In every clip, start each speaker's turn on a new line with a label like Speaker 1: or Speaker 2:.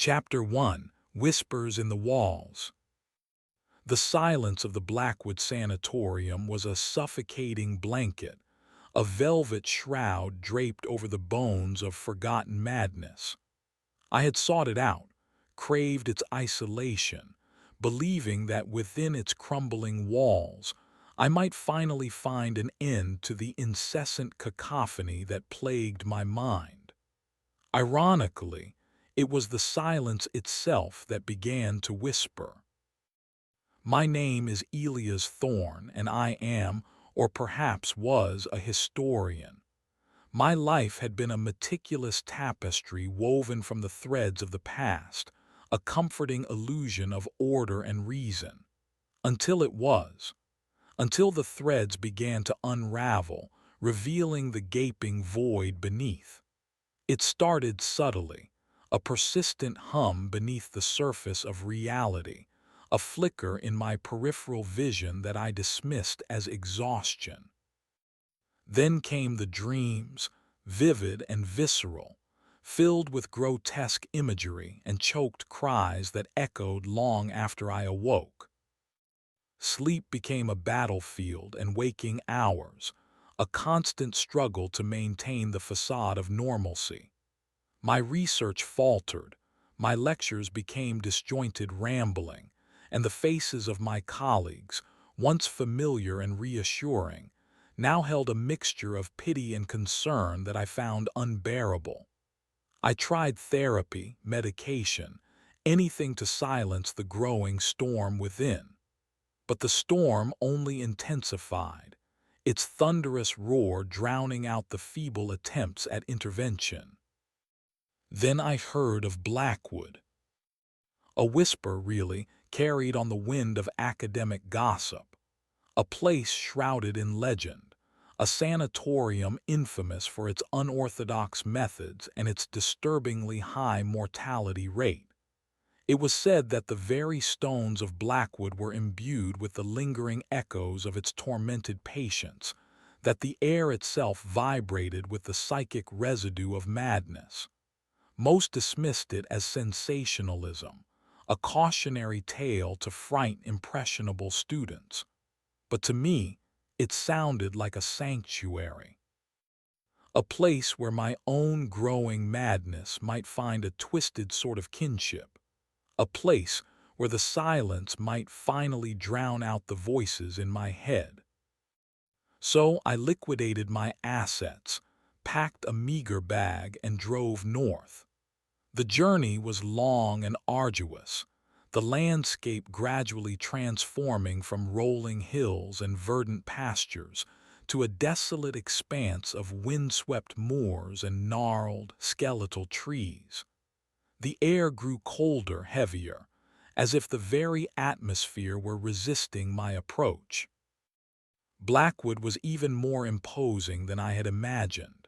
Speaker 1: Chapter 1: Whispers in the Walls. The silence of the Blackwood Sanatorium was a suffocating blanket, a velvet shroud draped over the bones of forgotten madness. I had sought it out, craved its isolation, believing that within its crumbling walls I might finally find an end to the incessant cacophony that plagued my mind. Ironically, it was the silence itself that began to whisper. My name is Elias Thorne, and I am, or perhaps was, a historian. My life had been a meticulous tapestry woven from the threads of the past, a comforting illusion of order and reason. Until it was. Until the threads began to unravel, revealing the gaping void beneath. It started subtly, a persistent hum beneath the surface of reality, a flicker in my peripheral vision that I dismissed as exhaustion. Then came the dreams, vivid and visceral, filled with grotesque imagery and choked cries that echoed long after I awoke. Sleep became a battlefield and waking hours, a constant struggle to maintain the facade of normalcy. My research faltered, my lectures became disjointed rambling, and the faces of my colleagues, once familiar and reassuring, now held a mixture of pity and concern that I found unbearable. I tried therapy, medication, anything to silence the growing storm within. But the storm only intensified, its thunderous roar drowning out the feeble attempts at intervention. Then I heard of Blackwood. A whisper, really, carried on the wind of academic gossip. A place shrouded in legend. A sanatorium infamous for its unorthodox methods and its disturbingly high mortality rate. It was said that the very stones of Blackwood were imbued with the lingering echoes of its tormented patients, that the air itself vibrated with the psychic residue of madness. Most dismissed it as sensationalism, a cautionary tale to frighten impressionable students. But to me, it sounded like a sanctuary. A place where my own growing madness might find a twisted sort of kinship. A place where the silence might finally drown out the voices in my head. So I liquidated my assets, packed a meager bag, and drove north. The journey was long and arduous, the landscape gradually transforming from rolling hills and verdant pastures to a desolate expanse of windswept moors and gnarled, skeletal trees. The air grew colder, heavier, as if the very atmosphere were resisting my approach. Blackwood was even more imposing than I had imagined.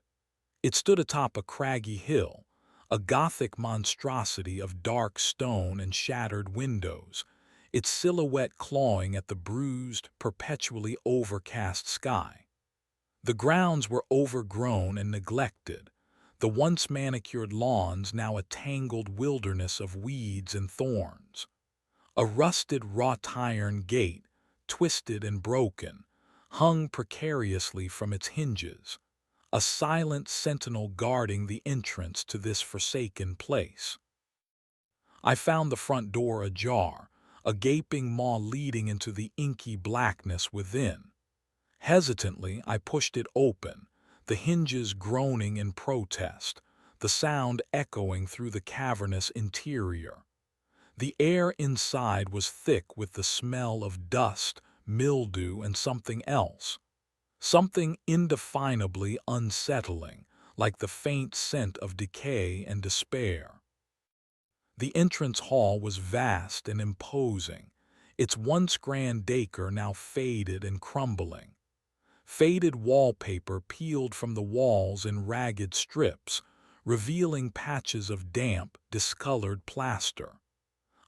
Speaker 1: It stood atop a craggy hill, a Gothic monstrosity of dark stone and shattered windows, its silhouette clawing at the bruised, perpetually overcast sky. The grounds were overgrown and neglected, the once manicured lawns now a tangled wilderness of weeds and thorns. A rusted wrought iron gate, twisted and broken, hung precariously from its hinges, a silent sentinel guarding the entrance to this forsaken place. I found the front door ajar, a gaping maw leading into the inky blackness within. Hesitantly, I pushed it open, the hinges groaning in protest, the sound echoing through the cavernous interior. The air inside was thick with the smell of dust, mildew, and something else. Something indefinably unsettling, like the faint scent of decay and despair. The entrance hall was vast and imposing, its once grand decor now faded and crumbling. Faded wallpaper peeled from the walls in ragged strips, revealing patches of damp, discolored plaster.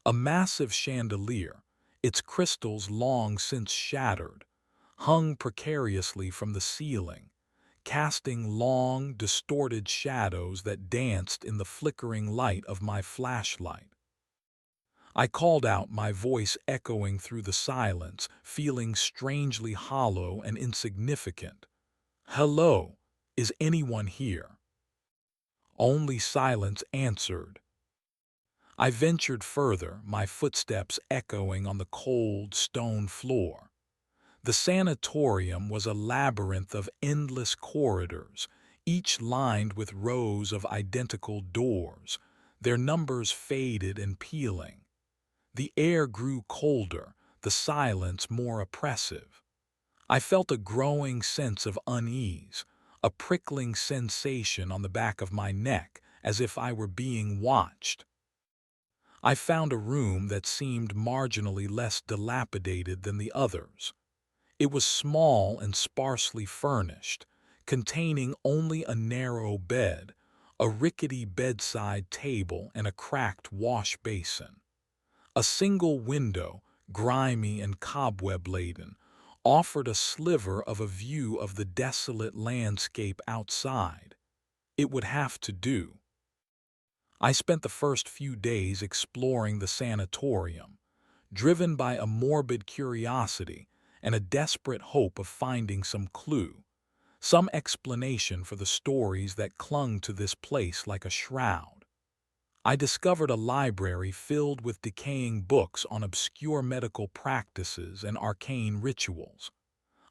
Speaker 1: A massive chandelier, its crystals long since shattered, hung precariously from the ceiling, casting long, distorted shadows that danced in the flickering light of my flashlight. I called out, my voice echoing through the silence, feeling strangely hollow and insignificant. "Hello, is anyone here?" Only silence answered. I ventured further, my footsteps echoing on the cold stone floor. The sanatorium was a labyrinth of endless corridors, each lined with rows of identical doors, their numbers faded and peeling. The air grew colder, the silence more oppressive. I felt a growing sense of unease, a prickling sensation on the back of my neck, as if I were being watched. I found a room that seemed marginally less dilapidated than the others. It was small and sparsely furnished, containing only a narrow bed, a rickety bedside table, and a cracked wash basin. A single window, grimy and cobweb-laden, offered a sliver of a view of the desolate landscape outside. It would have to do. I spent the first few days exploring the sanatorium, driven by a morbid curiosity and a desperate hope of finding some clue, some explanation for the stories that clung to this place like a shroud. I discovered a library filled with decaying books on obscure medical practices and arcane rituals,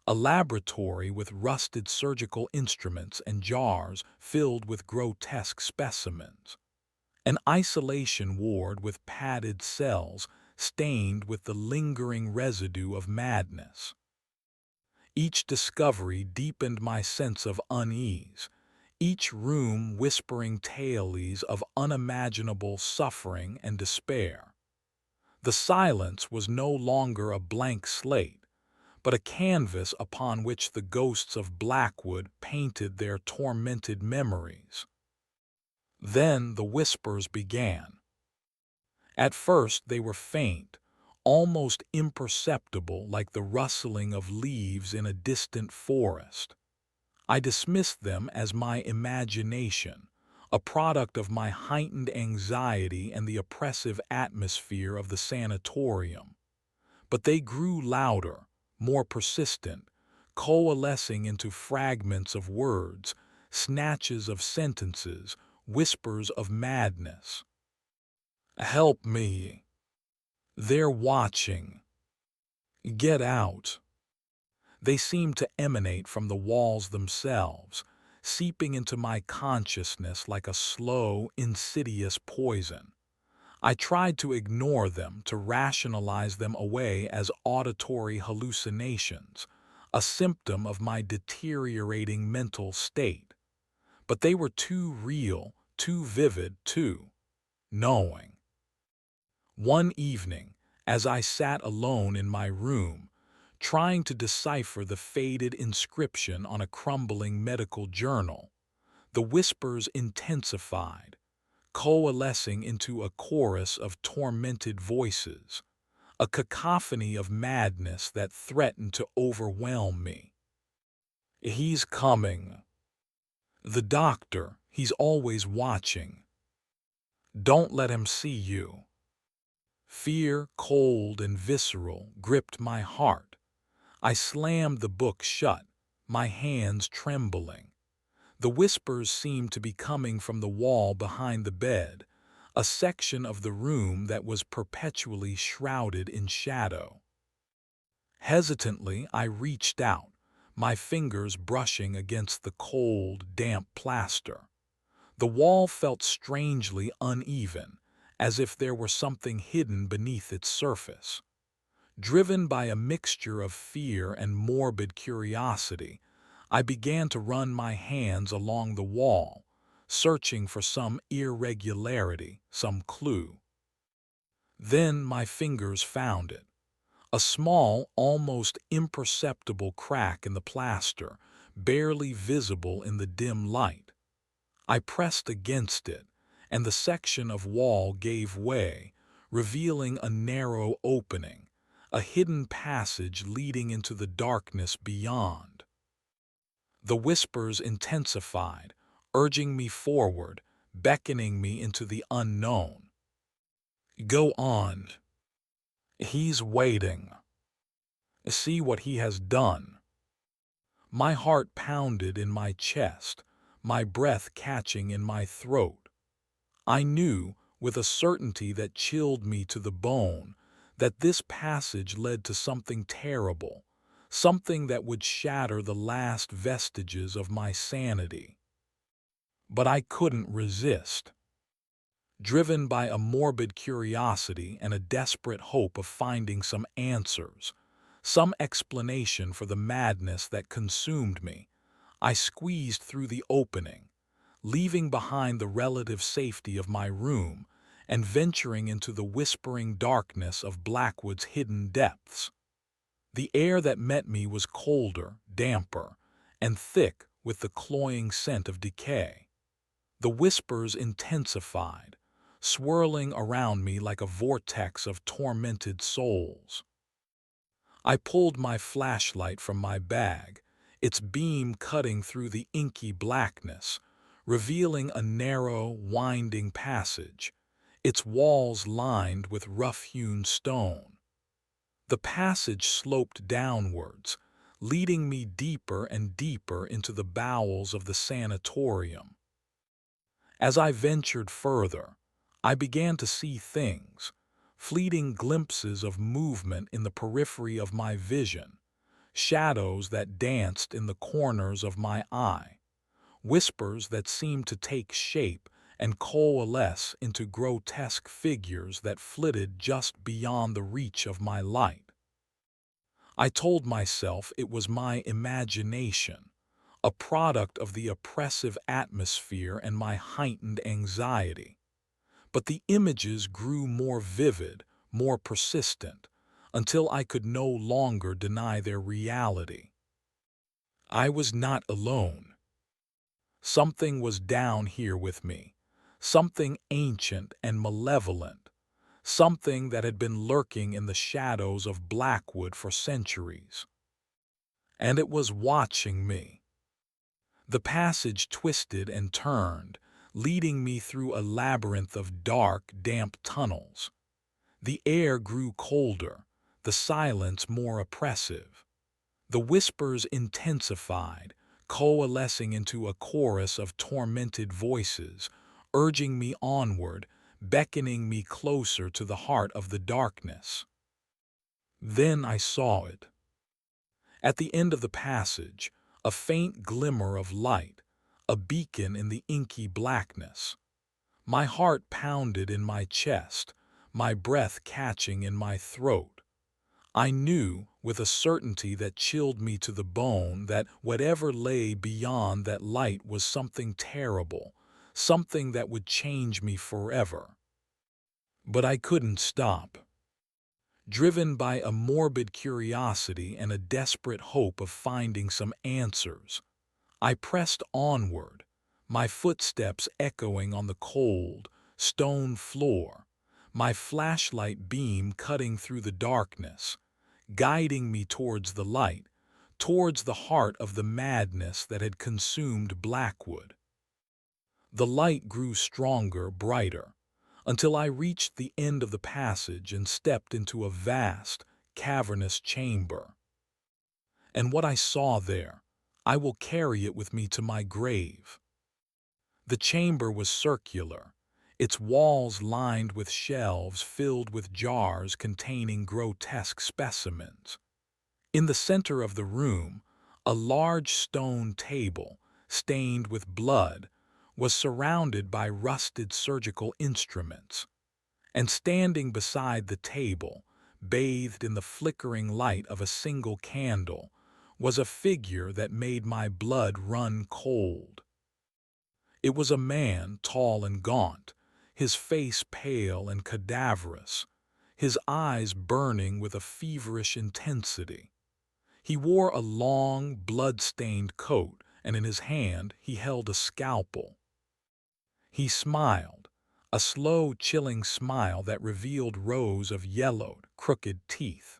Speaker 1: a laboratory with rusted surgical instruments and jars filled with grotesque specimens, an isolation ward with padded cells stained with the lingering residue of madness. Each discovery deepened my sense of unease, each room whispering tales of unimaginable suffering and despair. The silence was no longer a blank slate, but a canvas upon which the ghosts of Blackwood painted their tormented memories. Then the whispers began. At first they were faint, almost imperceptible, like the rustling of leaves in a distant forest. I dismissed them as my imagination, a product of my heightened anxiety and the oppressive atmosphere of the sanatorium. But they grew louder, more persistent, coalescing into fragments of words, snatches of sentences, whispers of madness. "Help me. They're watching. Get out." They seemed to emanate from the walls themselves, seeping into my consciousness like a slow, insidious poison. I tried to ignore them, to rationalize them away as auditory hallucinations, a symptom of my deteriorating mental state. But they were too real, too vivid, too knowing. One evening, as I sat alone in my room, trying to decipher the faded inscription on a crumbling medical journal, the whispers intensified, coalescing into a chorus of tormented voices, a cacophony of madness that threatened to overwhelm me. "He's coming. The doctor, he's always watching. Don't let him see you." Fear, cold and visceral, gripped my heart. I slammed the book shut, my hands trembling. The whispers seemed to be coming from the wall behind the bed, a section of the room that was perpetually shrouded in shadow. Hesitantly, I reached out, my fingers brushing against the cold, damp plaster. The wall felt strangely uneven, as if there were something hidden beneath its surface. Driven by a mixture of fear and morbid curiosity, I began to run my hands along the wall, searching for some irregularity, some clue. Then my fingers found it. A small, almost imperceptible crack in the plaster, barely visible in the dim light. I pressed against it, and the section of wall gave way, revealing a narrow opening, a hidden passage leading into the darkness beyond. The whispers intensified, urging me forward, beckoning me into the unknown. Go on. He's waiting. See what he has done. My heart pounded in my chest, my breath catching in my throat. I knew, with a certainty that chilled me to the bone, that this passage led to something terrible, something that would shatter the last vestiges of my sanity. But I couldn't resist. Driven by a morbid curiosity and a desperate hope of finding some answers, some explanation for the madness that consumed me, I squeezed through the opening, leaving behind the relative safety of my room and venturing into the whispering darkness of Blackwood's hidden depths. The air that met me was colder, damper, and thick with the cloying scent of decay. The whispers intensified, swirling around me like a vortex of tormented souls. I pulled my flashlight from my bag, its beam cutting through the inky blackness, revealing a narrow, winding passage, its walls lined with rough-hewn stone. The passage sloped downwards, leading me deeper and deeper into the bowels of the sanatorium. As I ventured further, I began to see things, fleeting glimpses of movement in the periphery of my vision, shadows that danced in the corners of my eye, whispers that seemed to take shape and coalesce into grotesque figures that flitted just beyond the reach of my light. I told myself it was my imagination, a product of the oppressive atmosphere and my heightened anxiety. But the images grew more vivid, more persistent, until I could no longer deny their reality. I was not alone. Something was down here with me, something ancient and malevolent, something that had been lurking in the shadows of Blackwood for centuries. And it was watching me. The passage twisted and turned, leading me through a labyrinth of dark, damp tunnels. The air grew colder, the silence more oppressive. The whispers intensified, coalescing into a chorus of tormented voices, urging me onward, beckoning me closer to the heart of the darkness. Then I saw it. At the end of the passage, a faint glimmer of light, a beacon in the inky blackness. My heart pounded in my chest, my breath catching in my throat. I knew, with a certainty that chilled me to the bone, that whatever lay beyond that light was something terrible, something that would change me forever. But I couldn't stop. Driven by a morbid curiosity and a desperate hope of finding some answers, I pressed onward, my footsteps echoing on the cold, stone floor, my flashlight beam cutting through the darkness, guiding me towards the light, towards the heart of the madness that had consumed Blackwood. The light grew stronger, brighter, until I reached the end of the passage and stepped into a vast, cavernous chamber. And what I saw there, I will carry it with me to my grave. The chamber was circular, its walls lined with shelves filled with jars containing grotesque specimens. In the center of the room, a large stone table, stained with blood, was surrounded by rusted surgical instruments. And standing beside the table, bathed in the flickering light of a single candle, was a figure that made my blood run cold. It was a man tall and gaunt, his face pale and cadaverous, his eyes burning with a feverish intensity. He wore a long, blood-stained coat, and in his hand he held a scalpel. He smiled, a slow, chilling smile that revealed rows of yellowed, crooked teeth.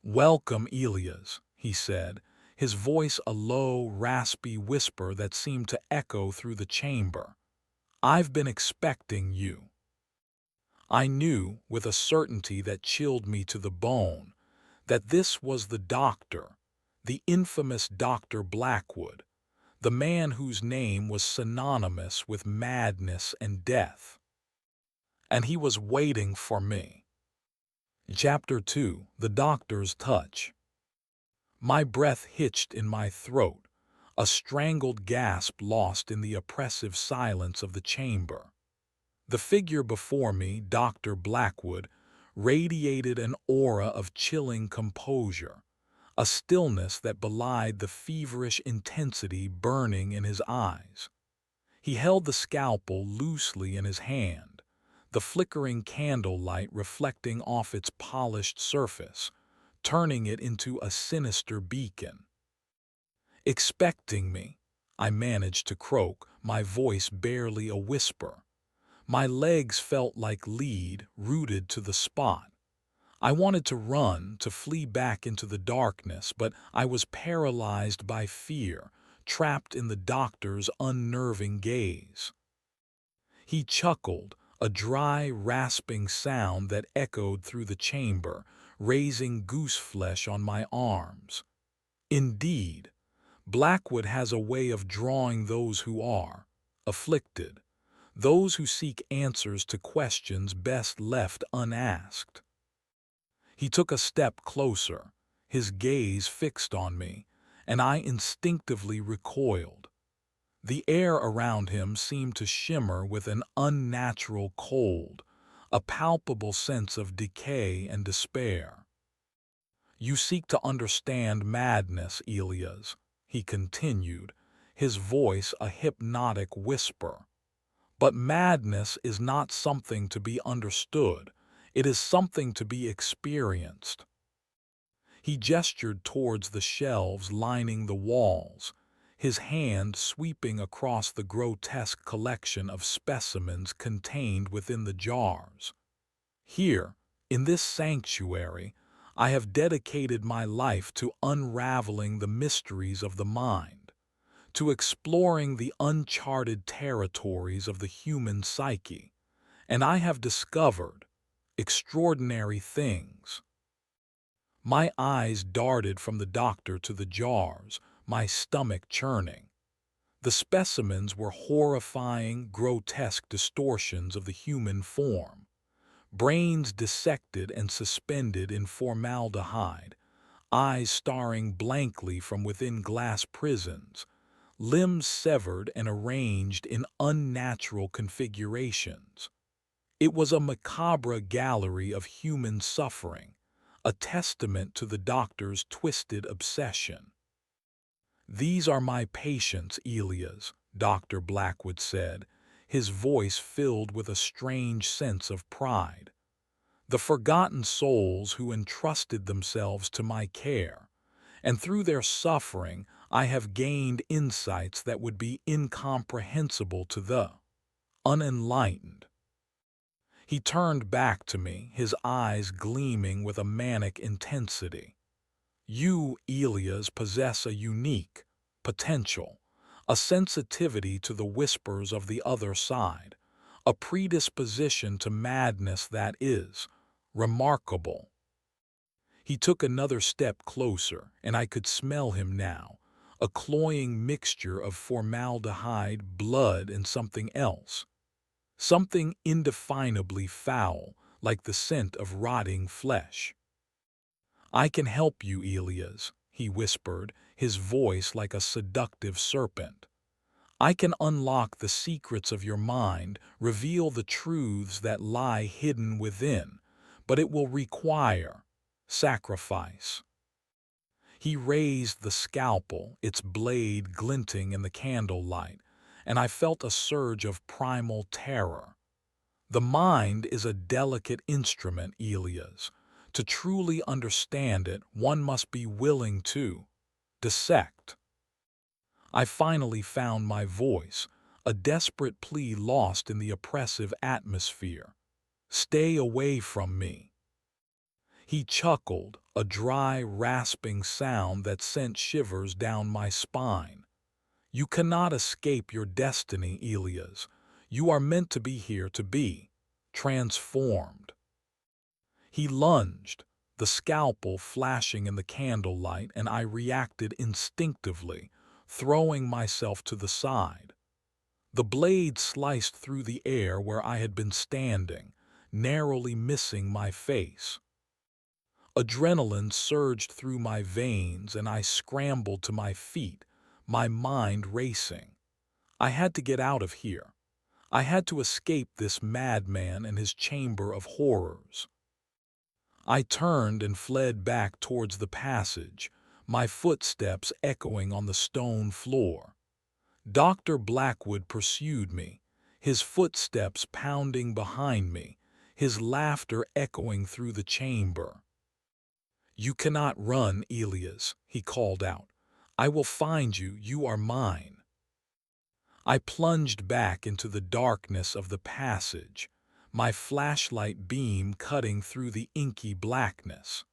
Speaker 1: "Welcome, Elias," he said, his voice a low, raspy whisper that seemed to echo through the chamber. "I've been expecting you." I knew, with a certainty that chilled me to the bone, that this was the doctor, the infamous Dr. Blackwood, the man whose name was synonymous with madness and death. And he was waiting for me. Chapter 2: The Doctor's Touch. My breath hitched in my throat, a strangled gasp lost in the oppressive silence of the chamber. The figure before me, Dr. Blackwood, radiated an aura of chilling composure, a stillness that belied the feverish intensity burning in his eyes. He held the scalpel loosely in his hand, the flickering candlelight reflecting off its polished surface, turning it into a sinister beacon. "Expecting me," I managed to croak, my voice barely a whisper. My legs felt like lead, rooted to the spot. I wanted to run, to flee back into the darkness, but I was paralyzed by fear, trapped in the doctor's unnerving gaze. He chuckled, a dry, rasping sound that echoed through the chamber, raising gooseflesh on my arms. Indeed, Blackwood has a way of drawing those who are afflicted, those who seek answers to questions best left unasked. He took a step closer, his gaze fixed on me, and I instinctively recoiled. The air around him seemed to shimmer with an unnatural cold, a palpable sense of decay and despair. "You seek to understand madness, Elias," he continued, his voice a hypnotic whisper. "But madness is not something to be understood. It is something to be experienced." He gestured towards the shelves lining the walls, his hand sweeping across the grotesque collection of specimens contained within the jars. "Here, in this sanctuary, I have dedicated my life to unraveling the mysteries of the mind, to exploring the uncharted territories of the human psyche, and I have discovered extraordinary things." My eyes darted from the doctor to the jars, my stomach churning. The specimens were horrifying, grotesque distortions of the human form. Brains dissected and suspended in formaldehyde, eyes staring blankly from within glass prisons, limbs severed and arranged in unnatural configurations. It was a macabre gallery of human suffering, a testament to the doctor's twisted obsession. "These are my patients, Elias," Dr. Blackwood said, his voice filled with a strange sense of pride. "The forgotten souls who entrusted themselves to my care, and through their suffering I have gained insights that would be incomprehensible to the unenlightened." He turned back to me, his eyes gleaming with a manic intensity. "You, Elias, possess a unique potential, a sensitivity to the whispers of the other side, a predisposition to madness that is remarkable." He took another step closer, and I could smell him now, a cloying mixture of formaldehyde, blood, and something else. Something indefinably foul, like the scent of rotting flesh. "I can help you, Elias," he whispered, his voice like a seductive serpent. "I can unlock the secrets of your mind, reveal the truths that lie hidden within, but it will require sacrifice." He raised the scalpel, its blade glinting in the candlelight, and I felt a surge of primal terror. The mind is a delicate instrument, Elias. To truly understand it, one must be willing to dissect. I finally found my voice, a desperate plea lost in the oppressive atmosphere. "Stay away from me." He chuckled, a dry, rasping sound that sent shivers down my spine. You cannot escape your destiny, Elias. You are meant to be here to be transformed. He lunged, the scalpel flashing in the candlelight, and I reacted instinctively, throwing myself to the side. The blade sliced through the air where I had been standing, narrowly missing my face. Adrenaline surged through my veins and I scrambled to my feet, my mind racing. I had to get out of here. I had to escape this madman and his chamber of horrors. I turned and fled back towards the passage, my footsteps echoing on the stone floor. Dr. Blackwood pursued me, his footsteps pounding behind me, his laughter echoing through the chamber. "You cannot run, Elias," he called out. "I will find you, you are mine." I plunged back into the darkness of the passage, my flashlight beam cutting through the inky blackness.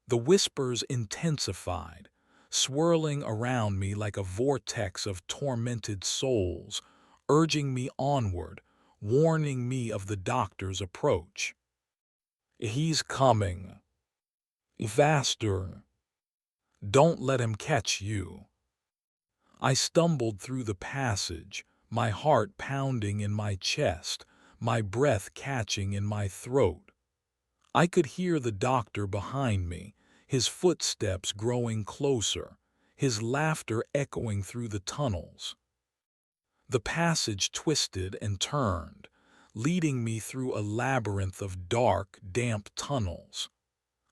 Speaker 1: The whispers intensified, swirling around me like a vortex of tormented souls, urging me onward, warning me of the doctor's approach. "He's coming. Faster. Don't let him catch you." I stumbled through the passage, my heart pounding in my chest, my breath catching in my throat. I could hear the doctor behind me, his footsteps growing closer, his laughter echoing through the tunnels. The passage twisted and turned, leading me through a labyrinth of dark, damp tunnels.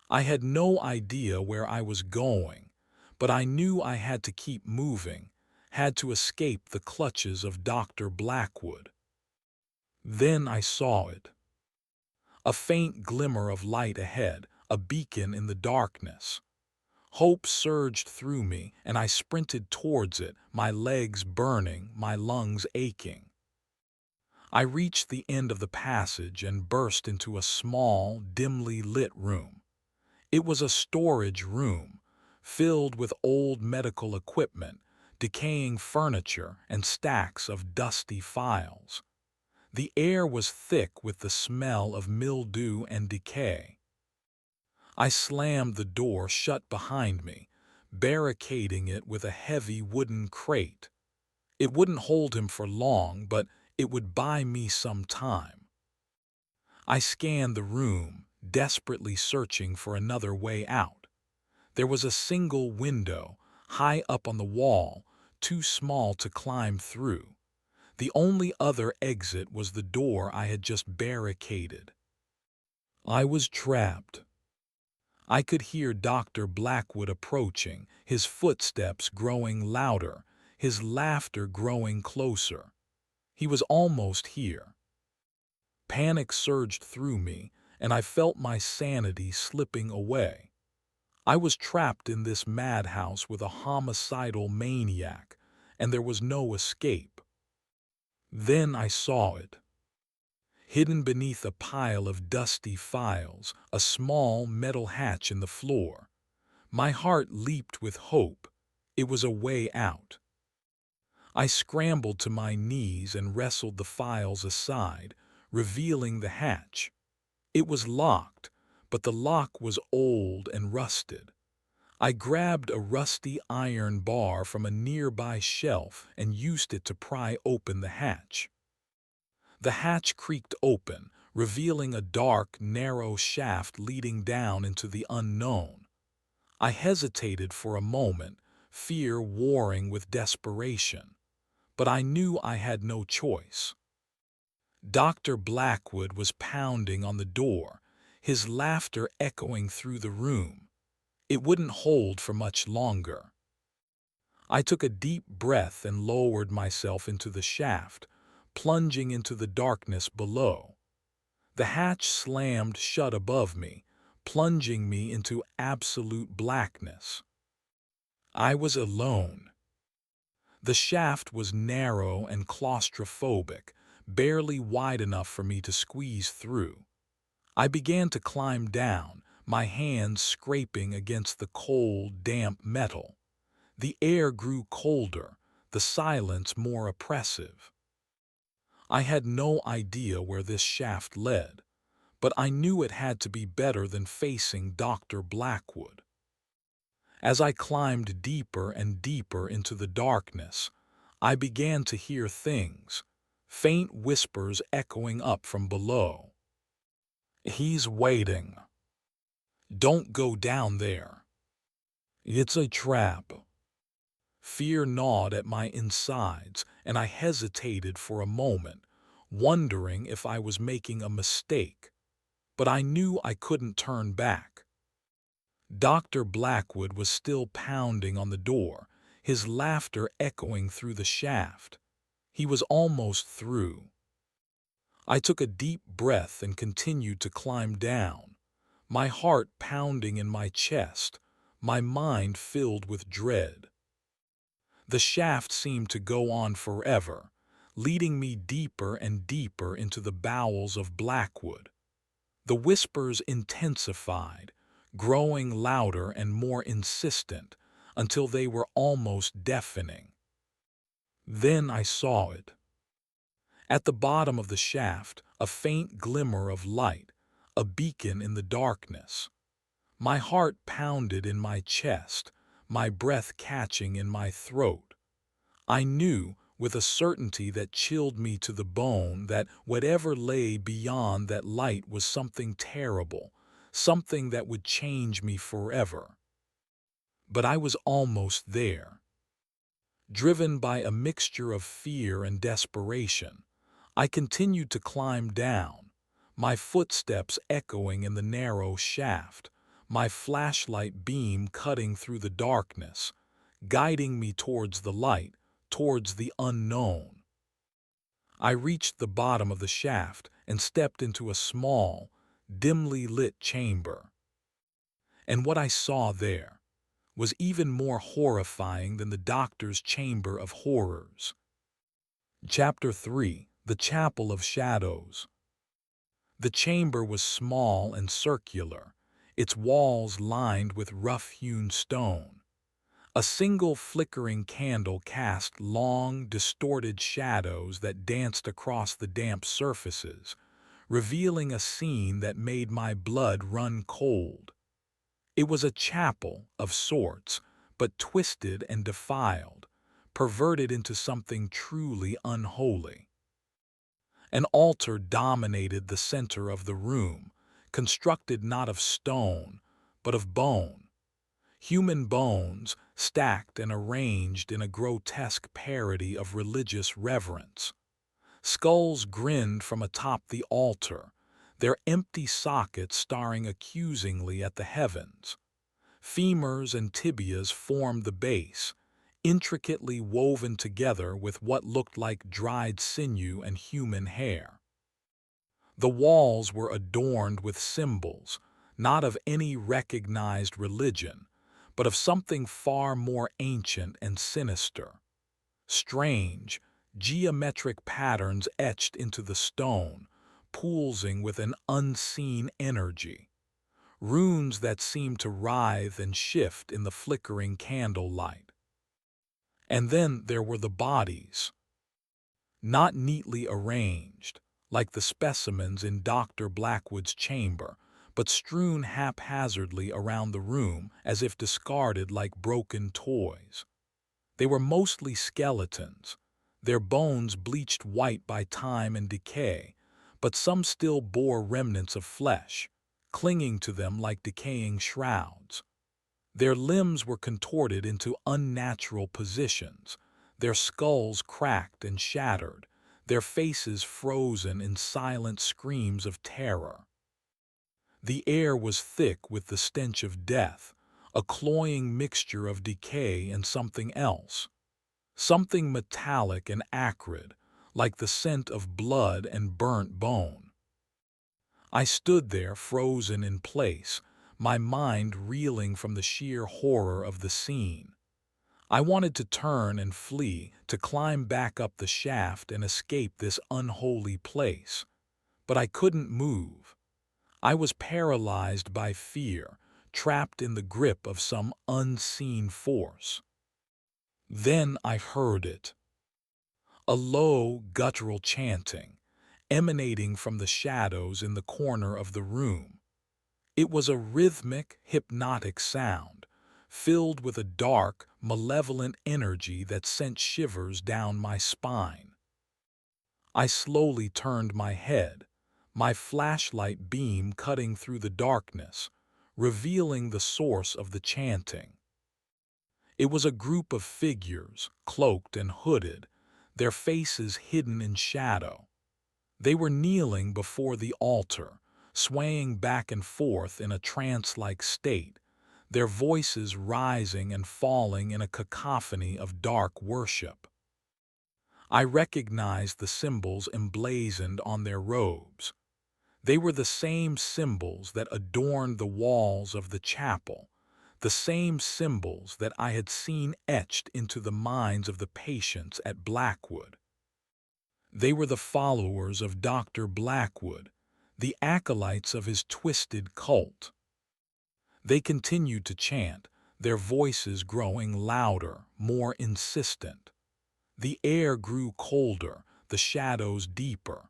Speaker 1: I had no idea where I was going, but I knew I had to keep moving, had to escape the clutches of Dr. Blackwood. Then I saw it. A faint glimmer of light ahead, a beacon in the darkness. Hope surged through me, and I sprinted towards it, my legs burning, my lungs aching. I reached the end of the passage and burst into a small, dimly lit room. It was a storage room, filled with old medical equipment, decaying furniture, and stacks of dusty files. The air was thick with the smell of mildew and decay. I slammed the door shut behind me, barricading it with a heavy wooden crate. It wouldn't hold him for long, but it would buy me some time. I scanned the room, desperately searching for another way out. There was a single window, high up on the wall, too small to climb through. The only other exit was the door I had just barricaded. I was trapped. I could hear Dr. Blackwood approaching, his footsteps growing louder, his laughter growing closer. He was almost here. Panic surged through me, and I felt my sanity slipping away. I was trapped in this madhouse with a homicidal maniac, and there was no escape. Then I saw it. Hidden beneath a pile of dusty files, a small metal hatch in the floor. My heart leaped with hope. It was a way out. I scrambled to my knees and wrestled the files aside, revealing the hatch. It was locked, but the lock was old and rusted. I grabbed a rusty iron bar from a nearby shelf and used it to pry open the hatch. The hatch creaked open, revealing a dark, narrow shaft leading down into the unknown. I hesitated for a moment, fear warring with desperation. But I knew I had no choice. Dr. Blackwood was pounding on the door, his laughter echoing through the room. It wouldn't hold for much longer. I took a deep breath and lowered myself into the shaft, plunging into the darkness below. The hatch slammed shut above me, plunging me into absolute blackness. I was alone. The shaft was narrow and claustrophobic, barely wide enough for me to squeeze through. I began to climb down, my hands scraping against the cold, damp metal. The air grew colder, the silence more oppressive. I had no idea where this shaft led, but I knew it had to be better than facing Dr. Blackwood. As I climbed deeper and deeper into the darkness, I began to hear things, faint whispers echoing up from below. "He's waiting. Don't go down there. It's a trap." Fear gnawed at my insides, and I hesitated for a moment, wondering if I was making a mistake. But I knew I couldn't turn back. Dr. Blackwood was still pounding on the door, his laughter echoing through the shaft. He was almost through. I took a deep breath and continued to climb down, my heart pounding in my chest, my mind filled with dread. The shaft seemed to go on forever, leading me deeper and deeper into the bowels of Blackwood. The whispers intensified, growing louder and more insistent until they were almost deafening. Then I saw it. At the bottom of the shaft, a faint glimmer of light, a beacon in the darkness. My heart pounded in my chest, my breath catching in my throat. I knew, with a certainty that chilled me to the bone, that whatever lay beyond that light was something terrible, something that would change me forever. But I was almost there. Driven by a mixture of fear and desperation, I continued to climb down, my footsteps echoing in the narrow shaft, my flashlight beam cutting through the darkness, guiding me towards the light, towards the unknown. I reached the bottom of the shaft and stepped into a small, dimly lit chamber. And what I saw there was even more horrifying than the doctor's chamber of horrors. Chapter 3: The Chapel of Shadows. The chamber was small and circular, its walls lined with rough-hewn stone. A single flickering candle cast long, distorted shadows that danced across the damp surfaces, revealing a scene that made my blood run cold. It was a chapel of sorts, but twisted and defiled, perverted into something truly unholy. An altar dominated the center of the room, constructed not of stone, but of bone. Human bones, stacked and arranged in a grotesque parody of religious reverence. Skulls grinned from atop the altar, their empty sockets staring accusingly at the heavens. Femurs and tibias formed the base, intricately woven together with what looked like dried sinew and human hair. The walls were adorned with symbols, not of any recognized religion, but of something far more ancient and sinister. Strange, geometric patterns etched into the stone, pulsing with an unseen energy. Runes that seemed to writhe and shift in the flickering candlelight. And then there were the bodies. Not neatly arranged, like the specimens in Dr. Blackwood's chamber, but strewn haphazardly around the room as if discarded like broken toys. They were mostly skeletons, their bones bleached white by time and decay, but some still bore remnants of flesh, clinging to them like decaying shrouds. Their limbs were contorted into unnatural positions, their skulls cracked and shattered, their faces frozen in silent screams of terror. The air was thick with the stench of death, a cloying mixture of decay and something else. Something metallic and acrid, like the scent of blood and burnt bone. I stood there frozen in place, my mind reeling from the sheer horror of the scene. I wanted to turn and flee, to climb back up the shaft and escape this unholy place. But I couldn't move. I was paralyzed by fear, trapped in the grip of some unseen force. Then I heard it. A low, guttural chanting, emanating from the shadows in the corner of the room. It was a rhythmic, hypnotic sound, filled with a dark, malevolent energy that sent shivers down my spine. I slowly turned my head, my flashlight beam cutting through the darkness, revealing the source of the chanting. It was a group of figures, cloaked and hooded, their faces hidden in shadow. They were kneeling before the altar, swaying back and forth in a trance-like state, their voices rising and falling in a cacophony of dark worship. I recognized the symbols emblazoned on their robes. They were the same symbols that adorned the walls of the chapel, the same symbols that I had seen etched into the minds of the patients at Blackwood. They were the followers of Dr. Blackwood, the acolytes of his twisted cult. They continued to chant, their voices growing louder, more insistent. The air grew colder, the shadows deeper.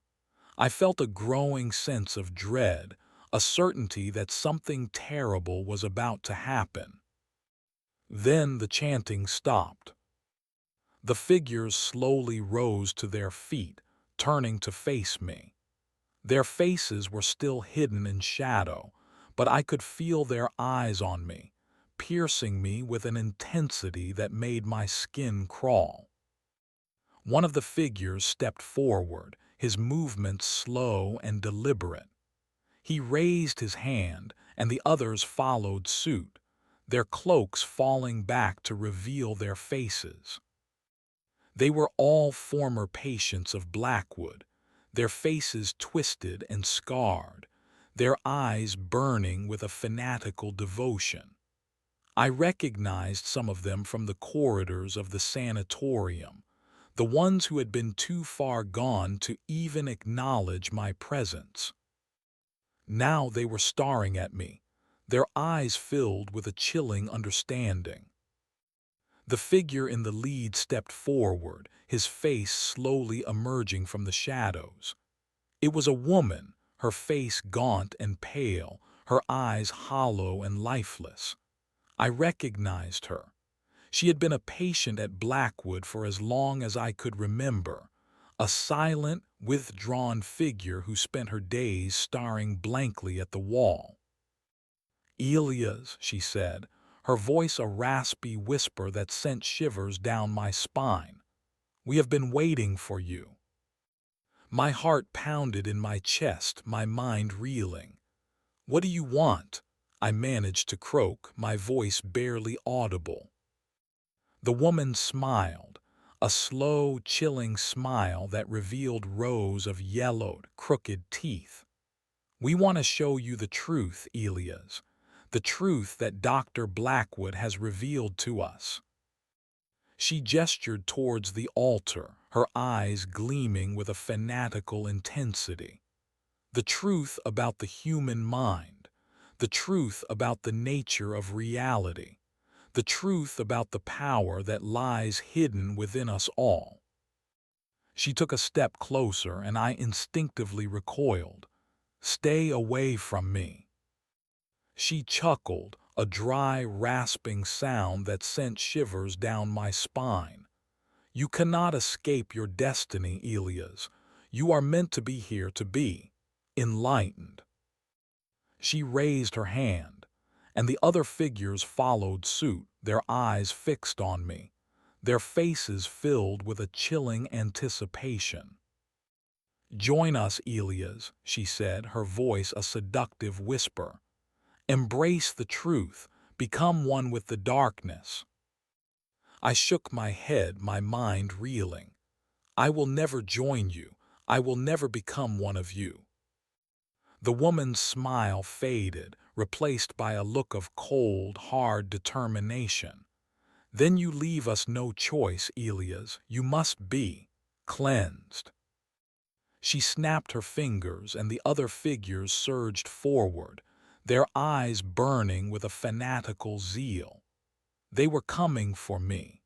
Speaker 1: I felt a growing sense of dread, a certainty that something terrible was about to happen. Then the chanting stopped. The figures slowly rose to their feet, turning to face me. Their faces were still hidden in shadow, but I could feel their eyes on me, piercing me with an intensity that made my skin crawl. One of the figures stepped forward, his movements slow and deliberate. He raised his hand, and the others followed suit, their cloaks falling back to reveal their faces. They were all former patients of Blackwood, their faces twisted and scarred, their eyes burning with a fanatical devotion. I recognized some of them from the corridors of the sanatorium, the ones who had been too far gone to even acknowledge my presence. Now they were staring at me, their eyes filled with a chilling understanding. The figure in the lead stepped forward, his face slowly emerging from the shadows. It was a woman, her face gaunt and pale, her eyes hollow and lifeless. I recognized her. She had been a patient at Blackwood for as long as I could remember, a silent, withdrawn figure who spent her days staring blankly at the wall. "Elias," she said, her voice a raspy whisper that sent shivers down my spine. "We have been waiting for you." My heart pounded in my chest, my mind reeling. "What do you want?" I managed to croak, my voice barely audible. The woman smiled, a slow, chilling smile that revealed rows of yellowed, crooked teeth. "We want to show you the truth, Elias, the truth that Dr. Blackwood has revealed to us." She gestured towards the altar, her eyes gleaming with a fanatical intensity. "The truth about the human mind, the truth about the nature of reality, the truth about the power that lies hidden within us all." She took a step closer and I instinctively recoiled. "Stay away from me." She chuckled, a dry, rasping sound that sent shivers down my spine. "You cannot escape your destiny, Elias. You are meant to be here to be enlightened." She raised her hand, and the other figures followed suit, their eyes fixed on me, their faces filled with a chilling anticipation. "Join us, Elias," she said, her voice a seductive whisper. "Embrace the truth, become one with the darkness." I shook my head, my mind reeling. "I will never join you. I will never become one of you." The woman's smile faded, replaced by a look of cold, hard determination. "Then you leave us no choice, Elias. You must be cleansed." She snapped her fingers, and the other figures surged forward, their eyes burning with a fanatical zeal. They were coming for me.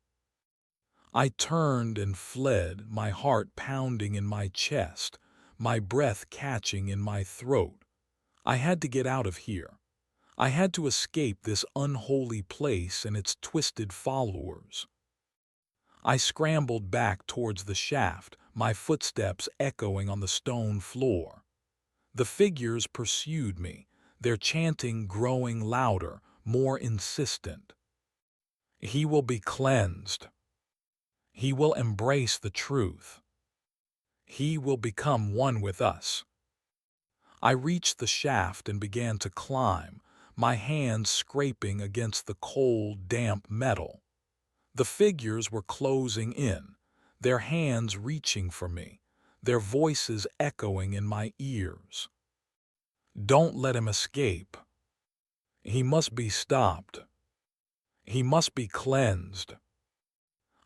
Speaker 1: I turned and fled, my heart pounding in my chest, my breath catching in my throat. I had to get out of here. I had to escape this unholy place and its twisted followers. I scrambled back towards the shaft, my footsteps echoing on the stone floor. The figures pursued me, their chanting growing louder, more insistent. He will be cleansed. He will embrace the truth. He will become one with us. I reached the shaft and began to climb, my hands scraping against the cold, damp metal. The figures were closing in, their hands reaching for me, their voices echoing in my ears. Don't let him escape. He must be stopped. He must be cleansed.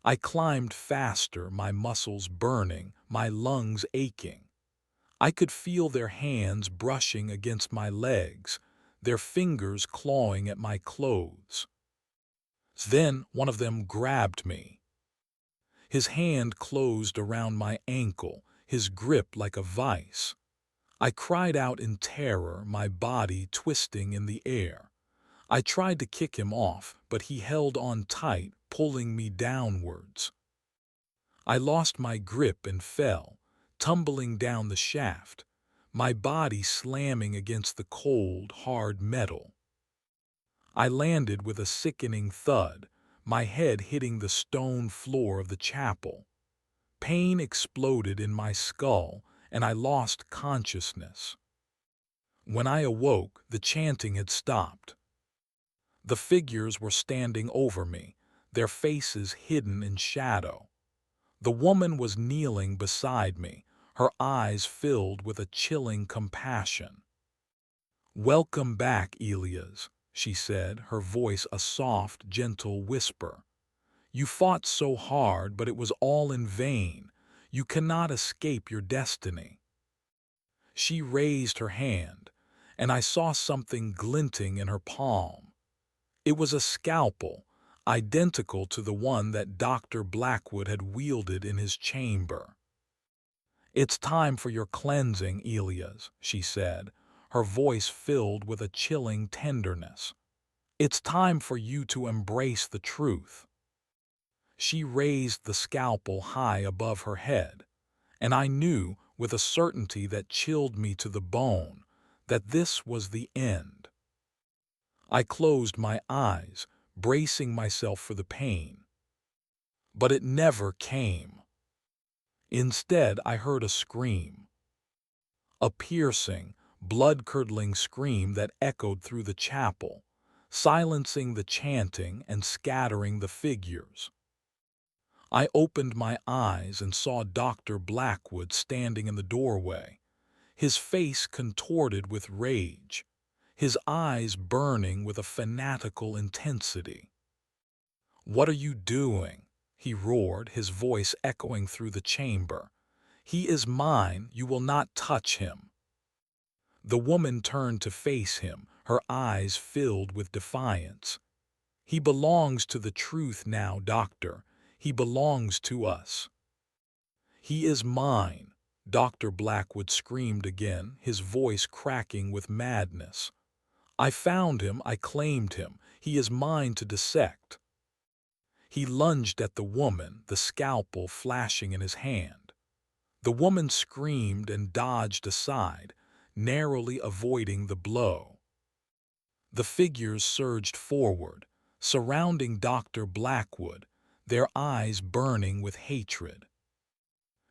Speaker 1: I climbed faster, my muscles burning, my lungs aching. I could feel their hands brushing against my legs, their fingers clawing at my clothes. Then one of them grabbed me. His hand closed around my ankle, his grip like a vice. I cried out in terror, my body twisting in the air. I tried to kick him off, but he held on tight, pulling me downwards. I lost my grip and fell, tumbling down the shaft, my body slamming against the cold, hard metal. I landed with a sickening thud, my head hitting the stone floor of the chapel. Pain exploded in my skull, and I lost consciousness. When I awoke, the chanting had stopped. The figures were standing over me, their faces hidden in shadow. The woman was kneeling beside me, her eyes filled with a chilling compassion. "Welcome back, Elias," she said, her voice a soft, gentle whisper. "You fought so hard, but it was all in vain. You cannot escape your destiny." She raised her hand, and I saw something glinting in her palm. It was a scalpel, identical to the one that Dr. Blackwood had wielded in his chamber. "It's time for your cleansing, Elias," she said, her voice filled with a chilling tenderness. "It's time for you to embrace the truth." She raised the scalpel high above her head, and I knew, with a certainty that chilled me to the bone, that this was the end. I closed my eyes, bracing myself for the pain. But it never came. Instead, I heard a scream. A piercing, blood-curdling scream that echoed through the chapel, silencing the chanting and scattering the figures. I opened my eyes and saw Dr. Blackwood standing in the doorway, his face contorted with rage, his eyes burning with a fanatical intensity. "What are you doing?" he roared, his voice echoing through the chamber. "He is mine, you will not touch him." The woman turned to face him, her eyes filled with defiance. "He belongs to the truth now, Doctor. He belongs to us." "He is mine," Dr. Blackwood screamed again, his voice cracking with madness. "I found him, I claimed him. He is mine to dissect." He lunged at the woman, the scalpel flashing in his hand. The woman screamed and dodged aside, narrowly avoiding the blow. The figures surged forward, surrounding Dr. Blackwood, their eyes burning with hatred.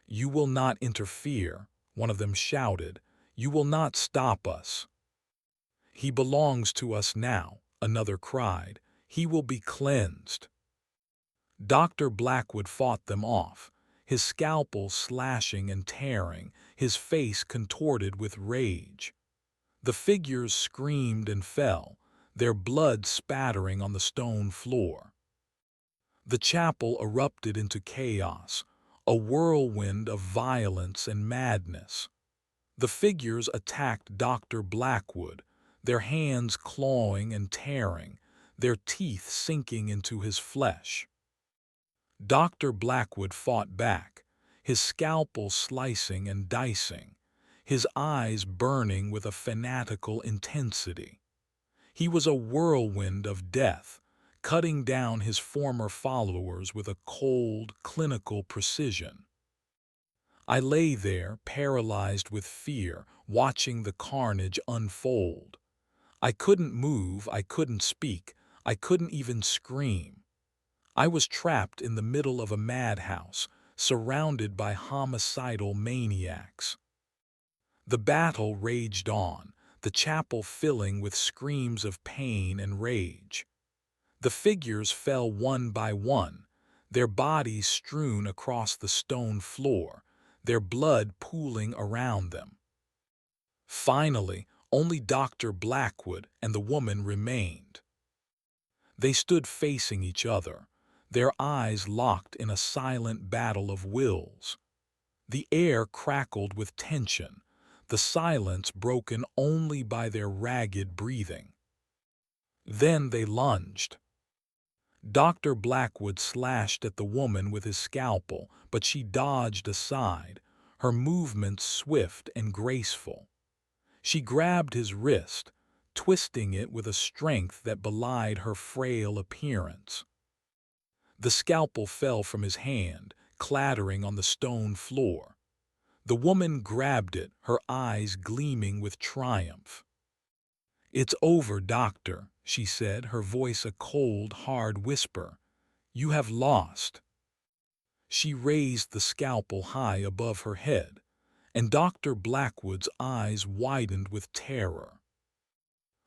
Speaker 1: "You will not interfere," one of them shouted. "You will not stop us." "He belongs to us now," another cried. "He will be cleansed." Dr. Blackwood fought them off, his scalpel slashing and tearing, his face contorted with rage. The figures screamed and fell, their blood spattering on the stone floor. The chapel erupted into chaos, a whirlwind of violence and madness. The figures attacked Dr. Blackwood, their hands clawing and tearing, their teeth sinking into his flesh. Dr. Blackwood fought back, his scalpel slicing and dicing, his eyes burning with a fanatical intensity. He was a whirlwind of death, cutting down his former followers with a cold, clinical precision. I lay there, paralyzed with fear, watching the carnage unfold. I couldn't move, I couldn't speak, I couldn't even scream. I was trapped in the middle of a madhouse, surrounded by homicidal maniacs. The battle raged on, the chapel filling with screams of pain and rage. The figures fell one by one, their bodies strewn across the stone floor, their blood pooling around them. Finally, only Dr. Blackwood and the woman remained. They stood facing each other, their eyes locked in a silent battle of wills. The air crackled with tension, the silence broken only by their ragged breathing. Then they lunged. Dr. Blackwood slashed at the woman with his scalpel, but she dodged aside, her movements swift and graceful. She grabbed his wrist, twisting it with a strength that belied her frail appearance. The scalpel fell from his hand, clattering on the stone floor. The woman grabbed it, her eyes gleaming with triumph. "It's over, doctor," she said, her voice a cold, hard whisper. "You have lost." She raised the scalpel high above her head, and Dr. Blackwood's eyes widened with terror.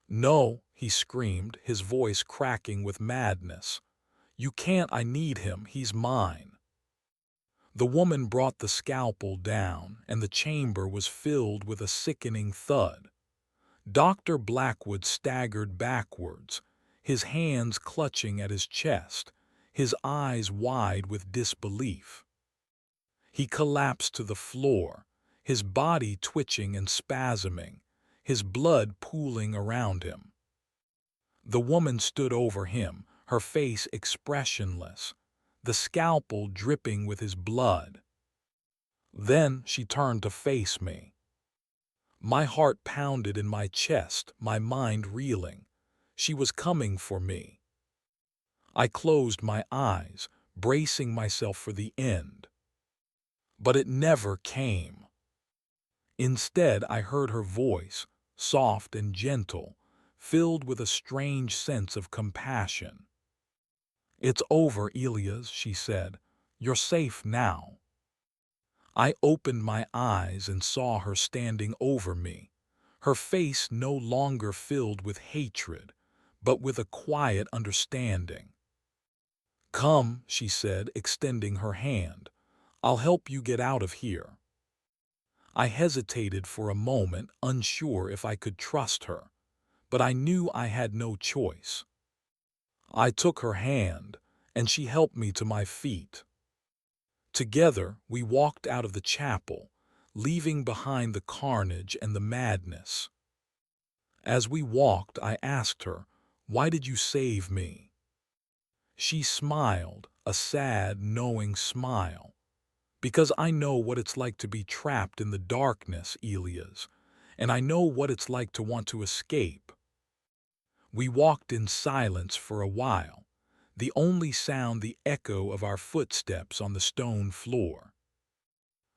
Speaker 1: "No," he screamed, his voice cracking with madness. "You can't, I need him, he's mine." The woman brought the scalpel down, and the chamber was filled with a sickening thud. Dr. Blackwood staggered backwards, his hands clutching at his chest, his eyes wide with disbelief. He collapsed to the floor, his body twitching and spasming, his blood pooling around him. The woman stood over him, her face expressionless, the scalpel dripping with his blood. Then she turned to face me. My heart pounded in my chest, my mind reeling. She was coming for me. I closed my eyes, bracing myself for the end. But it never came. Instead, I heard her voice, soft and gentle, filled with a strange sense of compassion. "It's over, Elias," she said. "You're safe now." I opened my eyes and saw her standing over me, her face no longer filled with hatred, but with a quiet understanding. "Come," she said, extending her hand. "I'll help you get out of here." I hesitated for a moment, unsure if I could trust her, but I knew I had no choice. I took her hand, and she helped me to my feet. Together, we walked out of the chapel, leaving behind the carnage and the madness. As we walked, I asked her, "Why did you save me?" She smiled, a sad, knowing smile. "Because I know what it's like to be trapped in the darkness, Elias, and I know what it's like to want to escape." We walked in silence for a while, the only sound the echo of our footsteps on the stone floor.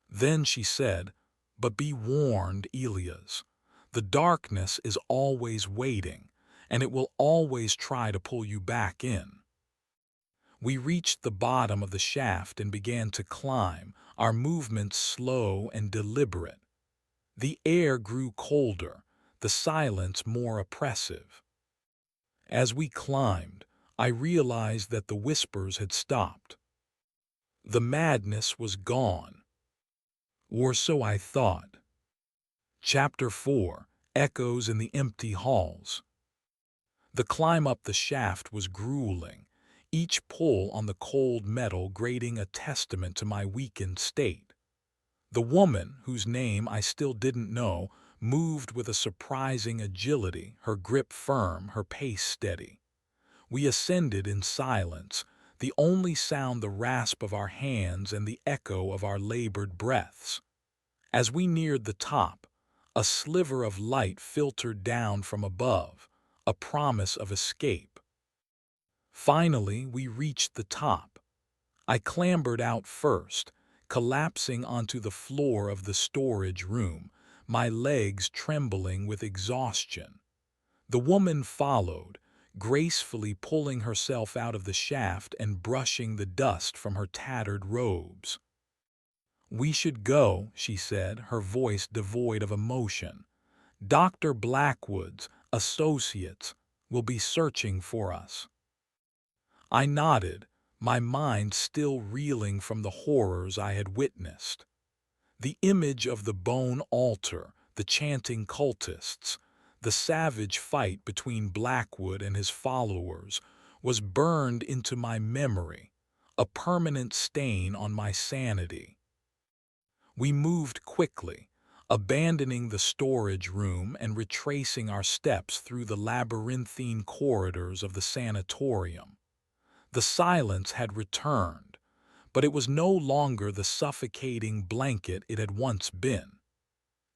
Speaker 1: Then she said, "But be warned, Elias. The darkness is always waiting, and it will always try to pull you back in." We reached the bottom of the shaft and began to climb, our movements slow and deliberate. The air grew colder, the silence more oppressive. As we climbed, I realized that the whispers had stopped. The madness was gone. Or so I thought. Chapter 4: Echoes in the Empty Halls. The climb up the shaft was grueling. each pull on the cold metal grating a testament to my weakened state. The woman, whose name I still didn't know, moved with a surprising agility, her grip firm, her pace steady. We ascended in silence, the only sound the rasp of our hands and the echo of our labored breaths. As we neared the top, a sliver of light filtered down from above, a promise of escape. Finally, we reached the top. I clambered out first, collapsing onto the floor of the storage room, my legs trembling with exhaustion. The woman followed, gracefully pulling herself out of the shaft and brushing the dust from her tattered robes. "We should go," she said, her voice devoid of emotion. "Dr. Blackwood's associates will be searching for us." I nodded, my mind still reeling from the horrors I had witnessed. The image of the bone altar, the chanting cultists, the savage fight between Blackwood and his followers was burned into my memory, a permanent stain on my sanity. We moved quickly, abandoning the storage room and retracing our steps through the labyrinthine corridors of the sanatorium. The silence had returned, but it was no longer the suffocating blanket it had once been.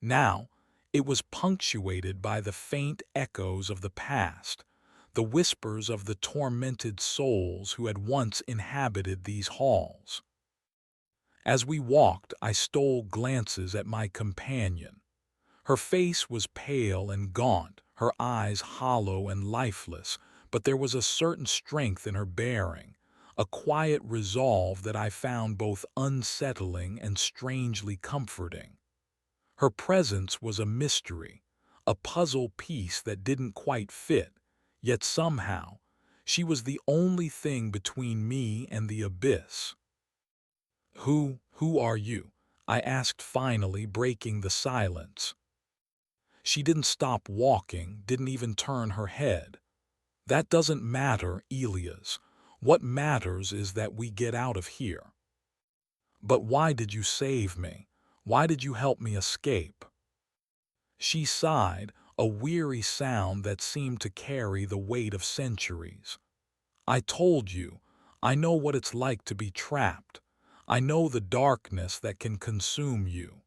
Speaker 1: Now, it was punctuated by the faint echoes of the past, the whispers of the tormented souls who had once inhabited these halls. As we walked, I stole glances at my companion. Her face was pale and gaunt, her eyes hollow and lifeless, but there was a certain strength in her bearing, a quiet resolve that I found both unsettling and strangely comforting. Her presence was a mystery, a puzzle piece that didn't quite fit, yet somehow, she was the only thing between me and the abyss. Who are you?" I asked finally, breaking the silence. She didn't stop walking, didn't even turn her head. "That doesn't matter, Elias. What matters is that we get out of here." "But why did you save me? Why did you help me escape?" She sighed, a weary sound that seemed to carry the weight of centuries. "I told you, I know what it's like to be trapped. I know the darkness that can consume you.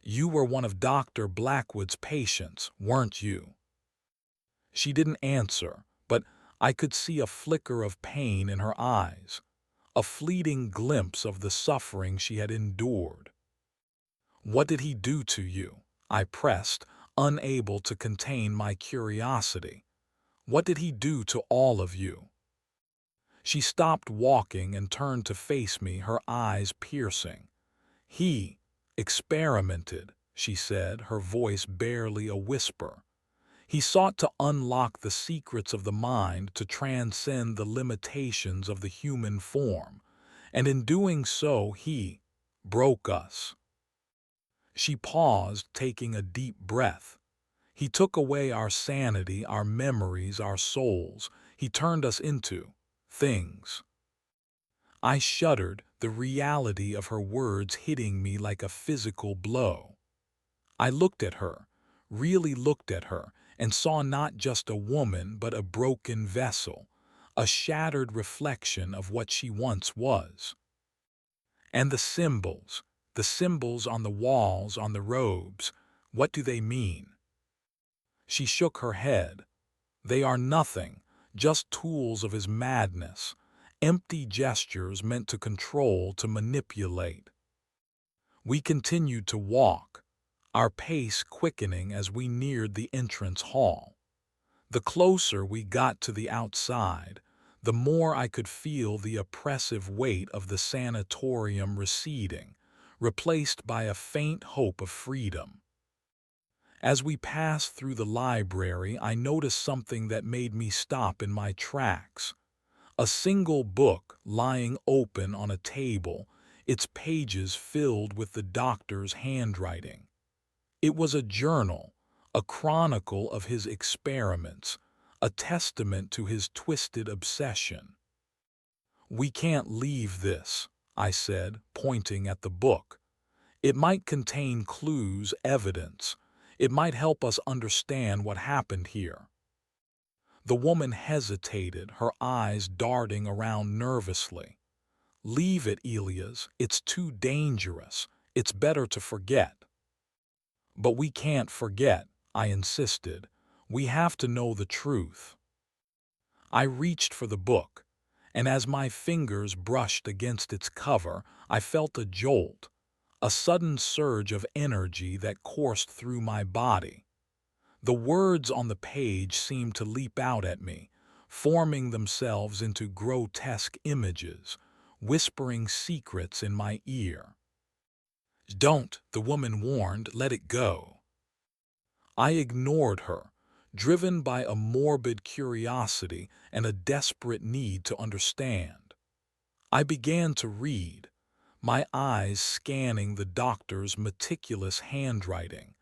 Speaker 1: You were one of Dr. Blackwood's patients, weren't you?" She didn't answer, but I could see a flicker of pain in her eyes, a fleeting glimpse of the suffering she had endured. "What did he do to you?" I pressed, unable to contain my curiosity. "What did he do to all of you?" She stopped walking and turned to face me, her eyes piercing. "He experimented," she said, her voice barely a whisper. "He sought to unlock the secrets of the mind, to transcend the limitations of the human form, and in doing so he broke us." She paused, taking a deep breath. "He took away our sanity, our memories, our souls. He turned us into things." I shuddered, the reality of her words hitting me like a physical blow. I looked at her, really looked at her, and saw not just a woman but a broken vessel, a shattered reflection of what she once was. "And the symbols on the walls, on the robes, what do they mean?" She shook her head. "They are nothing, just tools of his madness, empty gestures meant to control, to manipulate." We continued to walk, our pace quickening as we neared the entrance hall. The closer we got to the outside, the more I could feel the oppressive weight of the sanatorium receding, replaced by a faint hope of freedom. As we passed through the library, I noticed something that made me stop in my tracks. A single book lying open on a table, its pages filled with the doctor's handwriting. It was a journal, a chronicle of his experiments, a testament to his twisted obsession. "We can't leave this," I said, pointing at the book. "It might contain clues, evidence. It might help us understand what happened here." The woman hesitated, her eyes darting around nervously. "Leave it, Elias. It's too dangerous. It's better to forget." "But we can't forget," I insisted. "We have to know the truth." I reached for the book, and as my fingers brushed against its cover, I felt a jolt, a sudden surge of energy that coursed through my body. The words on the page seemed to leap out at me, forming themselves into grotesque images, whispering secrets in my ear. "Don't," the woman warned, "let it go." I ignored her, driven by a morbid curiosity and a desperate need to understand. I began to read, my eyes scanning the doctor's meticulous handwriting,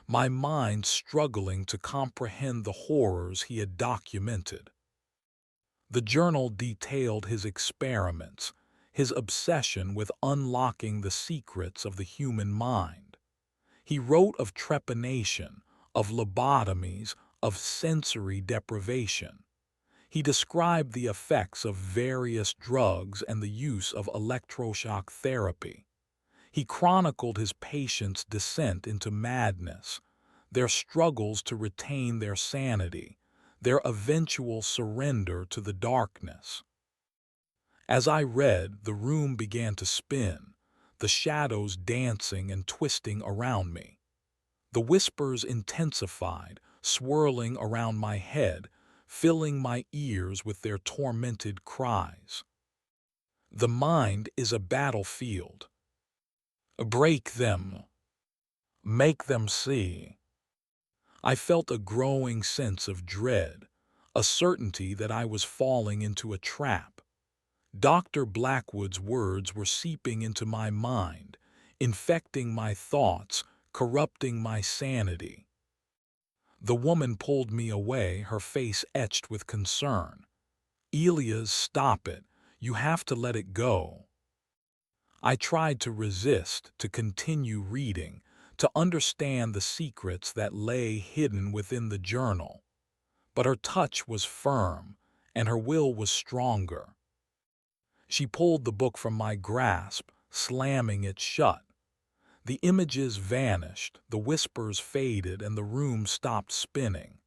Speaker 1: my mind struggling to comprehend the horrors he had documented. The journal detailed his experiments, his obsession with unlocking the secrets of the human mind. He wrote of trepanation, of lobotomies, of sensory deprivation. He described the effects of various drugs and the use of electroshock therapy. He chronicled his patients' descent into madness, their struggles to retain their sanity, their eventual surrender to the darkness. As I read, the room began to spin, the shadows dancing and twisting around me. The whispers intensified, swirling around my head, filling my ears with their tormented cries. "The mind is a battlefield. Break them. Make them see." I felt a growing sense of dread, a certainty that I was falling into a trap. Dr. Blackwood's words were seeping into my mind, infecting my thoughts, corrupting my sanity. The woman pulled me away, her face etched with concern. "Elias, stop it. You have to let it go." I tried to resist, to continue reading, to understand the secrets that lay hidden within the journal. But her touch was firm, and her will was stronger. She pulled the book from my grasp, slamming it shut. The images vanished, the whispers faded, and the room stopped spinning.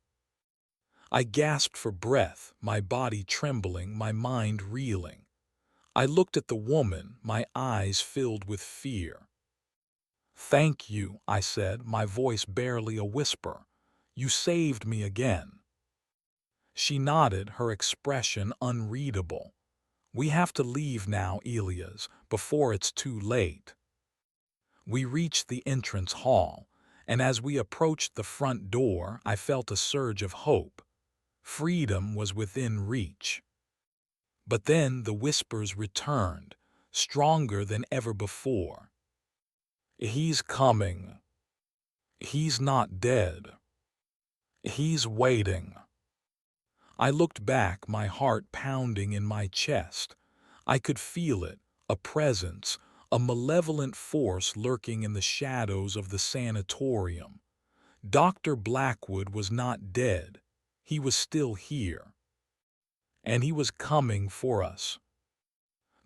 Speaker 1: I gasped for breath, my body trembling, my mind reeling. I looked at the woman, my eyes filled with fear. "Thank you," I said, my voice barely a whisper. "You saved me again." She nodded, her expression unreadable. "We have to leave now, Elias, before it's too late." We reached the entrance hall, and as we approached the front door, I felt a surge of hope. Freedom was within reach. But then the whispers returned, stronger than ever before. "He's coming. He's not dead. He's waiting." I looked back, my heart pounding in my chest. I could feel it, a presence, a malevolent force lurking in the shadows of the sanatorium. Dr. Blackwood was not dead. He was still here. And he was coming for us.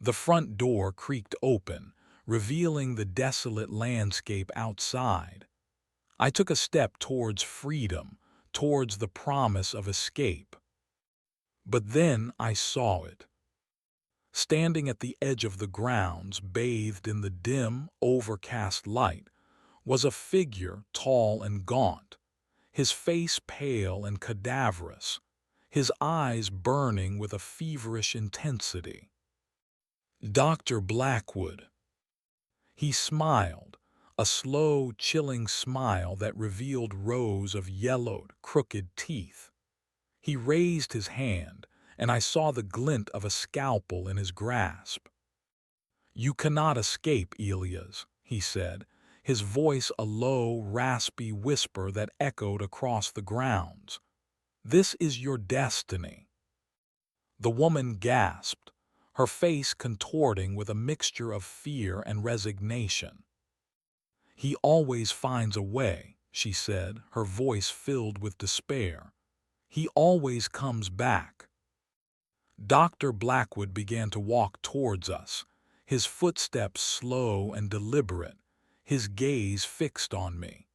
Speaker 1: The front door creaked open, revealing the desolate landscape outside. I took a step towards freedom, towards the promise of escape. But then I saw it. Standing at the edge of the grounds, bathed in the dim, overcast light, was a figure tall and gaunt, his face pale and cadaverous, his eyes burning with a feverish intensity. Dr. Blackwood. He smiled, a slow, chilling smile that revealed rows of yellowed, crooked teeth. He raised his hand, and I saw the glint of a scalpel in his grasp. "You cannot escape, Elias," he said, his voice a low, raspy whisper that echoed across the grounds. "This is your destiny." The woman gasped, her face contorting with a mixture of fear and resignation. "He always finds a way," she said, her voice filled with despair. "He always comes back." Dr. Blackwood began to walk towards us, his footsteps slow and deliberate, his gaze fixed on me.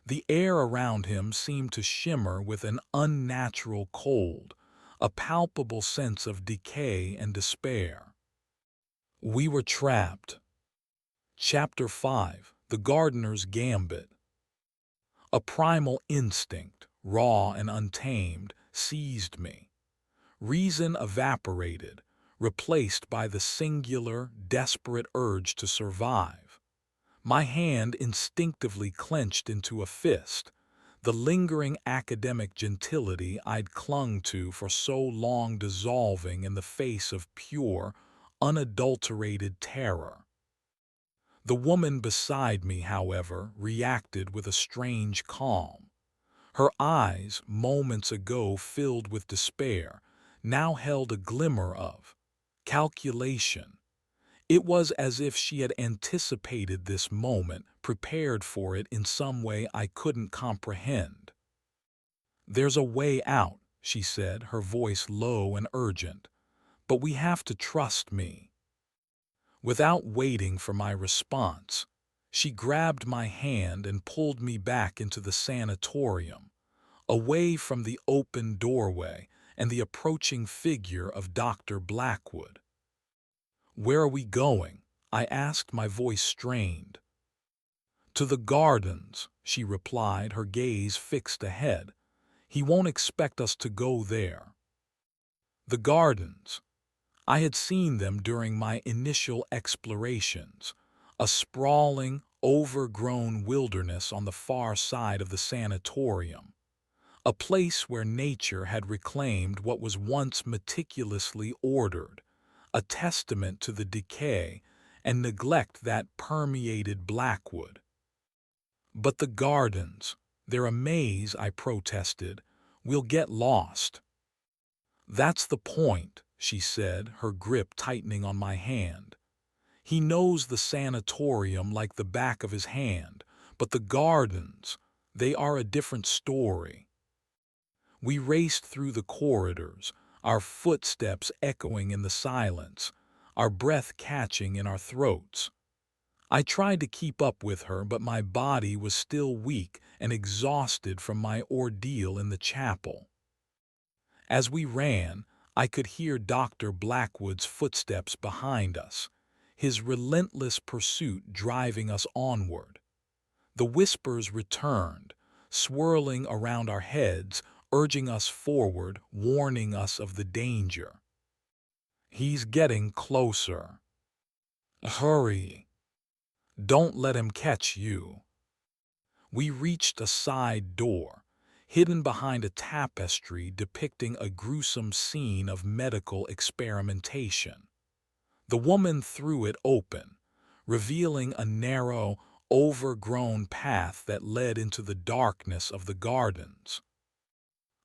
Speaker 1: The air around him seemed to shimmer with an unnatural cold, a palpable sense of decay and despair. We were trapped. Chapter 5: The Gardener's Gambit. A primal instinct, raw and untamed, seized me. Reason evaporated, replaced by the singular, desperate urge to survive. My hand instinctively clenched into a fist, the lingering academic gentility I'd clung to for so long dissolving in the face of pure, unadulterated terror. The woman beside me, however, reacted with a strange calm. Her eyes, moments ago filled with despair, now held a glimmer of calculation. It was as if she had anticipated this moment, prepared for it in some way I couldn't comprehend. "There's a way out," she said, her voice low and urgent, "but we have to trust me." Without waiting for my response, she grabbed my hand and pulled me back into the sanatorium, away from the open doorway and the approaching figure of Dr. Blackwood. "Where are we going?" I asked, my voice strained. "To the gardens," she replied, her gaze fixed ahead. "He won't expect us to go there." The gardens. I had seen them during my initial explorations, a sprawling, overgrown wilderness on the far side of the sanatorium, a place where nature had reclaimed what was once meticulously ordered, a testament to the decay and neglect that permeated Blackwood. "But the gardens, they're a maze," I protested. "We'll get lost." "That's the point," she said, her grip tightening on my hand. "He knows the sanatorium like the back of his hand, but the gardens, they are a different story." We raced through the corridors, our footsteps echoing in the silence, our breath catching in our throats. I tried to keep up with her, but my body was still weak and exhausted from my ordeal in the chapel. As we ran, I could hear Dr. Blackwood's footsteps behind us, his relentless pursuit driving us onward. The whispers returned, swirling around our heads, urging us forward, warning us of the danger. "He's getting closer. Hurry. Don't let him catch you." We reached a side door, hidden behind a tapestry depicting a gruesome scene of medical experimentation. The woman threw it open, revealing a narrow, overgrown path that led into the darkness of the gardens.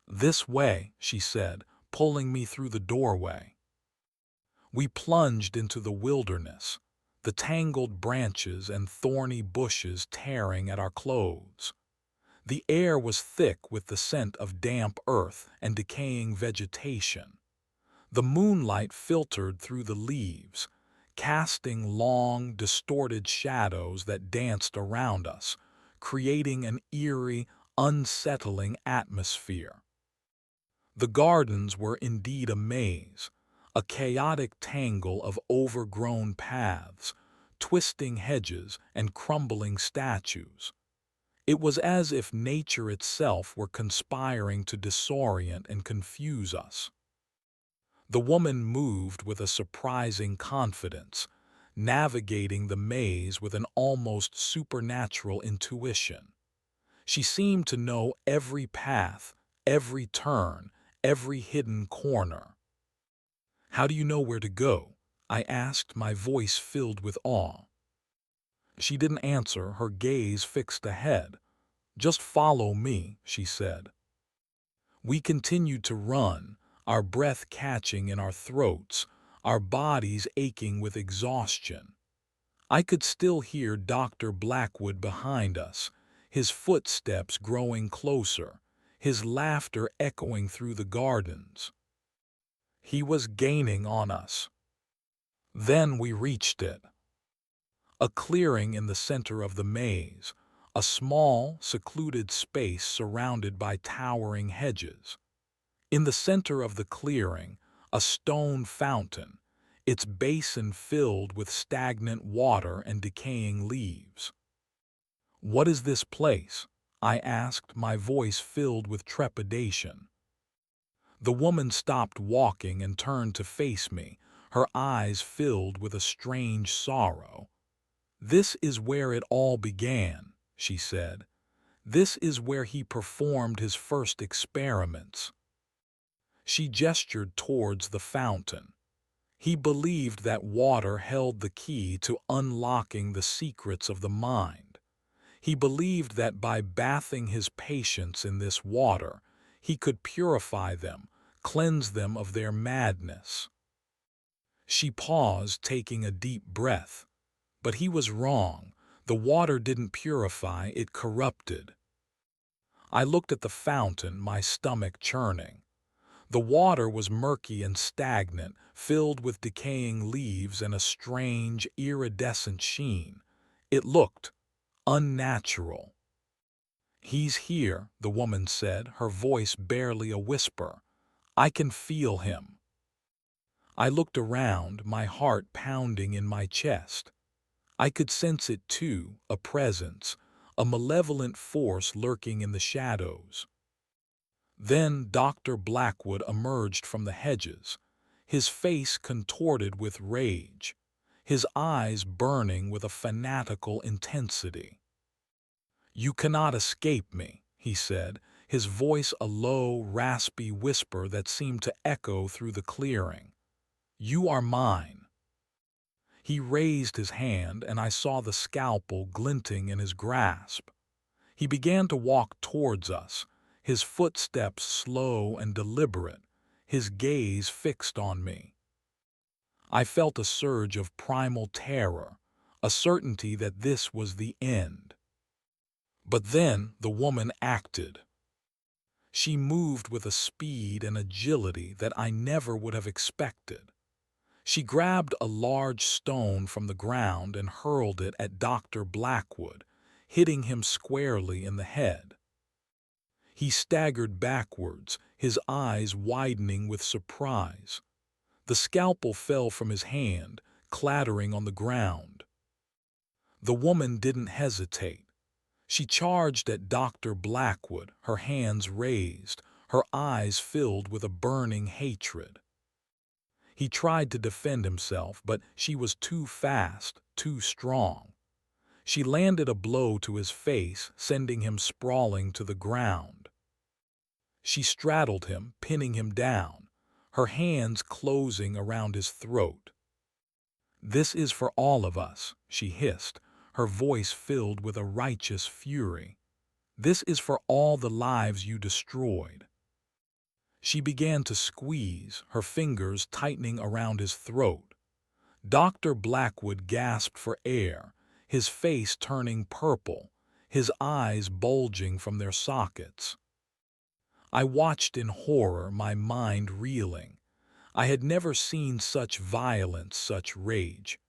Speaker 1: "This way," she said, pulling me through the doorway. We plunged into the wilderness, the tangled branches and thorny bushes tearing at our clothes. The air was thick with the scent of damp earth and decaying vegetation. The moonlight filtered through the leaves, casting long, distorted shadows that danced around us, creating an eerie, unsettling atmosphere. The gardens were indeed a maze, a chaotic tangle of overgrown paths, twisting hedges, and crumbling statues. It was as if nature itself were conspiring to disorient and confuse us. The woman moved with a surprising confidence, navigating the maze with an almost supernatural intuition. She seemed to know every path, every turn, every hidden corner. "How do you know where to go?" I asked, my voice filled with awe. She didn't answer, her gaze fixed ahead. "Just follow me," she said. We continued to run, our breath catching in our throats, our bodies aching with exhaustion. I could still hear Dr. Blackwood behind us, his footsteps growing closer, his laughter echoing through the gardens. He was gaining on us. Then we reached it. A clearing in the center of the maze, a small, secluded space surrounded by towering hedges. In the center of the clearing, a stone fountain, its basin filled with stagnant water and decaying leaves. "What is this place?" I asked, my voice filled with trepidation. The woman stopped walking and turned to face me, her eyes filled with a strange sorrow. "This is where it all began," she said. "This is where he performed his first experiments." She gestured towards the fountain. He believed that water held the key to unlocking the secrets of the mind. He believed that by bathing his patients in this water, he could purify them, cleanse them of their madness. She paused, taking a deep breath. But he was wrong. The water didn't purify, it corrupted. I looked at the fountain, my stomach churning. The water was murky and stagnant, filled with decaying leaves and a strange, iridescent sheen. It looked unnatural. "He's here," the woman said, her voice barely a whisper. "I can feel him." I looked around, my heart pounding in my chest. I could sense it too, a presence, a malevolent force lurking in the shadows. Then Dr. Blackwood emerged from the hedges, his face contorted with rage, his eyes burning with a fanatical intensity. "You cannot escape me," he said, his voice a low, raspy whisper that seemed to echo through the clearing. "You are mine." He raised his hand, and I saw the scalpel glinting in his grasp. He began to walk towards us, his footsteps slow and deliberate, his gaze fixed on me. I felt a surge of primal terror, a certainty that this was the end. But then the woman acted. She moved with a speed and agility that I never would have expected. She grabbed a large stone from the ground and hurled it at Dr. Blackwood, hitting him squarely in the head. He staggered backwards, his eyes widening with surprise. The scalpel fell from his hand, clattering on the ground. The woman didn't hesitate. She charged at Dr. Blackwood, her hands raised, her eyes filled with a burning hatred. He tried to defend himself, but she was too fast, too strong. She landed a blow to his face, sending him sprawling to the ground. She straddled him, pinning him down, her hands closing around his throat. "This is for all of us," she hissed, her voice filled with a righteous fury. "This is for all the lives you destroyed." She began to squeeze, her fingers tightening around his throat. Dr. Blackwood gasped for air, his face turning purple, his eyes bulging from their sockets. I watched in horror, my mind reeling. I had never seen such violence, such rage.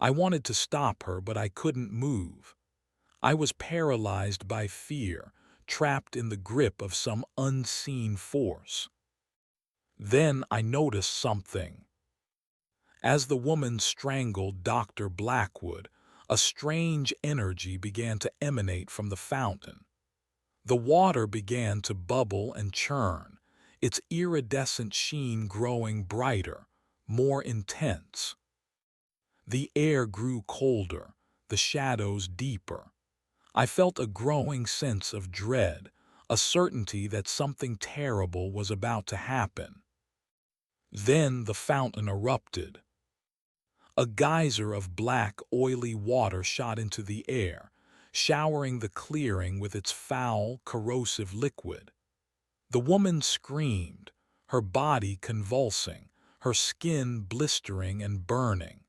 Speaker 1: I wanted to stop her, but I couldn't move. I was paralyzed by fear, trapped in the grip of some unseen force. Then I noticed something. As the woman strangled Dr. Blackwood, a strange energy began to emanate from the fountain. The water began to bubble and churn, its iridescent sheen growing brighter, more intense. The air grew colder, the shadows deeper. I felt a growing sense of dread, a certainty that something terrible was about to happen. Then the fountain erupted. A geyser of black, oily water shot into the air, showering the clearing with its foul, corrosive liquid. The woman screamed, her body convulsing, her skin blistering and burning.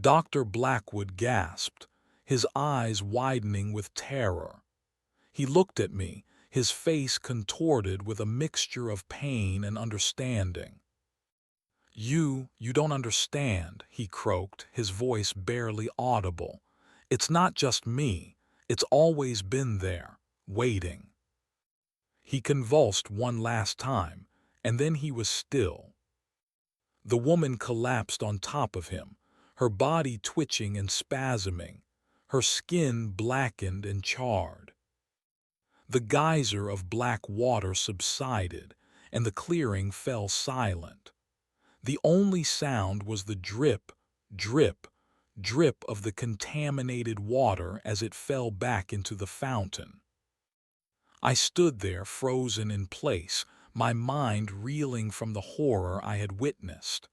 Speaker 1: Dr. Blackwood gasped, his eyes widening with terror. He looked at me, his face contorted with a mixture of pain and understanding. You don't understand," he croaked, his voice barely audible. "It's not just me. It's always been there, waiting." He convulsed one last time, and then he was still. The woman collapsed on top of him, her body twitching and spasming, her skin blackened and charred. The geyser of black water subsided, and the clearing fell silent. The only sound was the drip, drip, drip of the contaminated water as it fell back into the fountain. I stood there frozen in place, my mind reeling from the horror I had witnessed.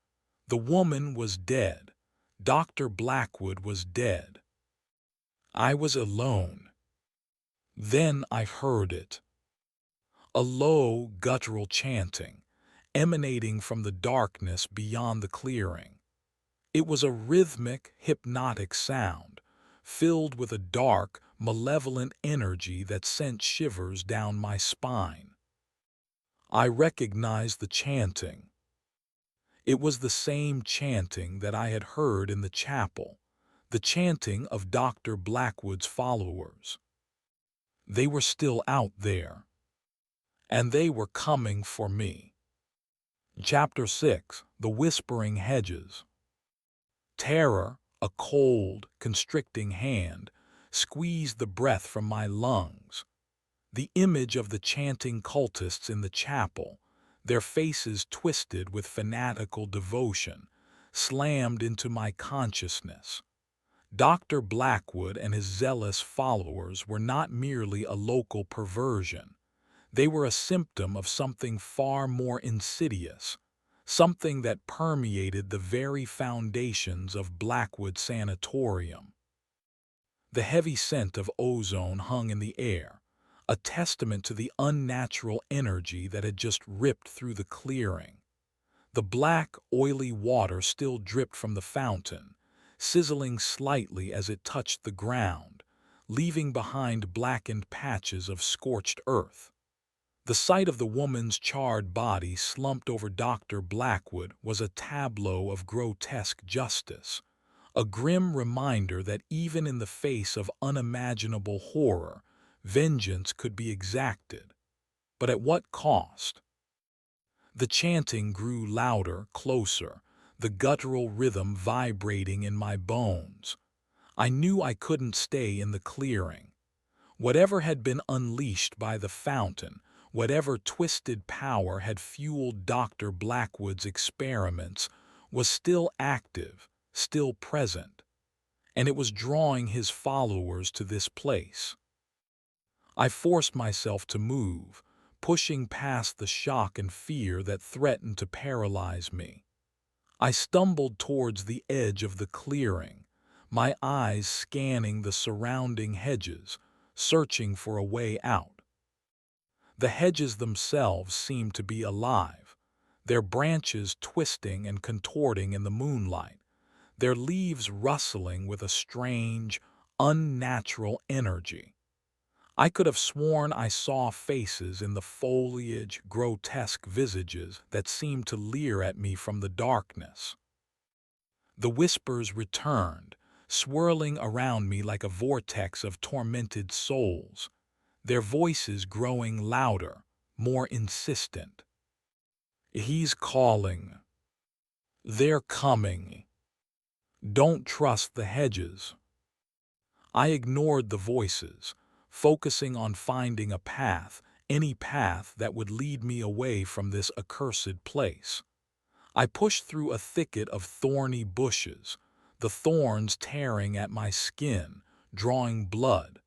Speaker 1: The woman was dead. Dr. Blackwood was dead. I was alone. Then I heard it. A low, guttural chanting, emanating from the darkness beyond the clearing. It was a rhythmic, hypnotic sound, filled with a dark, malevolent energy that sent shivers down my spine. I recognized the chanting. It was the same chanting that I had heard in the chapel, the chanting of Dr. Blackwood's followers. They were still out there, and they were coming for me. Chapter 6: The Whispering Hedges. Terror, a cold, constricting hand, squeezed the breath from my lungs. The image of the chanting cultists in the chapel, their faces twisted with fanatical devotion, slammed into my consciousness. Dr. Blackwood and his zealous followers were not merely a local perversion. They were a symptom of something far more insidious, something that permeated the very foundations of Blackwood Sanatorium. The heavy scent of ozone hung in the air, a testament to the unnatural energy that had just ripped through the clearing. The black, oily water still dripped from the fountain, sizzling slightly as it touched the ground, leaving behind blackened patches of scorched earth. The sight of the woman's charred body slumped over Dr. Blackwood was a tableau of grotesque justice, a grim reminder that even in the face of unimaginable horror, vengeance could be exacted. But at what cost? The chanting grew louder, closer, the guttural rhythm vibrating in my bones. I knew I couldn't stay in the clearing. Whatever had been unleashed by the fountain, whatever twisted power had fueled Dr. Blackwood's experiments, was still active, still present, and it was drawing his followers to this place. I forced myself to move, pushing past the shock and fear that threatened to paralyze me. I stumbled towards the edge of the clearing, my eyes scanning the surrounding hedges, searching for a way out. The hedges themselves seemed to be alive, their branches twisting and contorting in the moonlight, their leaves rustling with a strange, unnatural energy. I could have sworn I saw faces in the foliage, grotesque visages that seemed to leer at me from the darkness. The whispers returned, swirling around me like a vortex of tormented souls, their voices growing louder, more insistent. "He's calling. They're coming. Don't trust the hedges." I ignored the voices, focusing on finding a path, any path that would lead me away from this accursed place. I pushed through a thicket of thorny bushes, the thorns tearing at my skin, drawing blood.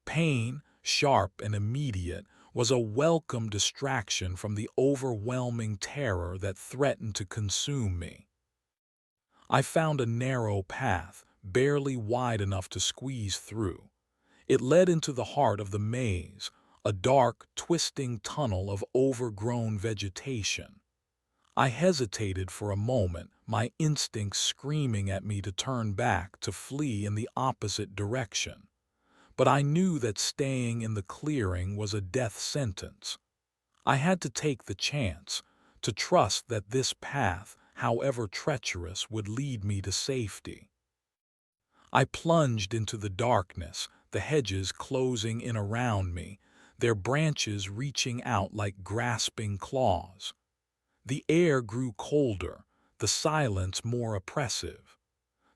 Speaker 1: Pain, sharp and immediate, was a welcome distraction from the overwhelming terror that threatened to consume me. I found a narrow path, barely wide enough to squeeze through. It led into the heart of the maze, a dark, twisting tunnel of overgrown vegetation. I hesitated for a moment, my instincts screaming at me to turn back, to flee in the opposite direction. But I knew that staying in the clearing was a death sentence. I had to take the chance, to trust that this path, however treacherous, would lead me to safety. I plunged into the darkness, the hedges closing in around me, their branches reaching out like grasping claws. The air grew colder, the silence more oppressive.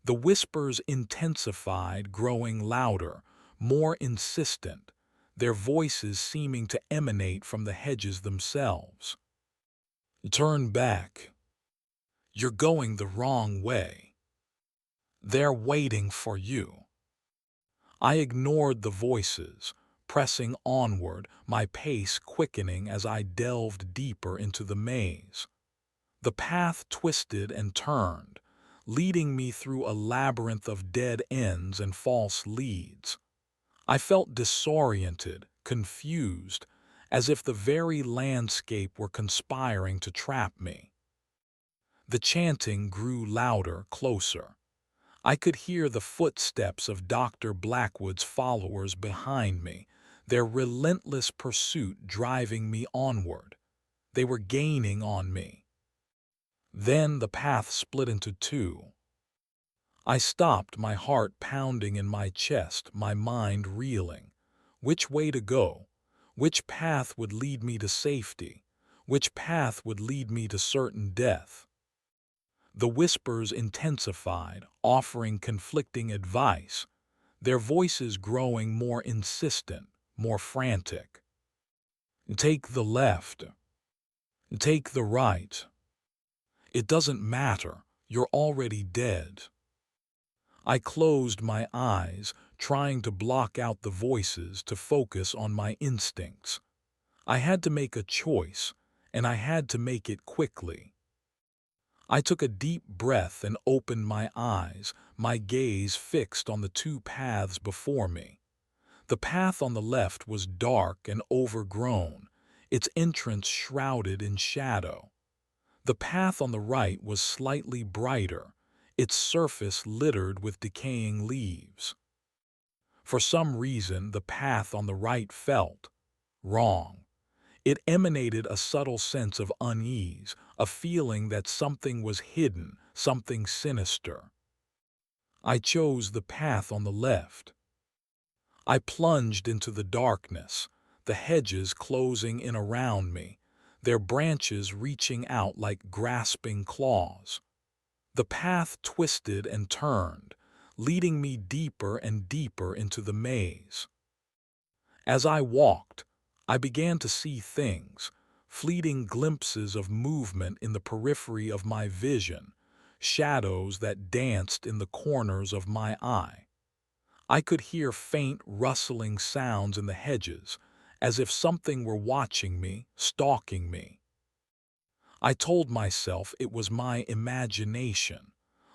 Speaker 1: The whispers intensified, growing louder, more insistent, their voices seeming to emanate from the hedges themselves. Turn back. You're going the wrong way. They're waiting for you. I ignored the voices, pressing onward, my pace quickening as I delved deeper into the maze. The path twisted and turned, leading me through a labyrinth of dead ends and false leads. I felt disoriented, confused, as if the very landscape were conspiring to trap me. The chanting grew louder, closer. I could hear the footsteps of Dr. Blackwood's followers behind me, their relentless pursuit driving me onward. They were gaining on me. Then the path split into two. I stopped, my heart pounding in my chest, my mind reeling. Which way to go? Which path would lead me to safety? Which path would lead me to certain death? The whispers intensified, offering conflicting advice, their voices growing more insistent, more frantic. Take the left. Take the right. It doesn't matter. You're already dead. I closed my eyes, trying to block out the voices, to focus on my instincts. I had to make a choice, and I had to make it quickly. I took a deep breath and opened my eyes, my gaze fixed on the two paths before me. The path on the left was dark and overgrown, its entrance shrouded in shadow. The path on the right was slightly brighter, its surface littered with decaying leaves. For some reason, the path on the right felt wrong. It emanated a subtle sense of unease, a feeling that something was hidden, something sinister. I chose the path on the left. I plunged into the darkness, the hedges closing in around me, their branches reaching out like grasping claws. The path twisted and turned, leading me deeper and deeper into the maze. As I walked, I began to see things, fleeting glimpses of movement in the periphery of my vision, shadows that danced in the corners of my eye. I could hear faint rustling sounds in the hedges, as if something were watching me, stalking me. I told myself it was my imagination,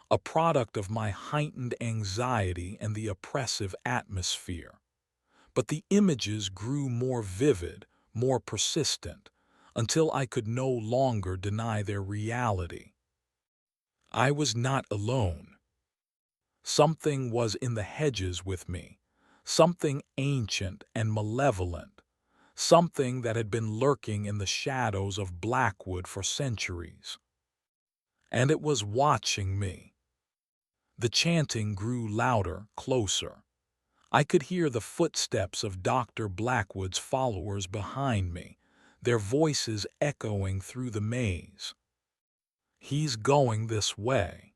Speaker 1: a product of my heightened anxiety and the oppressive atmosphere. But the images grew more vivid, more persistent, until I could no longer deny their reality. I was not alone. Something was in the hedges with me, something ancient and malevolent, something that had been lurking in the shadows of Blackwood for centuries. And it was watching me. The chanting grew louder, closer. I could hear the footsteps of Dr. Blackwood's followers behind me, their voices echoing through the maze. He's going this way.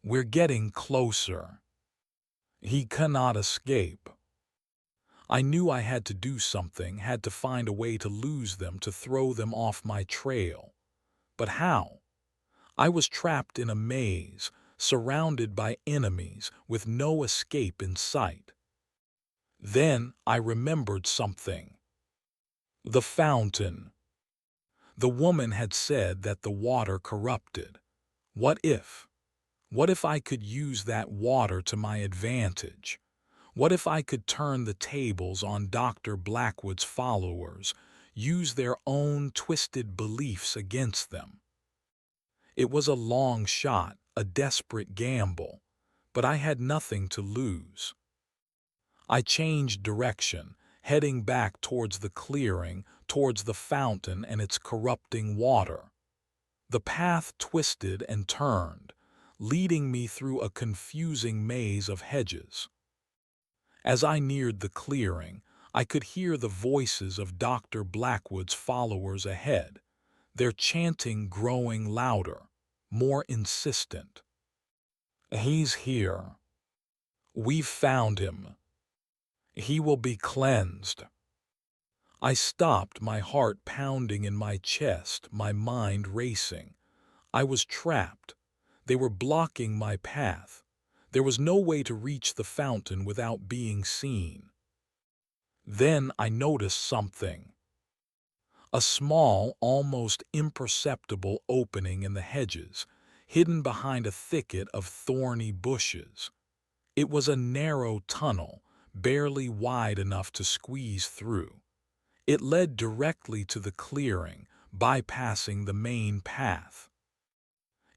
Speaker 1: We're getting closer. He cannot escape. I knew I had to do something, had to find a way to lose them, to throw them off my trail. But how? I was trapped in a maze, surrounded by enemies, with no escape in sight. Then I remembered something. The fountain. The woman had said that the water corrupted. What if? What if I could use that water to my advantage? What if I could turn the tables on Dr. Blackwood's followers, use their own twisted beliefs against them? It was a long shot, a desperate gamble, but I had nothing to lose. I changed direction, heading back towards the clearing, towards the fountain and its corrupting water. The path twisted and turned, leading me through a confusing maze of hedges. As I neared the clearing, I could hear the voices of Dr. Blackwood's followers ahead, their chanting growing louder, more insistent. "He's here. We've found him. He will be cleansed." I stopped, my heart pounding in my chest, my mind racing. I was trapped. They were blocking my path. There was no way to reach the fountain without being seen. Then I noticed something. A small, almost imperceptible opening in the hedges, hidden behind a thicket of thorny bushes. It was a narrow tunnel, barely wide enough to squeeze through. It led directly to the clearing, bypassing the main path.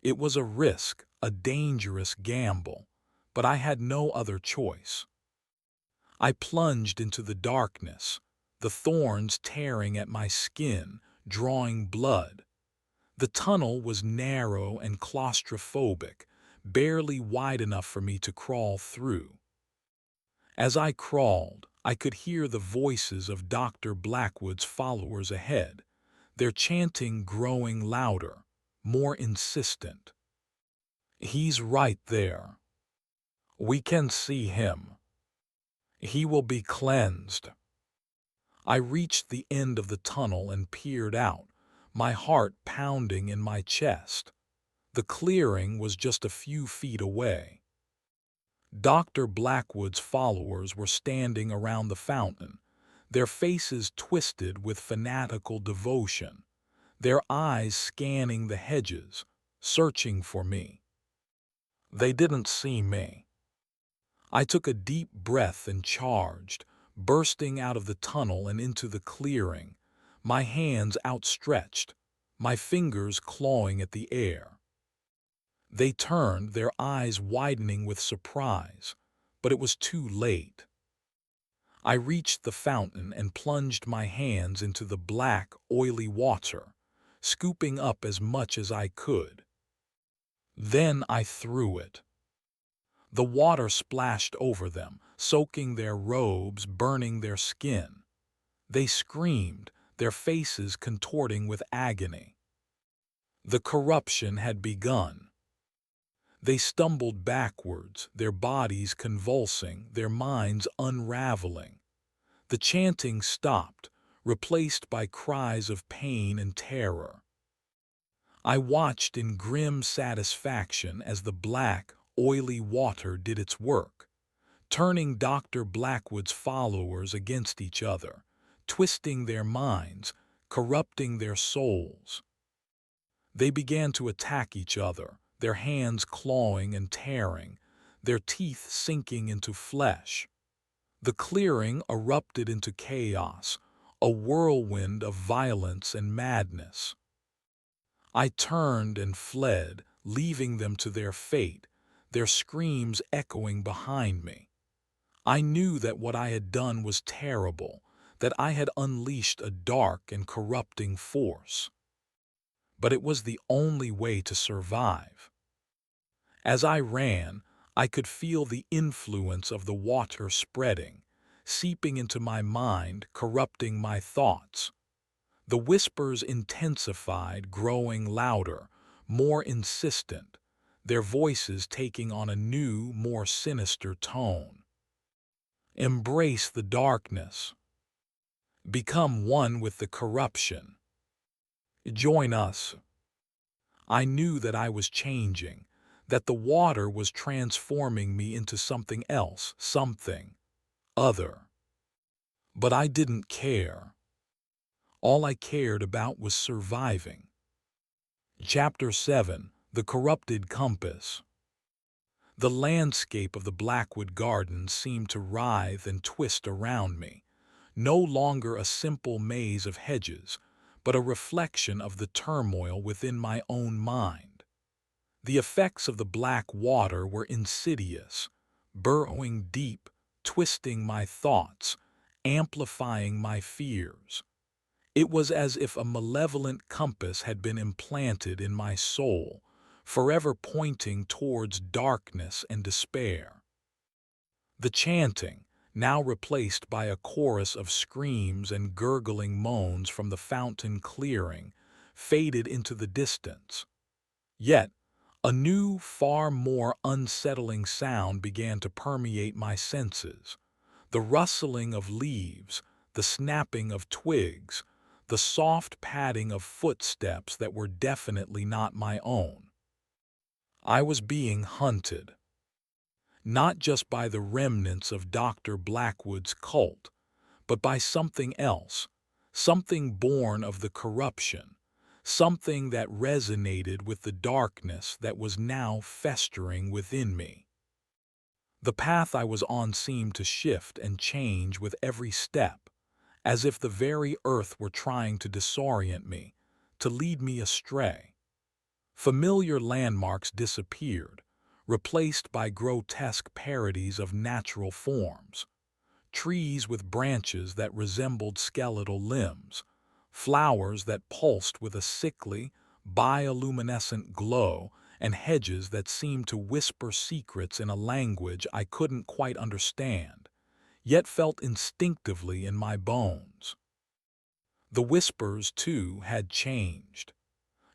Speaker 1: It was a risk, a dangerous gamble, but I had no other choice. I plunged into the darkness, the thorns tearing at my skin, drawing blood. The tunnel was narrow and claustrophobic, barely wide enough for me to crawl through. As I crawled, I could hear the voices of Dr. Blackwood's followers ahead, their chanting growing louder, more insistent. "He's right there. We can see him. He will be cleansed." I reached the end of the tunnel and peered out, my heart pounding in my chest. The clearing was just a few feet away. Dr. Blackwood's followers were standing around the fountain, their faces twisted with fanatical devotion, their eyes scanning the hedges, searching for me. They didn't see me. I took a deep breath and charged, bursting out of the tunnel and into the clearing, my hands outstretched, my fingers clawing at the air. They turned, their eyes widening with surprise, but it was too late. I reached the fountain and plunged my hands into the black, oily water, scooping up as much as I could. Then I threw it. The water splashed over them, soaking their robes, burning their skin. They screamed, their faces contorting with agony. The corruption had begun. They stumbled backwards, their bodies convulsing, their minds unraveling. The chanting stopped, replaced by cries of pain and terror. I watched in grim satisfaction as the black, oily water did its work, turning Dr. Blackwood's followers against each other, twisting their minds, corrupting their souls. They began to attack each other, their hands clawing and tearing, their teeth sinking into flesh. The clearing erupted into chaos, a whirlwind of violence and madness. I turned and fled, leaving them to their fate, their screams echoing behind me. I knew that what I had done was terrible, that I had unleashed a dark and corrupting force. But it was the only way to survive. As I ran, I could feel the influence of the water spreading, seeping into my mind, corrupting my thoughts. The whispers intensified, growing louder, more insistent, their voices taking on a new, more sinister tone. Embrace the darkness. Become one with the corruption. Join us. I knew that I was changing, that the water was transforming me into something else, something other. But I didn't care. All I cared about was surviving. Chapter 7: The Corrupted Compass. The landscape of the Blackwood Gardens seemed to writhe and twist around me, no longer a simple maze of hedges, but a reflection of the turmoil within my own mind. The effects of the black water were insidious, burrowing deep, twisting my thoughts, amplifying my fears. It was as if a malevolent compass had been implanted in my soul, forever pointing towards darkness and despair. The chanting, now replaced by a chorus of screams and gurgling moans from the fountain clearing, faded into the distance. Yet, a new, far more unsettling sound began to permeate my senses. The rustling of leaves, the snapping of twigs, the soft padding of footsteps that were definitely not my own. I was being hunted, not just by the remnants of Dr. Blackwood's cult, but by something else, something born of the corruption, something that resonated with the darkness that was now festering within me. The path I was on seemed to shift and change with every step, as if the very earth were trying to disorient me, to lead me astray. Familiar landmarks disappeared, replaced by grotesque parodies of natural forms. Trees with branches that resembled skeletal limbs, flowers that pulsed with a sickly, bioluminescent glow, and hedges that seemed to whisper secrets in a language I couldn't quite understand, yet felt instinctively in my bones. The whispers, too, had changed.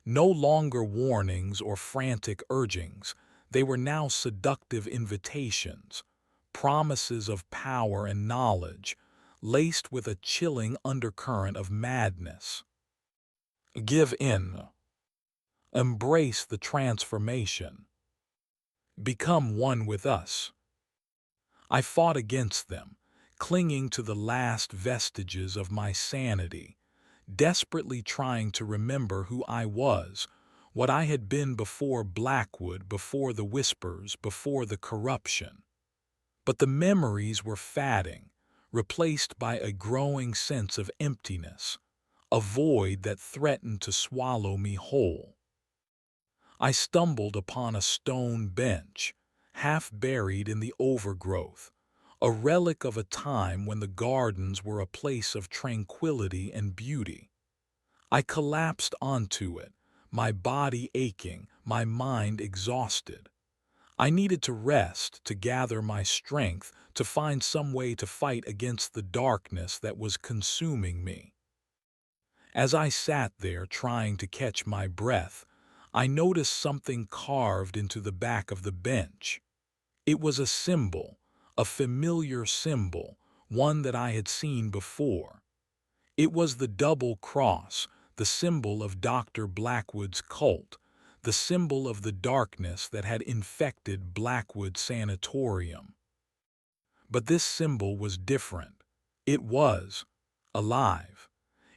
Speaker 1: No longer warnings or frantic urgings, they were now seductive invitations, promises of power and knowledge, laced with a chilling undercurrent of madness. Give in. Embrace the transformation. Become one with us. I fought against them, clinging to the last vestiges of my sanity, desperately trying to remember who I was, what I had been before Blackwood, before the whispers, before the corruption. But the memories were fading, replaced by a growing sense of emptiness, a void that threatened to swallow me whole. I stumbled upon a stone bench, half buried in the overgrowth, a relic of a time when the gardens were a place of tranquility and beauty. I collapsed onto it, my body aching, my mind exhausted. I needed to rest, to gather my strength, to find some way to fight against the darkness that was consuming me. As I sat there trying to catch my breath, I noticed something carved into the back of the bench. It was a symbol, a familiar symbol, one that I had seen before. It was the double cross, the symbol of Dr. Blackwood's cult, the symbol of the darkness that had infected Blackwood Sanatorium. But this symbol was different. It was alive.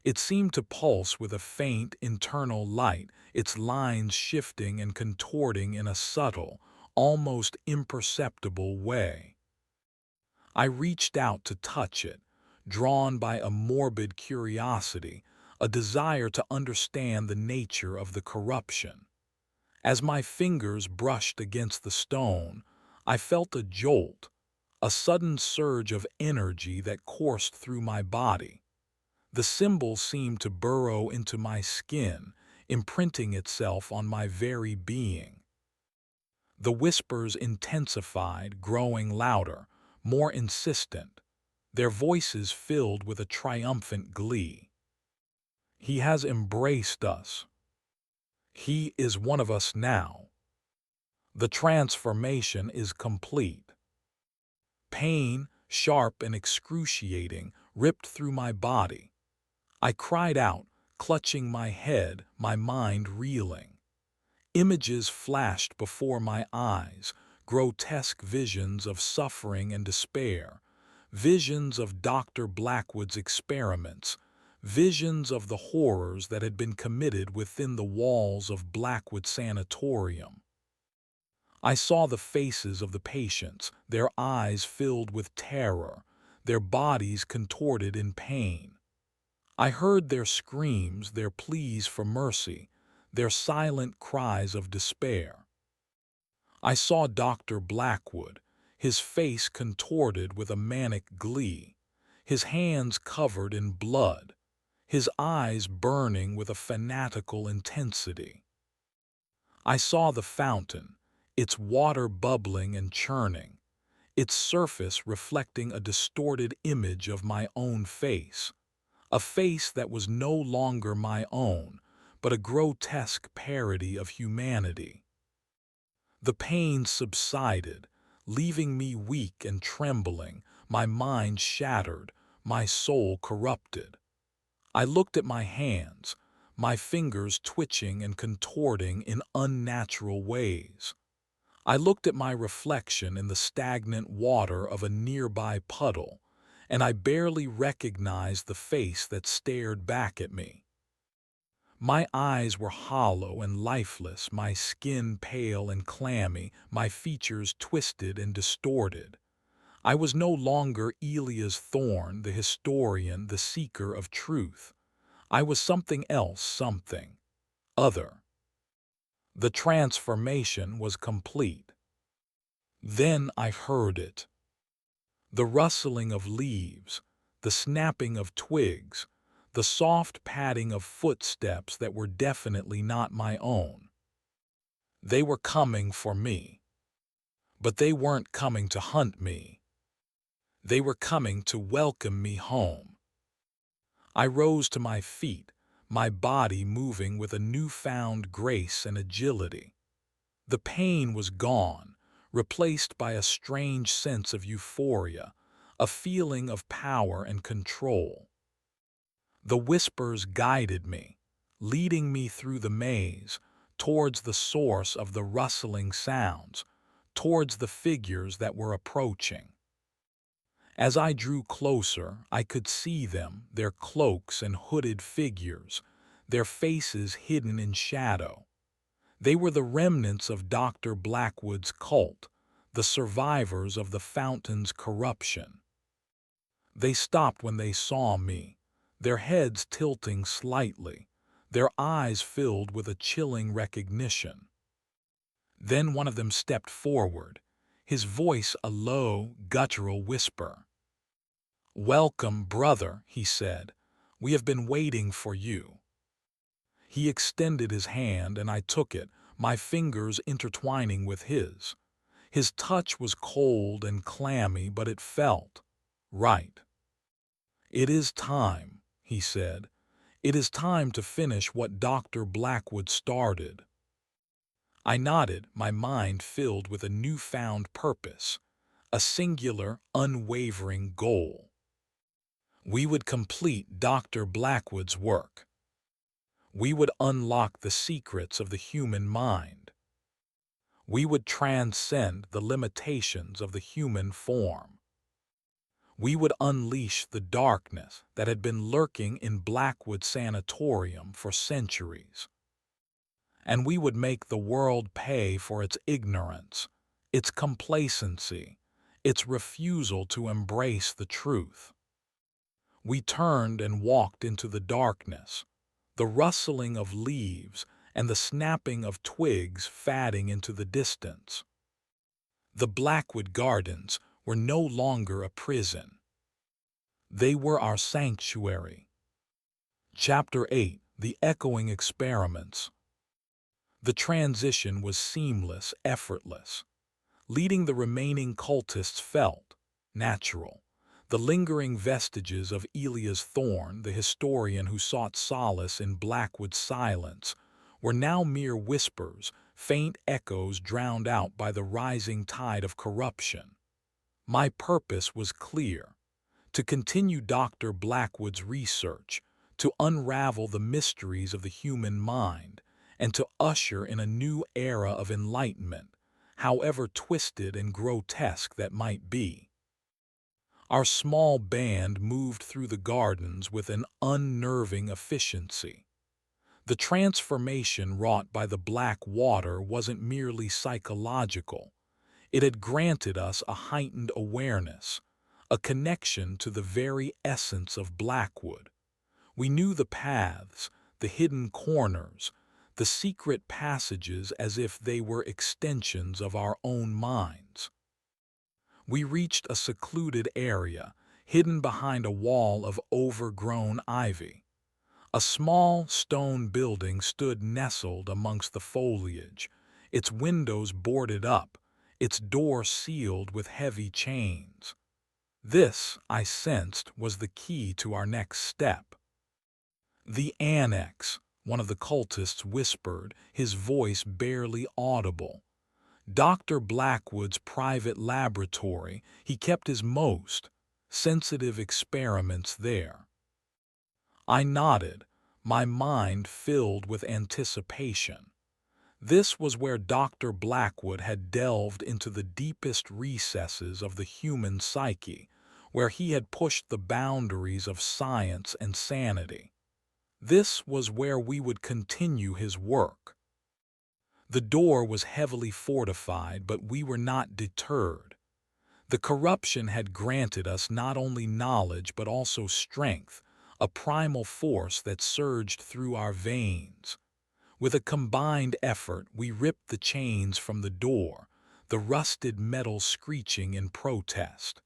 Speaker 1: It seemed to pulse with a faint internal light, its lines shifting and contorting in a subtle, almost imperceptible way. I reached out to touch it, drawn by a morbid curiosity, a desire to understand the nature of the corruption. As my fingers brushed against the stone, I felt a jolt, a sudden surge of energy that coursed through my body. The symbol seemed to burrow into my skin, imprinting itself on my very being. The whispers intensified, growing louder, more insistent, their voices filled with a triumphant glee. He has embraced us. He is one of us now. The transformation is complete. Pain, sharp and excruciating, ripped through my body. I cried out, clutching my head, my mind reeling. Images flashed before my eyes, grotesque visions of suffering and despair, visions of Dr. Blackwood's experiments, visions of the horrors that had been committed within the walls of Blackwood Sanatorium. I saw the faces of the patients, their eyes filled with terror, their bodies contorted in pain. I heard their screams, their pleas for mercy, their silent cries of despair. I saw Dr. Blackwood, his face contorted with a manic glee, his hands covered in blood, his eyes burning with a fanatical intensity. I saw the fountain, its water bubbling and churning, its surface reflecting a distorted image of my own face, a face that was no longer my own, but a grotesque parody of humanity. The pain subsided, leaving me weak and trembling, my mind shattered, my soul corrupted. I looked at my hands, my fingers twitching and contorting in unnatural ways. I looked at my reflection in the stagnant water of a nearby puddle, and I barely recognized the face that stared back at me. My eyes were hollow and lifeless, my skin pale and clammy, my features twisted and distorted. I was no longer Elias Thorne, the historian, the seeker of truth. I was something else, something other. The transformation was complete. Then I heard it. The rustling of leaves, the snapping of twigs, the soft padding of footsteps that were definitely not my own. They were coming for me. But they weren't coming to hunt me. They were coming to welcome me home. I rose to my feet, my body moving with a newfound grace and agility. The pain was gone, replaced by a strange sense of euphoria, a feeling of power and control. The whispers guided me, leading me through the maze, towards the source of the rustling sounds, towards the figures that were approaching. As I drew closer, I could see them, their cloaks and hooded figures, their faces hidden in shadow. They were the remnants of Dr. Blackwood's cult, the survivors of the fountain's corruption. They stopped when they saw me, their heads tilting slightly, their eyes filled with a chilling recognition. Then one of them stepped forward, his voice a low, guttural whisper. "Welcome, brother," he said. "We have been waiting for you." He extended his hand and I took it, my fingers intertwining with his. His touch was cold and clammy, but it felt right. "It is time," he said. "It is time to finish what Dr. Blackwood started." I nodded, my mind filled with a newfound purpose, a singular, unwavering goal. We would complete Dr. Blackwood's work. We would unlock the secrets of the human mind. We would transcend the limitations of the human form. We would unleash the darkness that had been lurking in Blackwood Sanatorium for centuries. And we would make the world pay for its ignorance, its complacency, its refusal to embrace the truth. We turned and walked into the darkness, the rustling of leaves and the snapping of twigs fading into the distance. The Blackwood Gardens were no longer a prison. They were our sanctuary. Chapter 8: The Echoing Experiments. The transition was seamless, effortless. Leading the remaining cultists felt natural. The lingering vestiges of Elias Thorne, the historian who sought solace in Blackwood's silence, were now mere whispers, faint echoes drowned out by the rising tide of corruption. My purpose was clear: to continue Dr. Blackwood's research, to unravel the mysteries of the human mind, and to usher in a new era of enlightenment, however twisted and grotesque that might be. Our small band moved through the gardens with an unnerving efficiency. The transformation wrought by the black water wasn't merely psychological. It had granted us a heightened awareness, a connection to the very essence of Blackwood. We knew the paths, the hidden corners, the secret passages as if they were extensions of our own minds. We reached a secluded area, hidden behind a wall of overgrown ivy. A small stone building stood nestled amongst the foliage, its windows boarded up, its door sealed with heavy chains. This, I sensed, was the key to our next step. "The annex," one of the cultists whispered, his voice barely audible. "Dr. Blackwood's private laboratory. He kept his most sensitive experiments there." I nodded, my mind filled with anticipation. This was where Dr. Blackwood had delved into the deepest recesses of the human psyche, where he had pushed the boundaries of science and sanity. This was where we would continue his work. The door was heavily fortified, but we were not deterred. The corruption had granted us not only knowledge but also strength, a primal force that surged through our veins. With a combined effort, we ripped the chains from the door, the rusted metal screeching in protest.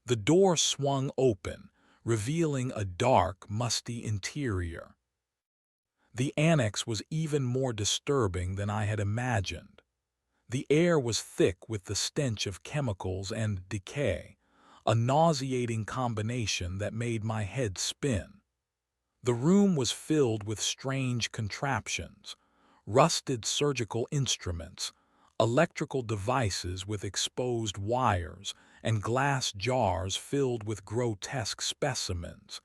Speaker 1: The door swung open, revealing a dark, musty interior. The annex was even more disturbing than I had imagined. The air was thick with the stench of chemicals and decay, a nauseating combination that made my head spin. The room was filled with strange contraptions, rusted surgical instruments, electrical devices with exposed wires, and glass jars filled with grotesque specimens,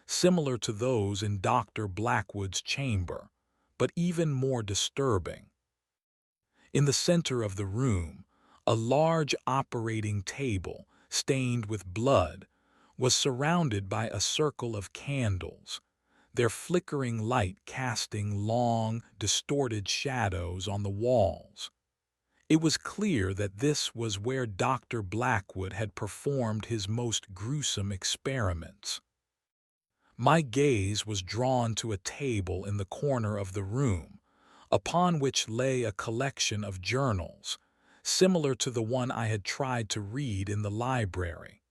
Speaker 1: similar to those in Dr. Blackwood's chamber, but even more disturbing. In the center of the room, a large operating table, stained with blood, was surrounded by a circle of candles, their flickering light casting long, distorted shadows on the walls. It was clear that this was where Dr. Blackwood had performed his most gruesome experiments. My gaze was drawn to a table in the corner of the room, upon which lay a collection of journals, similar to the one I had tried to read in the library.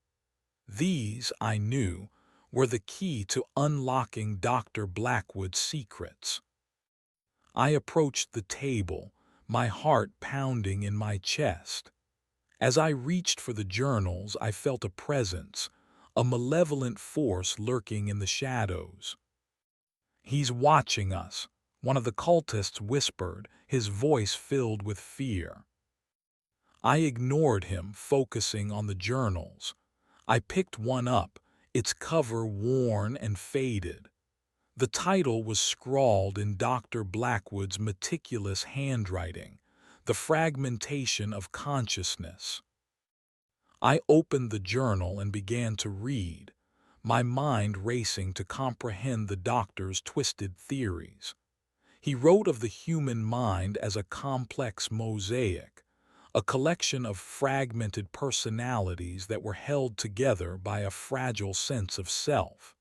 Speaker 1: These, I knew, were the key to unlocking Dr. Blackwood's secrets. I approached the table, my heart pounding in my chest. As I reached for the journals, I felt a presence, a malevolent force lurking in the shadows. "He's watching us," one of the cultists whispered, his voice filled with fear. I ignored him, focusing on the journals. I picked one up, its cover worn and faded. The title was scrawled in Dr. Blackwood's meticulous handwriting, "The Fragmentation of Consciousness." I opened the journal and began to read, my mind racing to comprehend the doctor's twisted theories. He wrote of the human mind as a complex mosaic, a collection of fragmented personalities that were held together by a fragile sense of self.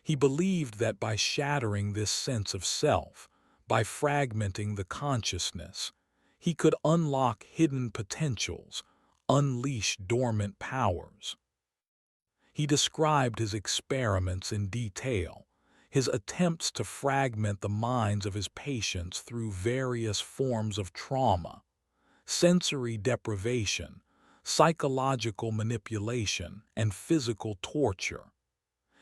Speaker 1: He believed that by shattering this sense of self, by fragmenting the consciousness, he could unlock hidden potentials, unleash dormant powers. He described his experiments in detail, his attempts to fragment the minds of his patients through various forms of trauma, sensory deprivation, psychological manipulation, and physical torture.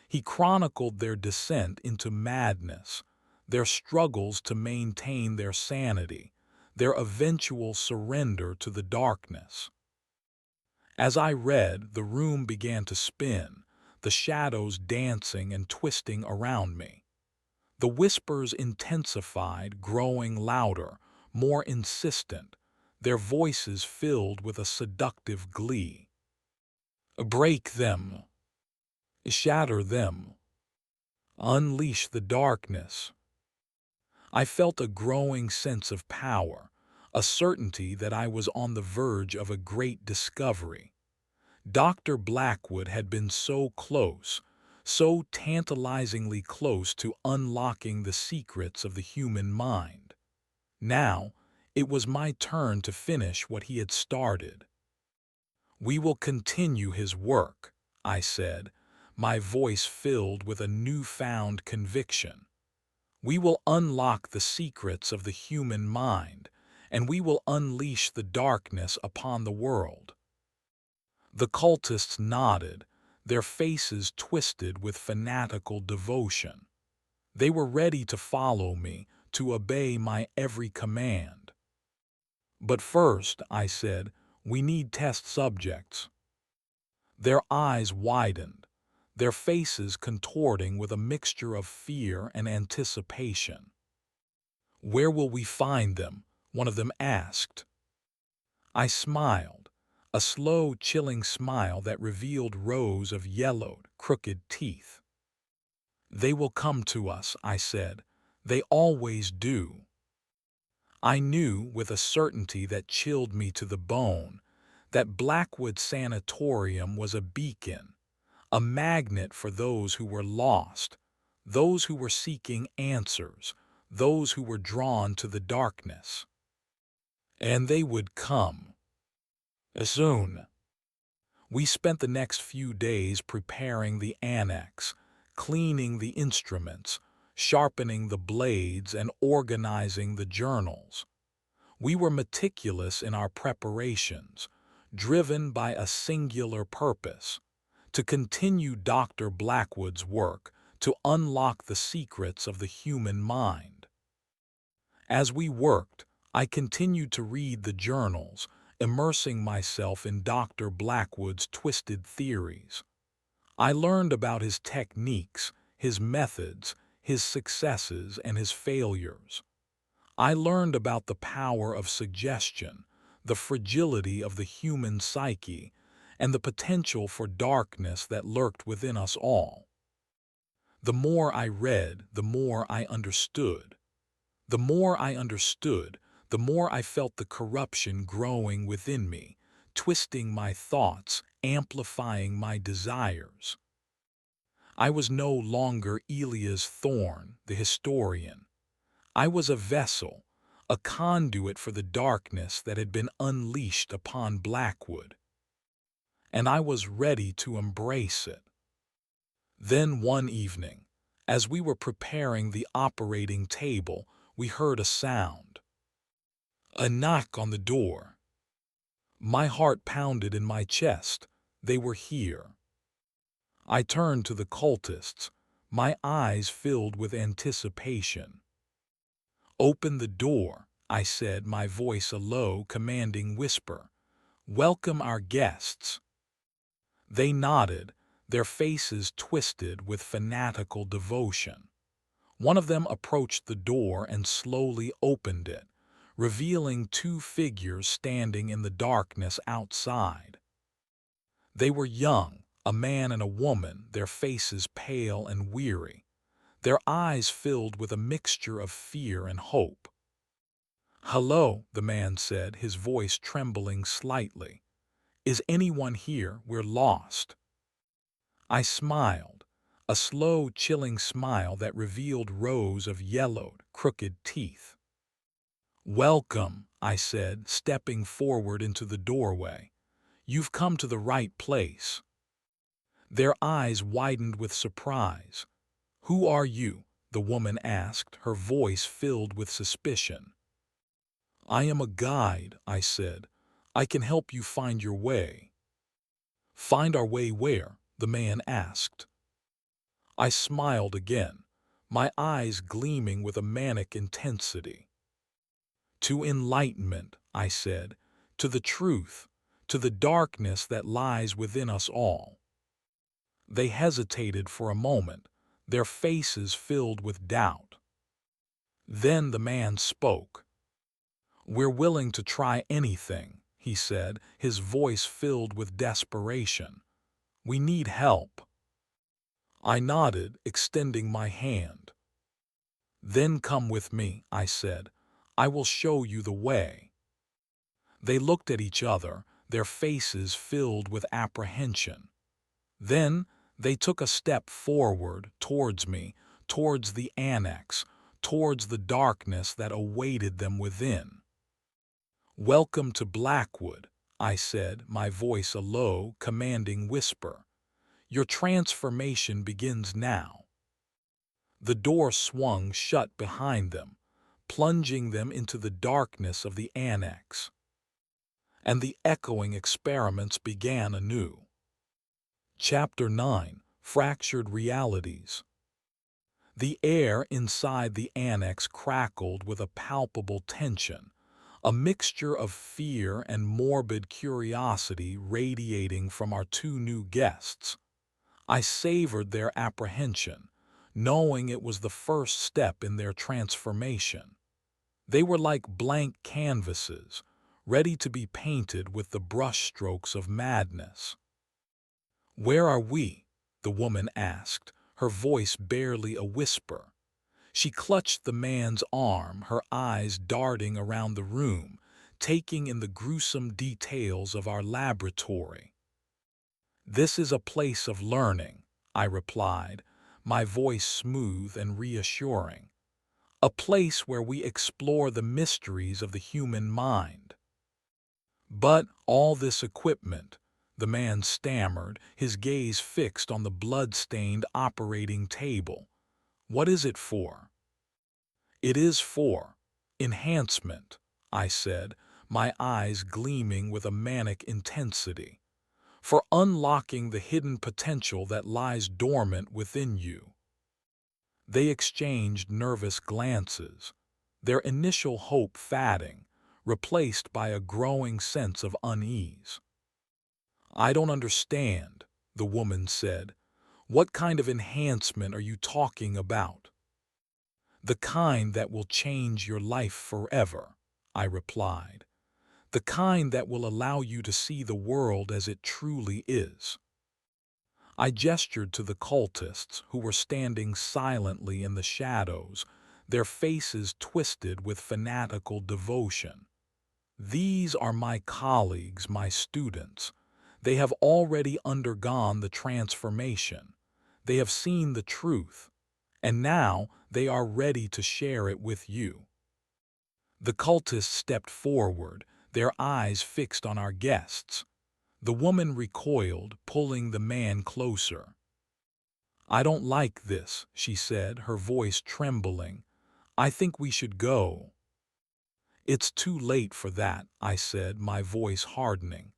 Speaker 1: He chronicled their descent into madness, their struggles to maintain their sanity, their eventual surrender to the darkness. As I read, the room began to spin, the shadows dancing and twisting around me. The whispers intensified, growing louder, more insistent, their voices filled with a seductive glee. "Break them, shatter them, unleash the darkness." I felt a growing sense of power, a certainty that I was on the verge of a great discovery. Dr. Blackwood had been so close, so tantalizingly close to unlocking the secrets of the human mind. Now, it was my turn to finish what he had started. "We will continue his work," I said, my voice filled with a newfound conviction. "We will unlock the secrets of the human mind, and we will unleash the darkness upon the world." The cultists nodded, their faces twisted with fanatical devotion. They were ready to follow me, to obey my every command. "But first," I said, "we need test subjects." Their eyes widened, their faces contorting with a mixture of fear and anticipation. "Where will we find them?" one of them asked. I smiled, a slow, chilling smile that revealed rows of yellowed, crooked teeth. "They will come to us," I said. "They always do." I knew, with a certainty that chilled me to the bone, that Blackwood Sanatorium was a beacon, a magnet for those who were lost, those who were seeking answers, those who were drawn to the darkness. And they would come. Soon. We spent the next few days preparing the annex, cleaning the instruments, sharpening the blades, and organizing the journals. We were meticulous in our preparations, driven by a singular purpose: to continue Dr. Blackwood's work, to unlock the secrets of the human mind. As we worked, I continued to read the journals, immersing myself in Dr. Blackwood's twisted theories. I learned about his techniques, his methods, his successes, and his failures. I learned about the power of suggestion, the fragility of the human psyche, and the potential for darkness that lurked within us all. The more I read, the more I understood. The more I understood, the more I felt the corruption growing within me, twisting my thoughts, amplifying my desires. I was no longer Elias Thorne, the historian. I was a vessel, a conduit for the darkness that had been unleashed upon Blackwood. And I was ready to embrace it. Then one evening, as we were preparing the operating table, we heard a sound. A knock on the door. My heart pounded in my chest. They were here. I turned to the cultists, my eyes filled with anticipation. "Open the door," I said, my voice a low, commanding whisper. "Welcome our guests." They nodded, their faces twisted with fanatical devotion. One of them approached the door and slowly opened it, revealing two figures standing in the darkness outside. They were young, a man and a woman, their faces pale and weary, their eyes filled with a mixture of fear and hope. "Hello," the man said, his voice trembling slightly. "Is anyone here? We're lost." I smiled, a slow, chilling smile that revealed rows of yellowed, crooked teeth. "Welcome," I said, stepping forward into the doorway. "You've come to the right place." Their eyes widened with surprise. "Who are you?" the woman asked, her voice filled with suspicion. "I am a guide," I said. "I can help you find your way." "Find our way where?" the man asked. I smiled again, my eyes gleaming with a manic intensity. "To enlightenment," I said, "to the truth, to the darkness that lies within us all." They hesitated for a moment, their faces filled with doubt. Then the man spoke. "We're willing to try anything," he said, his voice filled with desperation. "We need help." I nodded, extending my hand. "Then come with me," I said. "I will show you the way." They looked at each other, their faces filled with apprehension. Then they took a step forward, towards me, towards the annex, towards the darkness that awaited them within. "Welcome to Blackwood," I said, my voice a low, commanding whisper. "Your transformation begins now." The door swung shut behind them, plunging them into the darkness of the annex. And the echoing experiments began anew. Chapter 9: Fractured Realities. The air inside the annex crackled with a palpable tension, a mixture of fear and morbid curiosity radiating from our two new guests. I savored their apprehension, knowing it was the first step in their transformation. They were like blank canvases, ready to be painted with the brushstrokes of madness. "Where are we?" the woman asked, her voice barely a whisper. She clutched the man's arm, her eyes darting around the room, taking in the gruesome details of our laboratory. "This is a place of learning," I replied, my voice smooth and reassuring. "A place where we explore the mysteries of the human mind." "But all this equipment," the man stammered, his gaze fixed on the blood-stained operating table. "What is it for?" "It is for enhancement," I said, my eyes gleaming with a manic intensity. "For unlocking the hidden potential that lies dormant within you." They exchanged nervous glances, their initial hope fading, replaced by a growing sense of unease. "I don't understand," the woman said. "What kind of enhancement are you talking about?" "The kind that will change your life forever," I replied. "The kind that will allow you to see the world as it truly is." I gestured to the cultists, who were standing silently in the shadows, their faces twisted with fanatical devotion. "These are my colleagues, my students. They have already undergone the transformation. They have seen the truth, and now they are ready to share it with you." The cultists stepped forward, their eyes fixed on our guests. The woman recoiled, pulling the man closer. "I don't like this," she said, her voice trembling. "I think we should go." "It's too late for that," I said, my voice hardening.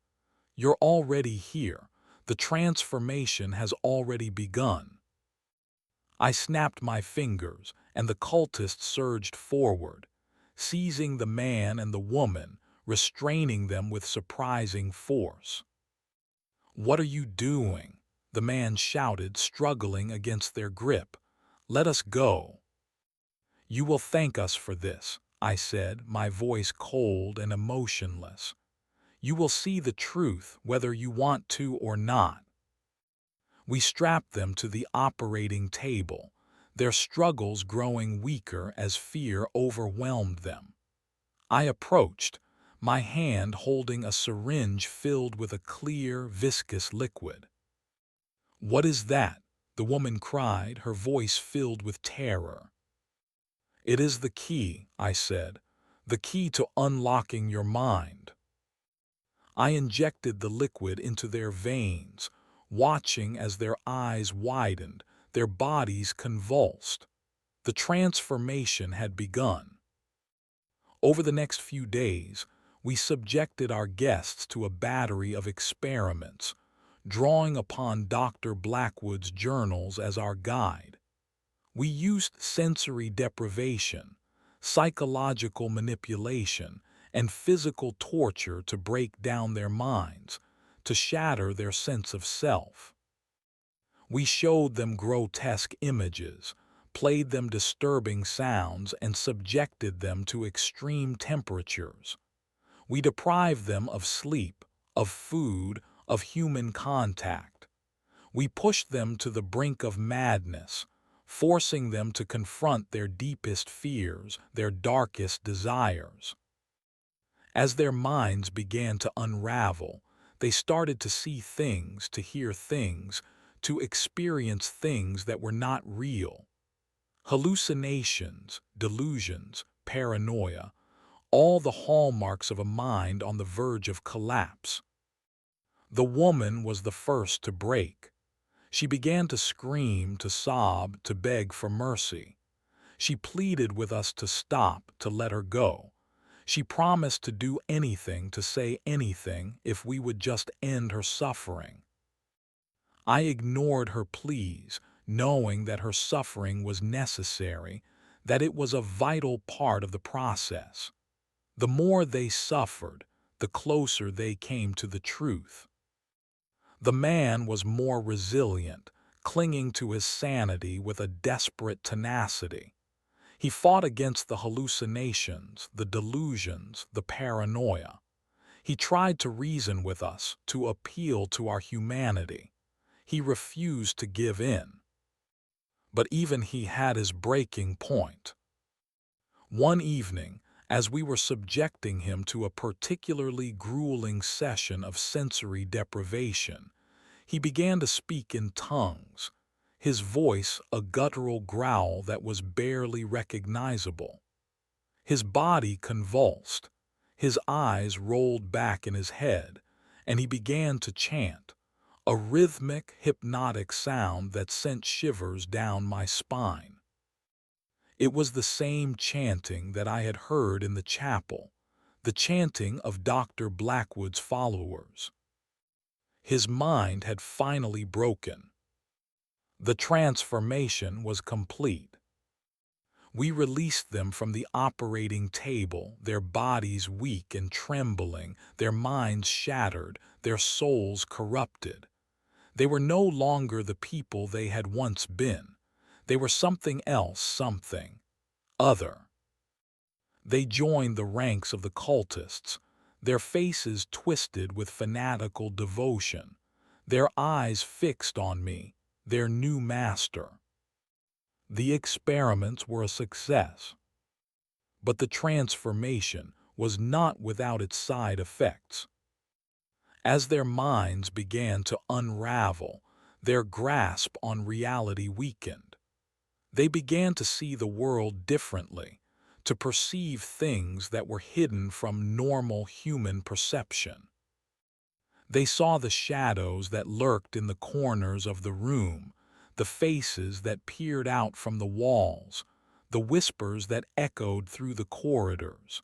Speaker 1: "You're already here. The transformation has already begun." I snapped my fingers, and the cultists surged forward, seizing the man and the woman, restraining them with surprising force. "What are you doing?" the man shouted, struggling against their grip. "Let us go." "You will thank us for this," I said, my voice cold and emotionless. "You will see the truth whether you want to or not." We strapped them to the operating table, their struggles growing weaker as fear overwhelmed them. I approached, my hand holding a syringe filled with a clear, viscous liquid. "What is that?" the woman cried, her voice filled with terror. "It is the key," I said, "the key to unlocking your mind." I injected the liquid into their veins, watching as their eyes widened, their bodies convulsed. The transformation had begun. Over the next few days, we subjected our guests to a battery of experiments, drawing upon Dr. Blackwood's journals as our guide. We used sensory deprivation, psychological manipulation, and physical torture to break down their minds, to shatter their sense of self. We showed them grotesque images, played them disturbing sounds, and subjected them to extreme temperatures. We deprived them of sleep, of food, of human contact. We pushed them to the brink of madness, forcing them to confront their deepest fears, their darkest desires. As their minds began to unravel, they started to see things, to hear things, to experience things that were not real. Hallucinations, delusions, paranoia, all the hallmarks of a mind on the verge of collapse. The woman was the first to break. She began to scream, to sob, to beg for mercy. She pleaded with us to stop, to let her go. She promised to do anything, to say anything, if we would just end her suffering. I ignored her pleas, knowing that her suffering was necessary, that it was a vital part of the process. The more they suffered, the closer they came to the truth. The man was more resilient, clinging to his sanity with a desperate tenacity. He fought against the hallucinations, the delusions, the paranoia. He tried to reason with us, to appeal to our humanity. He refused to give in. But even he had his breaking point. One evening, as we were subjecting him to a particularly grueling session of sensory deprivation, he began to speak in tongues, his voice a guttural growl that was barely recognizable. His body convulsed, his eyes rolled back in his head, and he began to chant, a rhythmic, hypnotic sound that sent shivers down my spine. It was the same chanting that I had heard in the chapel, the chanting of Dr. Blackwood's followers. His mind had finally broken. The transformation was complete. We released them from the operating table, their bodies weak and trembling, their minds shattered, their souls corrupted. They were no longer the people they had once been. They were something else, something other. They joined the ranks of the cultists, their faces twisted with fanatical devotion, their eyes fixed on me, their new master. The experiments were a success, but the transformation was not without its side effects. As their minds began to unravel, their grasp on reality weakened. They began to see the world differently, to perceive things that were hidden from normal human perception. They saw the shadows that lurked in the corners of the room, the faces that peered out from the walls, the whispers that echoed through the corridors.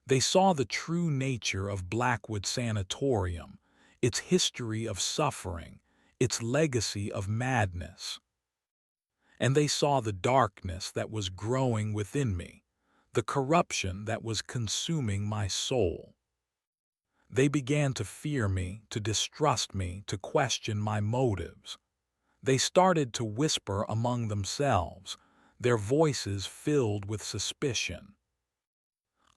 Speaker 1: They saw the true nature of Blackwood Sanatorium, its history of suffering, its legacy of madness. And they saw the darkness that was growing within me, the corruption that was consuming my soul. They began to fear me, to distrust me, to question my motives. They started to whisper among themselves, their voices filled with suspicion.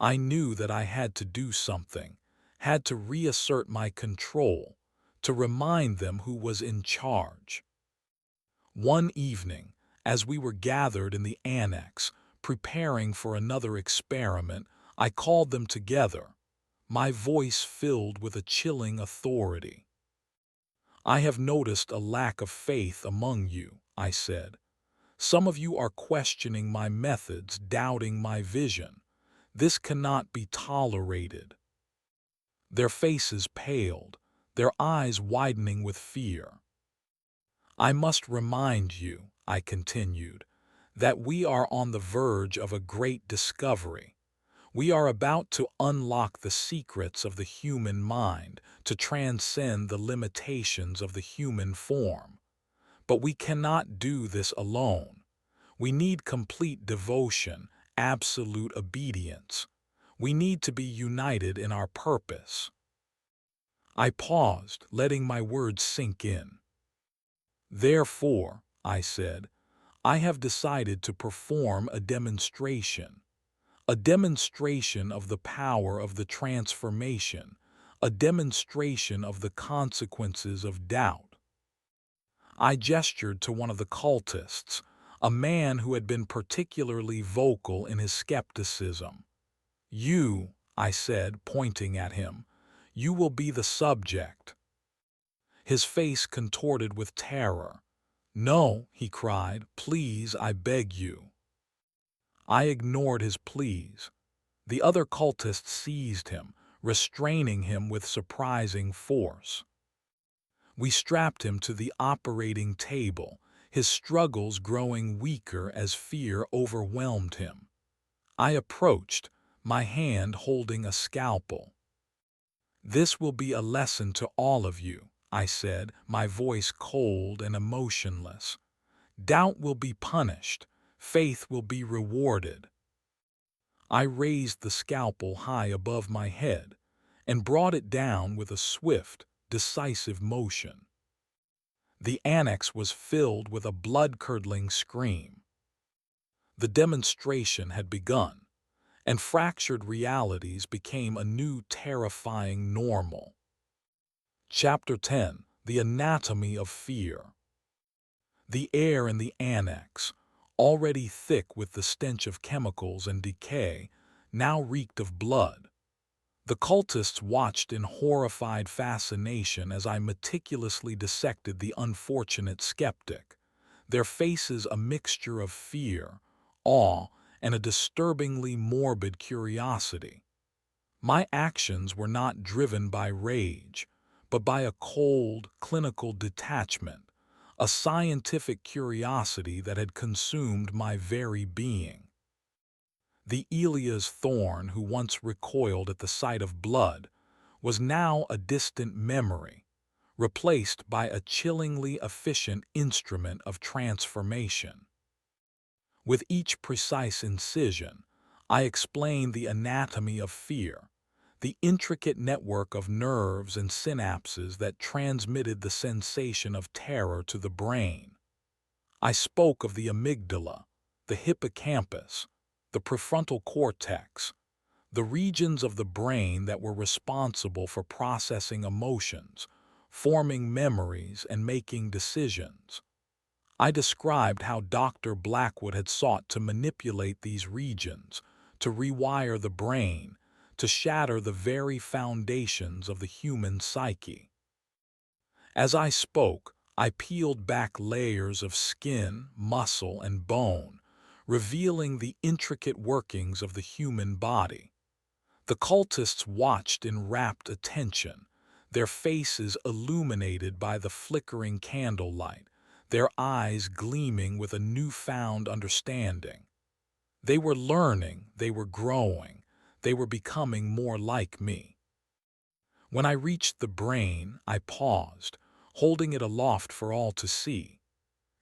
Speaker 1: I knew that I had to do something, had to reassert my control, to remind them who was in charge. One evening, as we were gathered in the annex, preparing for another experiment, I called them together, my voice filled with a chilling authority. "I have noticed a lack of faith among you," I said. "Some of you are questioning my methods, doubting my vision. This cannot be tolerated." Their faces paled, their eyes widening with fear. "I must remind you," I continued, "that we are on the verge of a great discovery. We are about to unlock the secrets of the human mind, to transcend the limitations of the human form. But we cannot do this alone. We need complete devotion, absolute obedience. We need to be united in our purpose." I paused, letting my words sink in. "Therefore," I said, "I have decided to perform a demonstration of the power of the transformation, a demonstration of the consequences of doubt." I gestured to one of the cultists, a man who had been particularly vocal in his skepticism. "You," I said, pointing at him, "you will be the subject." His face contorted with terror. "No," he cried, "please, I beg you." I ignored his pleas. The other cultists seized him, restraining him with surprising force. We strapped him to the operating table, his struggles growing weaker as fear overwhelmed him. I approached, my hand holding a scalpel. "This will be a lesson to all of you," I said, my voice cold and emotionless. "Doubt will be punished, faith will be rewarded." I raised the scalpel high above my head and brought it down with a swift, decisive motion. The annex was filled with a blood-curdling scream. The demonstration had begun, and fractured realities became a new terrifying normal. Chapter 10: The Anatomy of Fear. The air in the annex, already thick with the stench of chemicals and decay, now reeked of blood. The cultists watched in horrified fascination as I meticulously dissected the unfortunate skeptic, their faces a mixture of fear, awe, and a disturbingly morbid curiosity. My actions were not driven by rage, but by a cold, clinical detachment, a scientific curiosity that had consumed my very being. The Elias Thorne who once recoiled at the sight of blood was now a distant memory, replaced by a chillingly efficient instrument of transformation. With each precise incision, I explained the anatomy of fear, the intricate network of nerves and synapses that transmitted the sensation of terror to the brain. I spoke of the amygdala, the hippocampus, the prefrontal cortex, the regions of the brain that were responsible for processing emotions, forming memories, and making decisions. I described how Dr. Blackwood had sought to manipulate these regions, to rewire the brain, to shatter the very foundations of the human psyche. As I spoke, I peeled back layers of skin, muscle, and bone, revealing the intricate workings of the human body. The cultists watched in rapt attention, their faces illuminated by the flickering candlelight, their eyes gleaming with a newfound understanding. They were learning, they were growing, they were becoming more like me. When I reached the brain, I paused, holding it aloft for all to see.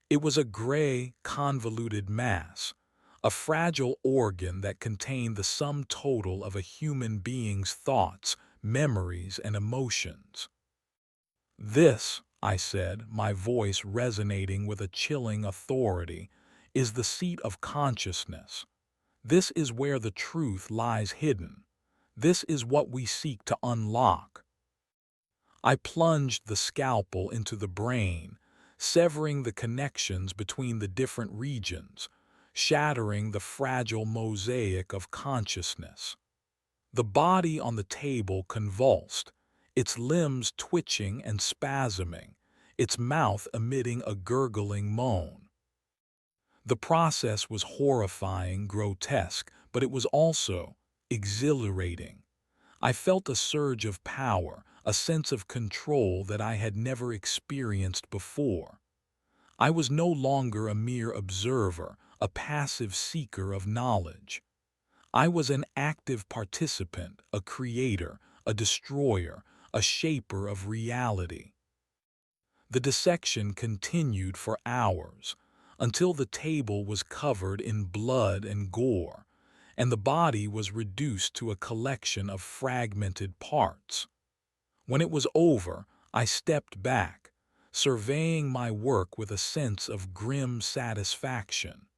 Speaker 1: It was a gray, convoluted mass, a fragile organ that contained the sum total of a human being's thoughts, memories, and emotions. "This," I said, my voice resonating with a chilling authority, "is the seat of consciousness. This is where the truth lies hidden. This is what we seek to unlock." I plunged the scalpel into the brain, severing the connections between the different regions, shattering the fragile mosaic of consciousness. The body on the table convulsed, its limbs twitching and spasming, its mouth emitting a gurgling moan. The process was horrifying, grotesque, but it was also exhilarating. I felt a surge of power, a sense of control that I had never experienced before. I was no longer a mere observer, a passive seeker of knowledge. I was an active participant, a creator, a destroyer, a shaper of reality. The dissection continued for hours, until the table was covered in blood and gore, and the body was reduced to a collection of fragmented parts. When it was over, I stepped back, surveying my work with a sense of grim satisfaction.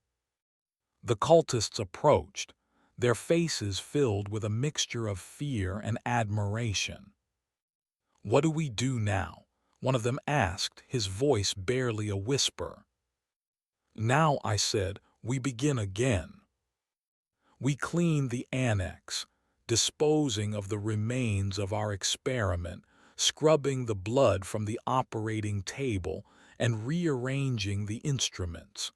Speaker 1: The cultists approached, their faces filled with a mixture of fear and admiration. "What do we do now?" one of them asked, his voice barely a whisper. "Now," I said, "we begin again." We cleaned the annex, disposing of the remains of our experiment, scrubbing the blood from the operating table, and rearranging the instruments.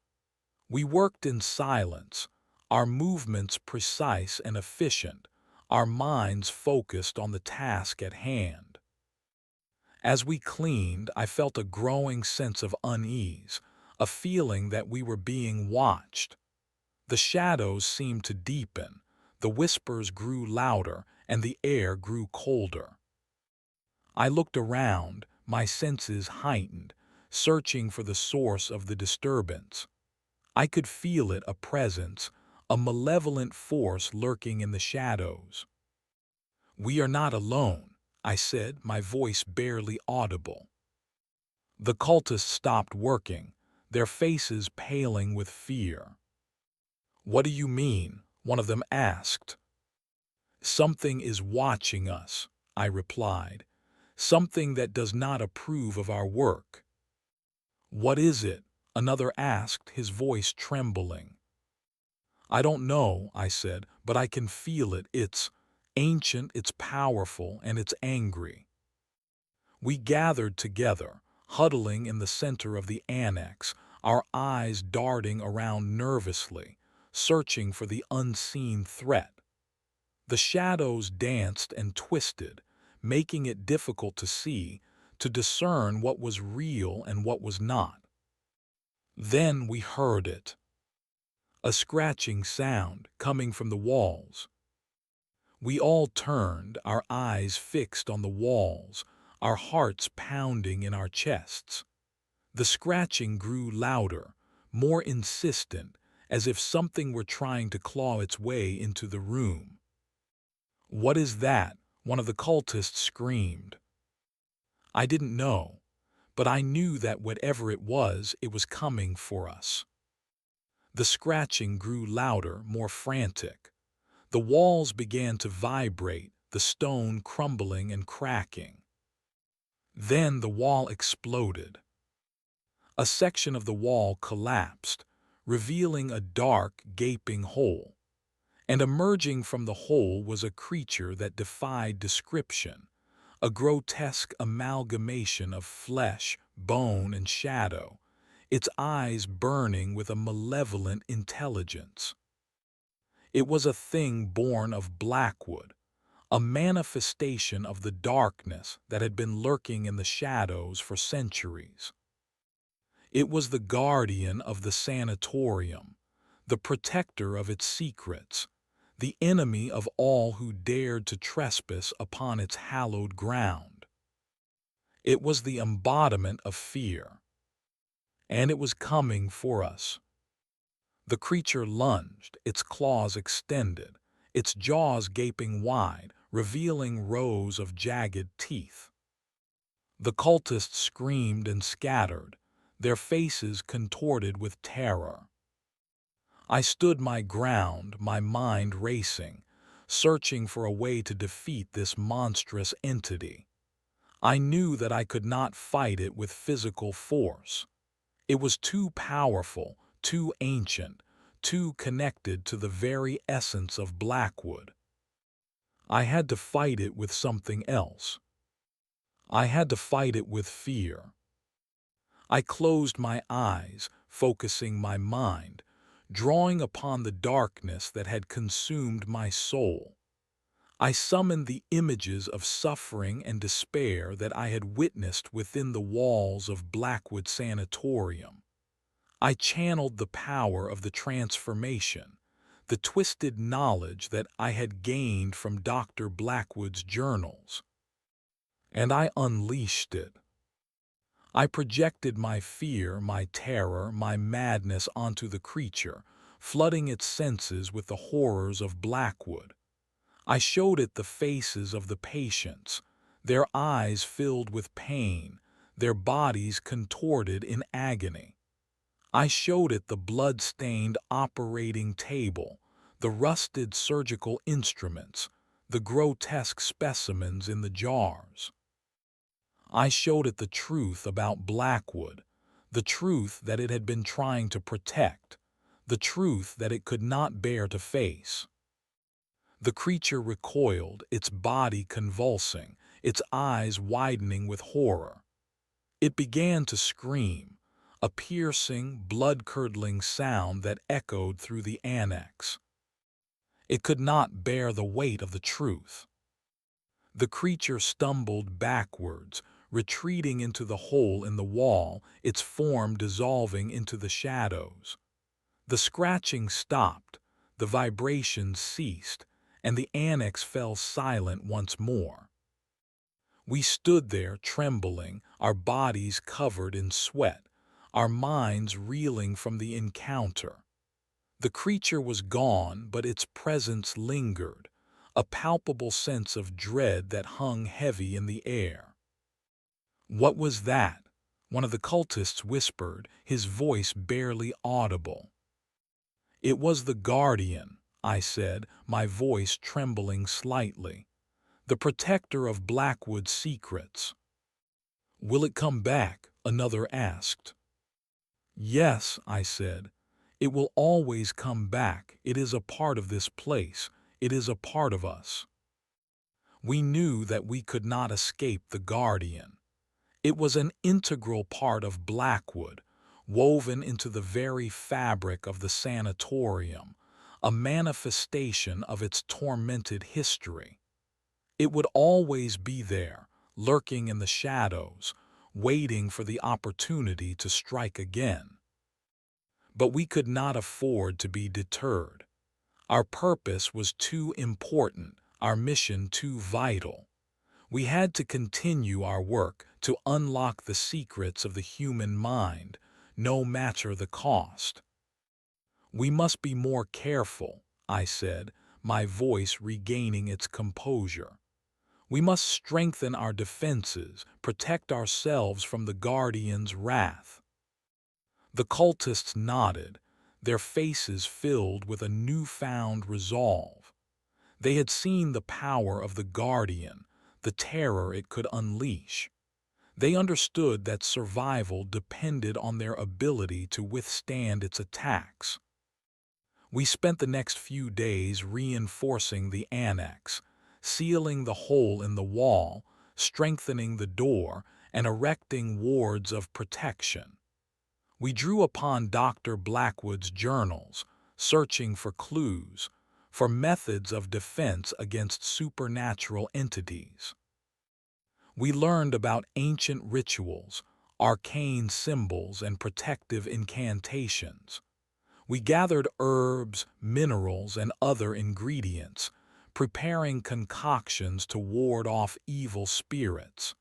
Speaker 1: We worked in silence, our movements precise and efficient, our minds focused on the task at hand. As we cleaned, I felt a growing sense of unease, a feeling that we were being watched. The shadows seemed to deepen, the whispers grew louder, and the air grew colder. I looked around, my senses heightened, searching for the source of the disturbance. I could feel it, a presence, a malevolent force lurking in the shadows. "We are not alone," I said, my voice barely audible. The cultists stopped working, their faces paling with fear. "What do you mean?" one of them asked. "Something is watching us," I replied. "Something that does not approve of our work." "What is it?" another asked, his voice trembling. "I don't know," I said, "but I can feel it. It's ancient, it's powerful, and it's angry." We gathered together, huddling in the center of the annex, our eyes darting around nervously, searching for the unseen threat. The shadows danced and twisted, making it difficult to see, to discern what was real and what was not. Then we heard it. A scratching sound coming from the walls. We all turned, our eyes fixed on the walls, our hearts pounding in our chests. The scratching grew louder, more insistent, as if something were trying to claw its way into the room. "What is that?" one of the cultists screamed. I didn't know, but I knew that whatever it was coming for us. The scratching grew louder, more frantic. The walls began to vibrate, the stone crumbling and cracking. Then the wall exploded. A section of the wall collapsed, revealing a dark, gaping hole. And emerging from the hole was a creature that defied description, a grotesque amalgamation of flesh, bone, and shadow, its eyes burning with a malevolent intelligence. It was a thing born of Blackwood, a manifestation of the darkness that had been lurking in the shadows for centuries. It was the guardian of the sanatorium, the protector of its secrets, the enemy of all who dared to trespass upon its hallowed ground. It was the embodiment of fear, and it was coming for us. The creature lunged, its claws extended, its jaws gaping wide, revealing rows of jagged teeth. The cultists screamed and scattered, their faces contorted with terror. I stood my ground, my mind racing, searching for a way to defeat this monstrous entity. I knew that I could not fight it with physical force. It was too powerful, too ancient, too connected to the very essence of Blackwood. I had to fight it with something else. I had to fight it with fear. I closed my eyes, focusing my mind, drawing upon the darkness that had consumed my soul. I summoned the images of suffering and despair that I had witnessed within the walls of Blackwood Sanatorium. I channeled the power of the transformation, the twisted knowledge that I had gained from Dr. Blackwood's journals. And I unleashed it. I projected my fear, my terror, my madness onto the creature, flooding its senses with the horrors of Blackwood. I showed it the faces of the patients, their eyes filled with pain, their bodies contorted in agony. I showed it the blood-stained operating table, the rusted surgical instruments, the grotesque specimens in the jars. I showed it the truth about Blackwood, the truth that it had been trying to protect, the truth that it could not bear to face. The creature recoiled, its body convulsing, its eyes widening with horror. It began to scream, a piercing, blood-curdling sound that echoed through the annex. It could not bear the weight of the truth. The creature stumbled backwards, retreating into the hole in the wall, its form dissolving into the shadows. The scratching stopped, the vibrations ceased, and the annex fell silent once more. We stood there trembling, our bodies covered in sweat, our minds reeling from the encounter. The creature was gone, but its presence lingered, a palpable sense of dread that hung heavy in the air. "What was that?" one of the cultists whispered, his voice barely audible. "It was the Guardian," I said, my voice trembling slightly. "The protector of Blackwood's secrets." "Will it come back?" another asked. "Yes," I said. "It will always come back. It is a part of this place. It is a part of us." We knew that we could not escape the Guardian. It was an integral part of Blackwood, woven into the very fabric of the sanatorium, a manifestation of its tormented history. It would always be there, lurking in the shadows, waiting for the opportunity to strike again. But we could not afford to be deterred. Our purpose was too important, our mission too vital. We had to continue our work to unlock the secrets of the human mind, no matter the cost. "We must be more careful," I said, my voice regaining its composure. "We must strengthen our defenses, protect ourselves from the Guardian's wrath." The cultists nodded, their faces filled with a newfound resolve. They had seen the power of the Guardian, the terror it could unleash. They understood that survival depended on their ability to withstand its attacks. We spent the next few days reinforcing the annex, sealing the hole in the wall, strengthening the door, and erecting wards of protection. We drew upon Dr. Blackwood's journals, searching for clues, for methods of defense against supernatural entities. We learned about ancient rituals, arcane symbols, and protective incantations. We gathered herbs, minerals, and other ingredients, preparing concoctions to ward off evil spirits.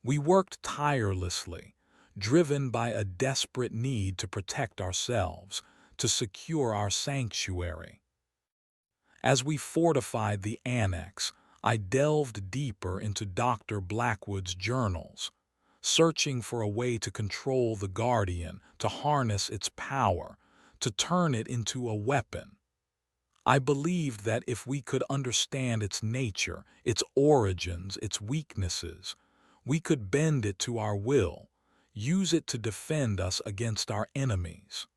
Speaker 1: We worked tirelessly, driven by a desperate need to protect ourselves, to secure our sanctuary. As we fortified the annex, I delved deeper into Dr. Blackwood's journals, searching for a way to control the Guardian, to harness its power, to turn it into a weapon. I believed that if we could understand its nature, its origins, its weaknesses, we could bend it to our will, use it to defend us against our enemies.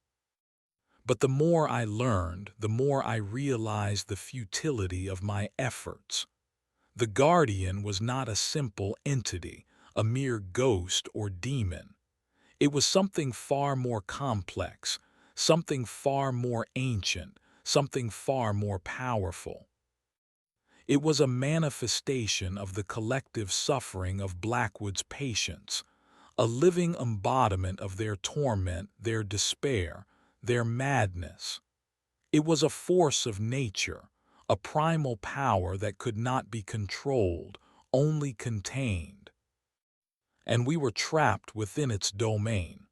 Speaker 1: But the more I learned, the more I realized the futility of my efforts. The Guardian was not a simple entity, a mere ghost or demon. It was something far more complex, something far more ancient, something far more powerful. It was a manifestation of the collective suffering of Blackwood's patients, a living embodiment of their torment, their despair, their madness. It was a force of nature, a primal power that could not be controlled, only contained. And we were trapped within its domain.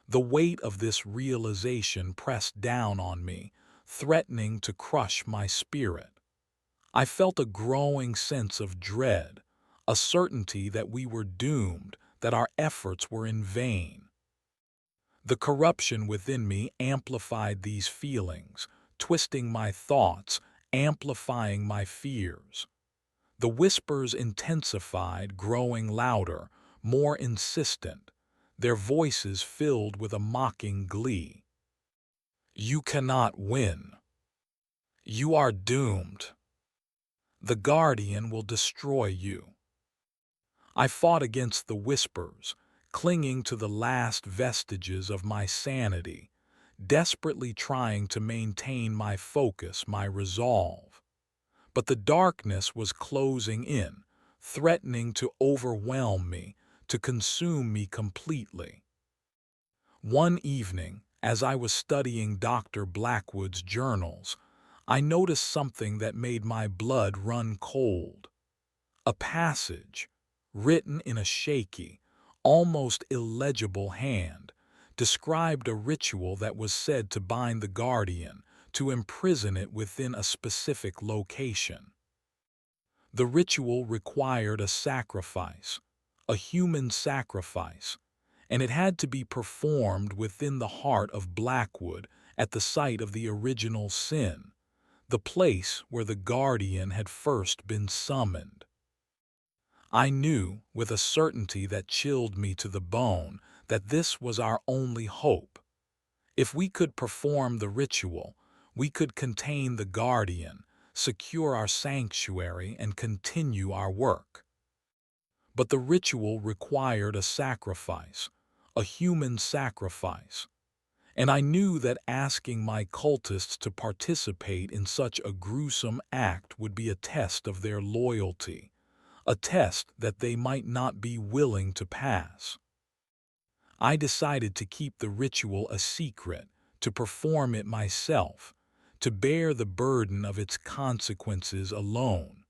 Speaker 1: The weight of this realization pressed down on me, threatening to crush my spirit. I felt a growing sense of dread, a certainty that we were doomed, that our efforts were in vain. The corruption within me amplified these feelings, twisting my thoughts, amplifying my fears. The whispers intensified, growing louder, more insistent, their voices filled with a mocking glee. "You cannot win. You are doomed. The Guardian will destroy you." I fought against the whispers, clinging to the last vestiges of my sanity, desperately trying to maintain my focus, my resolve. But the darkness was closing in, threatening to overwhelm me, to consume me completely. One evening, as I was studying Dr. Blackwood's journals, I noticed something that made my blood run cold. A passage, written in a shaky, almost illegible hand, described a ritual that was said to bind the guardian, to imprison it within a specific location. The ritual required a sacrifice, a human sacrifice, and it had to be performed within the heart of Blackwood at the site of the original sin, the place where the guardian had first been summoned. I knew, with a certainty that chilled me to the bone, that this was our only hope. If we could perform the ritual, we could contain the guardian, secure our sanctuary, and continue our work. But the ritual required a sacrifice, a human sacrifice, and I knew that asking my cultists to participate in such a gruesome act would be a test of their loyalty, a test that they might not be willing to pass. I decided to keep the ritual a secret, to perform it myself, to bear the burden of its consequences alone.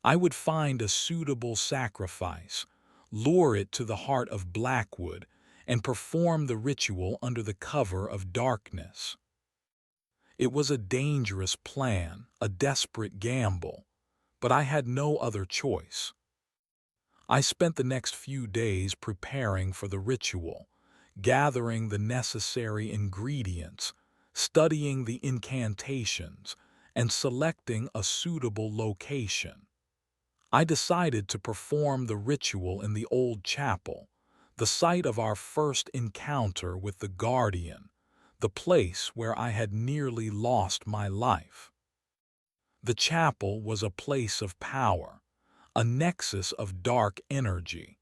Speaker 1: I would find a suitable sacrifice, lure it to the heart of Blackwood, and perform the ritual under the cover of darkness. It was a dangerous plan, a desperate gamble, but I had no other choice. I spent the next few days preparing for the ritual, gathering the necessary ingredients, studying the incantations, and selecting a suitable location. I decided to perform the ritual in the old chapel, the site of our first encounter with the guardian, the place where I had nearly lost my life. The chapel was a place of power, a nexus of dark energy,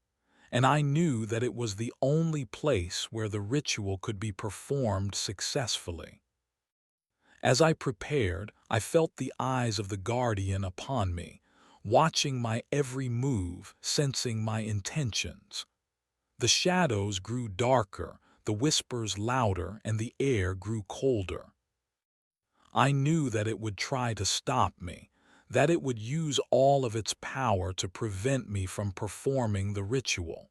Speaker 1: and I knew that it was the only place where the ritual could be performed successfully. As I prepared, I felt the eyes of the guardian upon me, watching my every move, sensing my intentions. The shadows grew darker, the whispers louder, and the air grew colder. I knew that it would try to stop me, that it would use all of its power to prevent me from performing the ritual.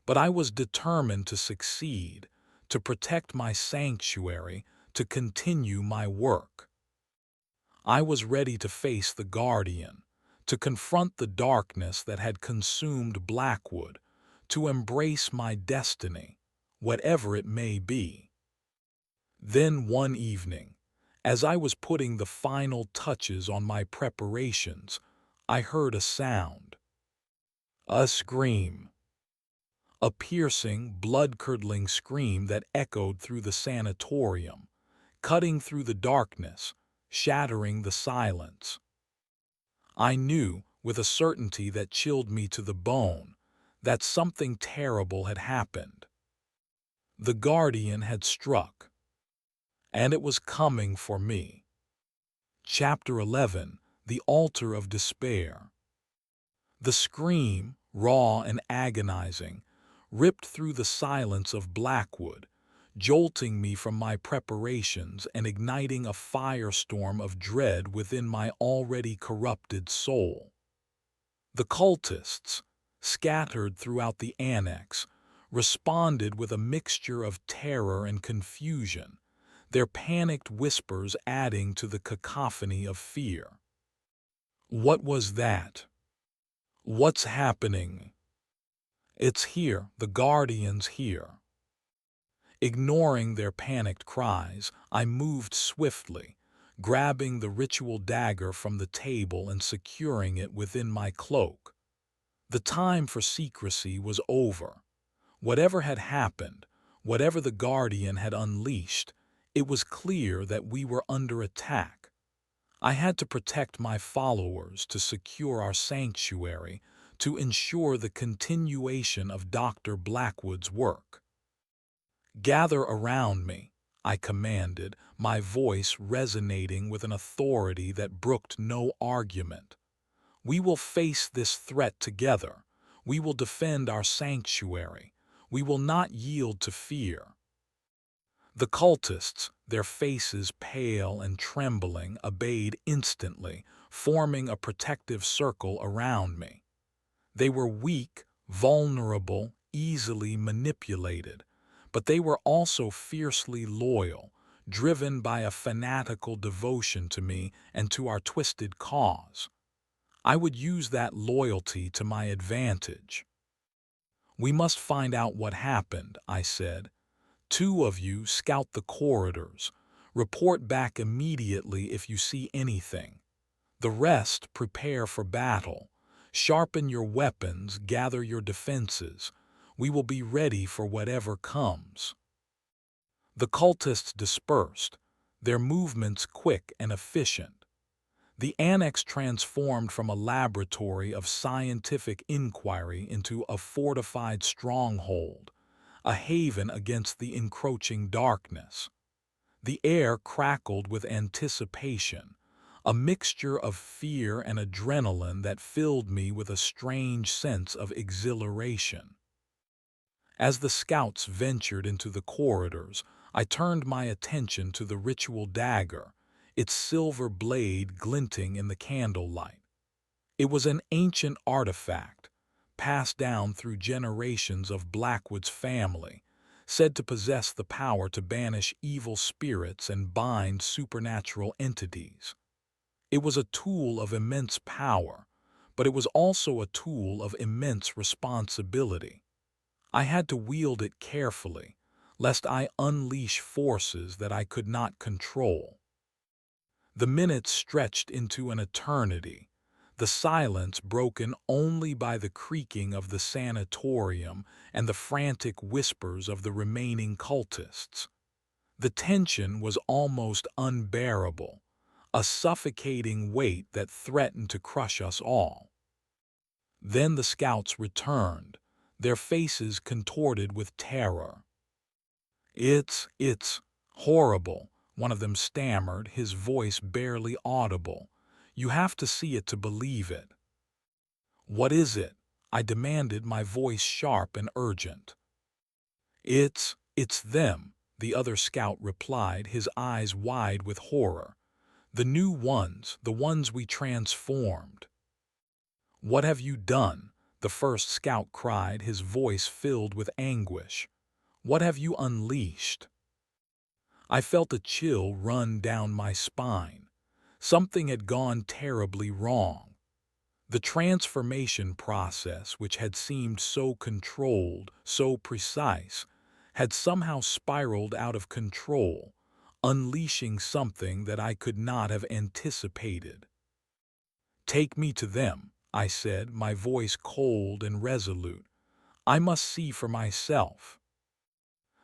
Speaker 1: But I was determined to succeed, to protect my sanctuary, to continue my work. I was ready to face the guardian, to confront the darkness that had consumed Blackwood, to embrace my destiny, whatever it may be. Then one evening, as I was putting the final touches on my preparations, I heard a sound. A scream. A piercing, blood-curdling scream that echoed through the sanatorium, cutting through the darkness, shattering the silence. I knew, with a certainty that chilled me to the bone, that something terrible had happened. The guardian had struck, and it was coming for me. Chapter 11: The Altar of Despair. The scream, raw and agonizing, ripped through the silence of Blackwood, jolting me from my preparations and igniting a firestorm of dread within my already corrupted soul. The cultists, scattered throughout the annex, responded with a mixture of terror and confusion, their panicked whispers adding to the cacophony of fear. What was that? What's happening? It's here, the guardian's here. Ignoring their panicked cries, I moved swiftly, grabbing the ritual dagger from the table and securing it within my cloak. The time for secrecy was over. Whatever had happened, whatever the guardian had unleashed, it was clear that we were under attack. I had to protect my followers, to secure our sanctuary, to ensure the continuation of Dr. Blackwood's work. "Gather around me," I commanded, my voice resonating with an authority that brooked no argument. "We will face this threat together. We will defend our sanctuary. We will not yield to fear." The cultists, their faces pale and trembling, obeyed instantly, forming a protective circle around me. They were weak, vulnerable, easily manipulated, but they were also fiercely loyal, driven by a fanatical devotion to me and to our twisted cause. I would use that loyalty to my advantage. "We must find out what happened," I said. "Two of you scout the corridors. Report back immediately if you see anything. The rest prepare for battle. Sharpen your weapons, gather your defenses. We will be ready for whatever comes." The cultists dispersed, their movements quick and efficient. The annex transformed from a laboratory of scientific inquiry into a fortified stronghold, a haven against the encroaching darkness. The air crackled with anticipation, a mixture of fear and adrenaline that filled me with a strange sense of exhilaration. As the scouts ventured into the corridors, I turned my attention to the ritual dagger, its silver blade glinting in the candlelight. It was an ancient artifact, passed down through generations of Blackwood's family, said to possess the power to banish evil spirits and bind supernatural entities. It was a tool of immense power, but it was also a tool of immense responsibility. I had to wield it carefully, lest I unleash forces that I could not control. The minutes stretched into an eternity, the silence broken only by the creaking of the sanatorium and the frantic whispers of the remaining cultists. The tension was almost unbearable, a suffocating weight that threatened to crush us all. Then the scouts returned, their faces contorted with terror. It's horrible," one of them stammered, his voice barely audible. "You have to see it to believe it." "What is it?" I demanded, my voice sharp and urgent. It's them," the other scout replied, his eyes wide with horror. "The new ones, the ones we transformed." "What have you done?" the first scout cried, his voice filled with anguish. "What have you unleashed?" I felt a chill run down my spine. Something had gone terribly wrong. The transformation process, which had seemed so controlled, so precise, had somehow spiraled out of control, unleashing something that I could not have anticipated. "Take me to them," I said, my voice cold and resolute. "I must see for myself."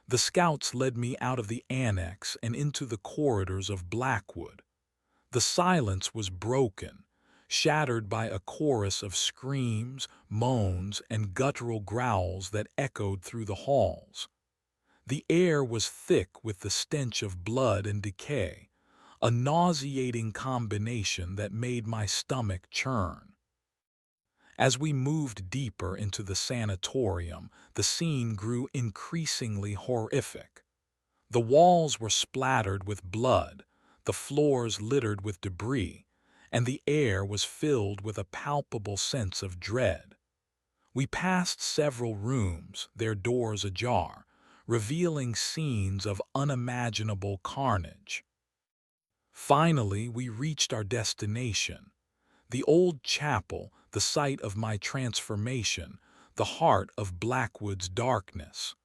Speaker 1: The scouts led me out of the annex and into the corridors of Blackwood. The silence was broken, shattered by a chorus of screams, moans, and guttural growls that echoed through the halls. The air was thick with the stench of blood and decay, a nauseating combination that made my stomach churn. As we moved deeper into the sanatorium, the scene grew increasingly horrific. The walls were splattered with blood, the floors littered with debris, and the air was filled with a palpable sense of dread. We passed several rooms, their doors ajar, revealing scenes of unimaginable carnage. Finally, we reached our destination, the old chapel, the site of my transformation, the heart of Blackwood's darkness.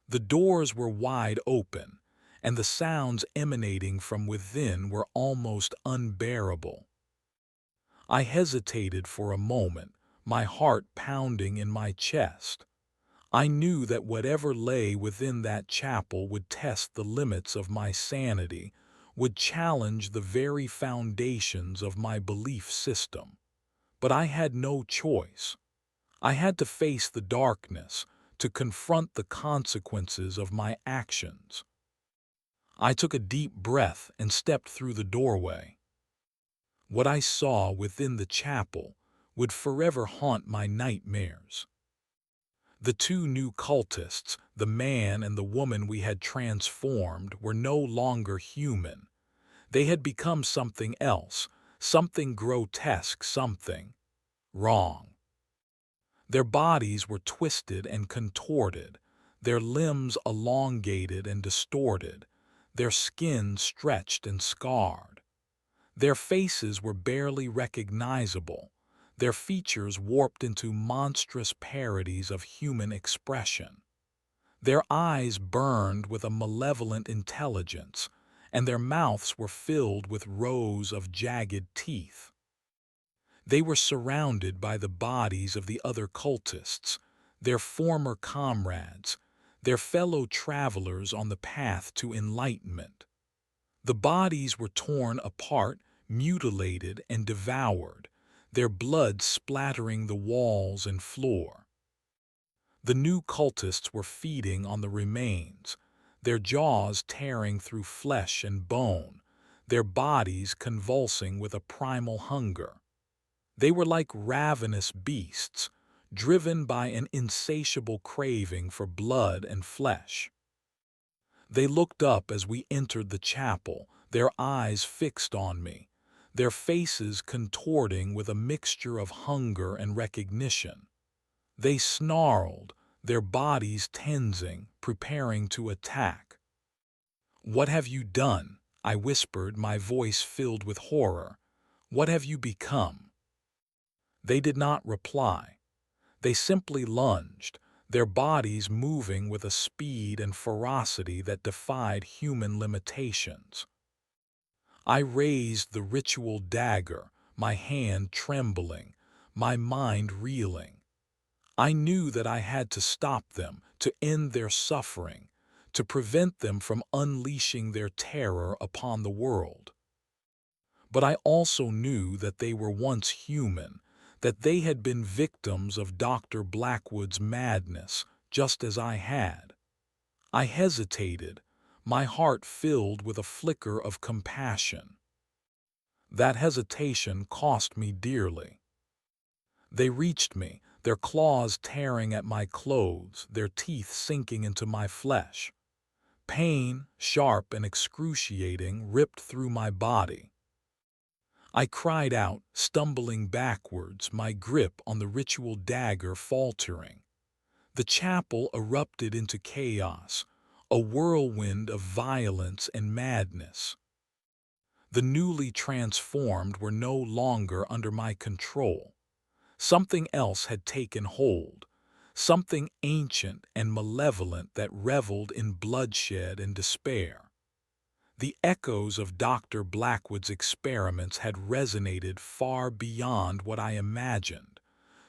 Speaker 1: The doors were wide open, and the sounds emanating from within were almost unbearable. I hesitated for a moment, my heart pounding in my chest. I knew that whatever lay within that chapel would test the limits of my sanity, would challenge the very foundations of my belief system. But I had no choice. I had to face the darkness, to confront the consequences of my actions. I took a deep breath and stepped through the doorway. What I saw within the chapel would forever haunt my nightmares. The two new cultists, the man and the woman we had transformed, were no longer human. They had become something else, something grotesque, something wrong. Their bodies were twisted and contorted, their limbs elongated and distorted, their skin stretched and scarred. Their faces were barely recognizable, their features warped into monstrous parodies of human expression. Their eyes burned with a malevolent intelligence, and their mouths were filled with rows of jagged teeth. They were surrounded by the bodies of the other cultists, their former comrades, their fellow travelers on the path to enlightenment. The bodies were torn apart, mutilated, and devoured, their blood splattering the walls and floor. The new cultists were feeding on the remains, their jaws tearing through flesh and bone, their bodies convulsing with a primal hunger. They were like ravenous beasts, driven by an insatiable craving for blood and flesh. They looked up as we entered the chapel, their eyes fixed on me, their faces contorting with a mixture of hunger and recognition. They snarled, their bodies tensing, preparing to attack. "What have you done?" I whispered, my voice filled with horror. "What have you become?" They did not reply. They simply lunged, their bodies moving with a speed and ferocity that defied human limitations. I raised the ritual dagger, my hand trembling, my mind reeling. I knew that I had to stop them, to end their suffering, to prevent them from unleashing their terror upon the world. But I also knew that they were once human, that they had been victims of Dr. Blackwood's madness, just as I had. I hesitated, my heart filled with a flicker of compassion. That hesitation cost me dearly. They reached me, their claws tearing at my clothes, their teeth sinking into my flesh. Pain, sharp and excruciating, ripped through my body. I cried out, stumbling backwards, my grip on the ritual dagger faltering. The chapel erupted into chaos, a whirlwind of violence and madness. The newly transformed were no longer under my control. Something else had taken hold, something ancient and malevolent that reveled in bloodshed and despair. The echoes of Dr. Blackwood's experiments had resonated far beyond what I imagined,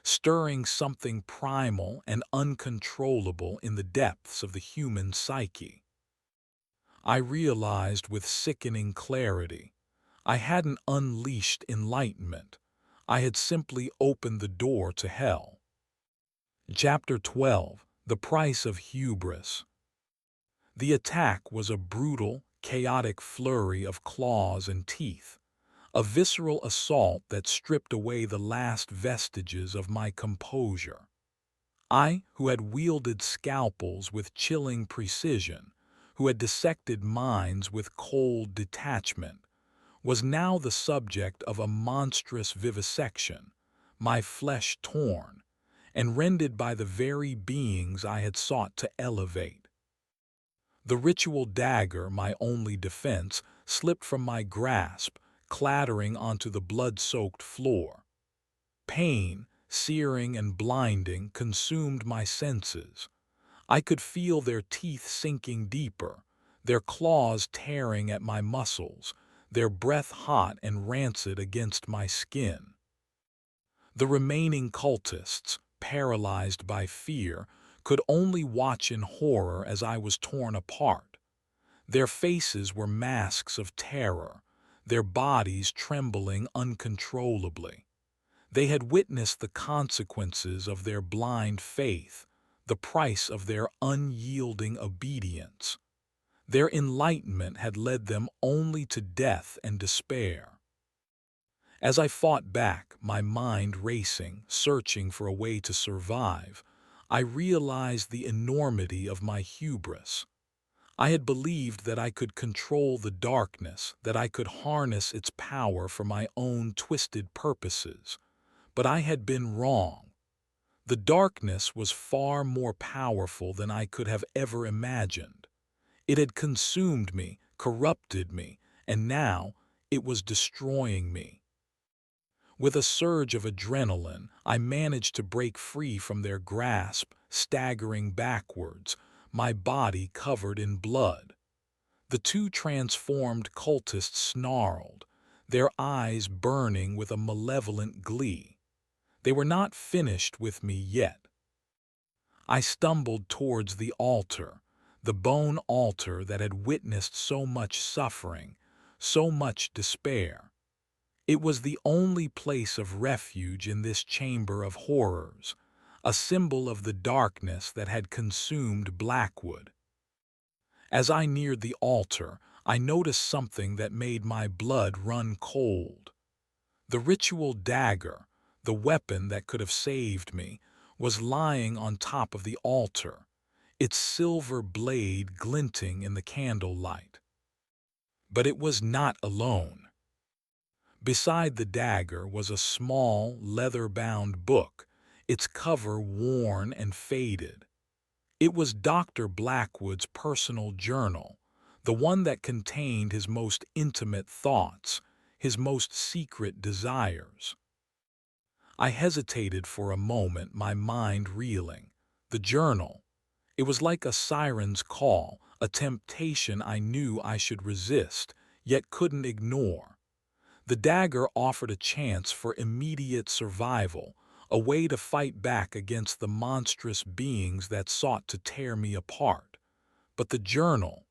Speaker 1: stirring something primal and uncontrollable in the depths of the human psyche. I realized with sickening clarity, I hadn't unleashed enlightenment. I had simply opened the door to hell. Chapter 12: The Price of Hubris. The attack was a brutal, chaotic flurry of claws and teeth, a visceral assault that stripped away the last vestiges of my composure. I, who had wielded scalpels with chilling precision, who had dissected minds with cold detachment, was now the subject of a monstrous vivisection, my flesh torn, and rended by the very beings I had sought to elevate. The ritual dagger, my only defense, slipped from my grasp, clattering onto the blood-soaked floor. Pain, searing and blinding, consumed my senses. I could feel their teeth sinking deeper, their claws tearing at my muscles, their breath hot and rancid against my skin. The remaining cultists, paralyzed by fear, could only watch in horror as I was torn apart. Their faces were masks of terror, their bodies trembling uncontrollably. They had witnessed the consequences of their blind faith, the price of their unyielding obedience. Their enlightenment had led them only to death and despair. As I fought back, my mind racing, searching for a way to survive, I realized the enormity of my hubris. I had believed that I could control the darkness, that I could harness its power for my own twisted purposes. But I had been wrong. The darkness was far more powerful than I could have ever imagined. It had consumed me, corrupted me, and now it was destroying me. With a surge of adrenaline, I managed to break free from their grasp, staggering backwards, my body covered in blood. The two transformed cultists snarled, their eyes burning with a malevolent glee. They were not finished with me yet. I stumbled towards the altar, the bone altar that had witnessed so much suffering, so much despair. It was the only place of refuge in this chamber of horrors, a symbol of the darkness that had consumed Blackwood. As I neared the altar, I noticed something that made my blood run cold. The ritual dagger, the weapon that could have saved me, was lying on top of the altar, its silver blade glinting in the candlelight. But it was not alone. Beside the dagger was a small, leather-bound book, its cover worn and faded. It was Dr. Blackwood's personal journal, the one that contained his most intimate thoughts, his most secret desires. I hesitated for a moment, my mind reeling. The journal. It was like a siren's call, a temptation I knew I should resist, yet couldn't ignore. The dagger offered a chance for immediate survival, a way to fight back against the monstrous beings that sought to tear me apart. But the journal,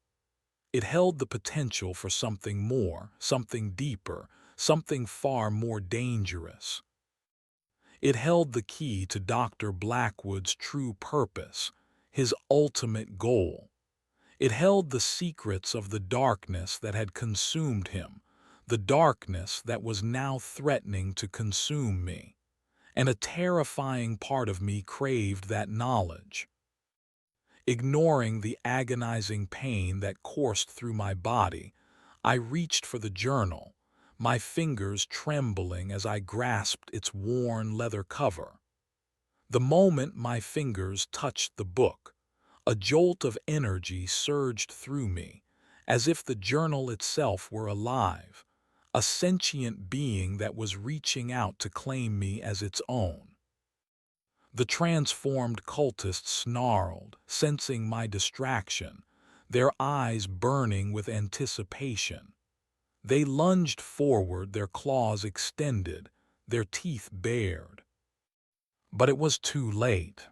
Speaker 1: it held the potential for something more, something deeper, something far more dangerous. It held the key to Dr. Blackwood's true purpose, his ultimate goal. It held the secrets of the darkness that had consumed him, the darkness that was now threatening to consume me. And a terrifying part of me craved that knowledge. Ignoring the agonizing pain that coursed through my body, I reached for the journal, my fingers trembling as I grasped its worn leather cover. The moment my fingers touched the book, a jolt of energy surged through me, as if the journal itself were alive, a sentient being that was reaching out to claim me as its own. The transformed cultists snarled, sensing my distraction, their eyes burning with anticipation. They lunged forward, their claws extended, their teeth bared. But it was too late.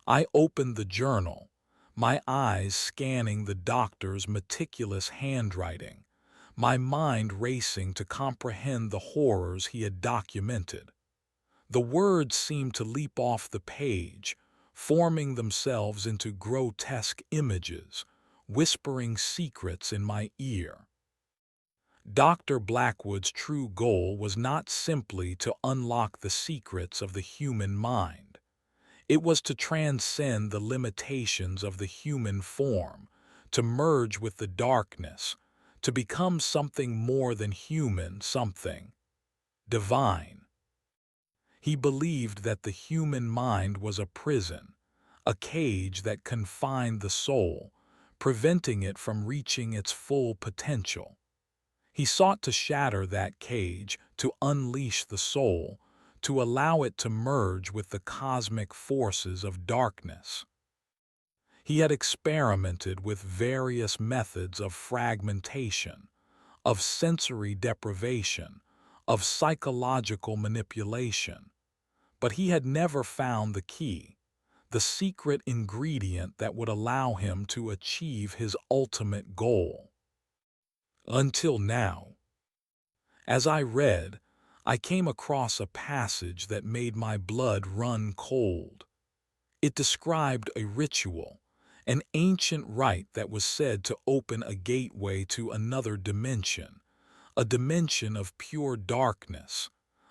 Speaker 1: I opened the journal, my eyes scanning the doctor's meticulous handwriting, my mind racing to comprehend the horrors he had documented. The words seemed to leap off the page, forming themselves into grotesque images, whispering secrets in my ear. Dr. Blackwood's true goal was not simply to unlock the secrets of the human mind. It was to transcend the limitations of the human form, to merge with the darkness, to become something more than human, something divine. He believed that the human mind was a prison, a cage that confined the soul, preventing it from reaching its full potential. He sought to shatter that cage, to unleash the soul, to allow it to merge with the cosmic forces of darkness. He had experimented with various methods of fragmentation, of sensory deprivation, of psychological manipulation. But he had never found the key, the secret ingredient that would allow him to achieve his ultimate goal. Until now. As I read, I came across a passage that made my blood run cold. It described a ritual, an ancient rite that was said to open a gateway to another dimension, a dimension of pure darkness,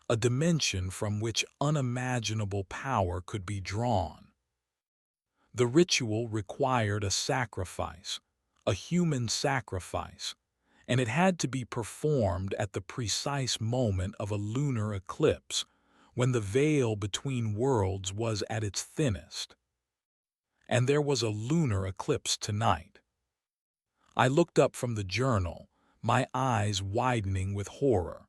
Speaker 1: a dimension from which unimaginable power could be drawn. The ritual required a sacrifice, a human sacrifice, and it had to be performed at the precise moment of a lunar eclipse, when the veil between worlds was at its thinnest. And there was a lunar eclipse tonight. I looked up from the journal, my eyes widening with horror.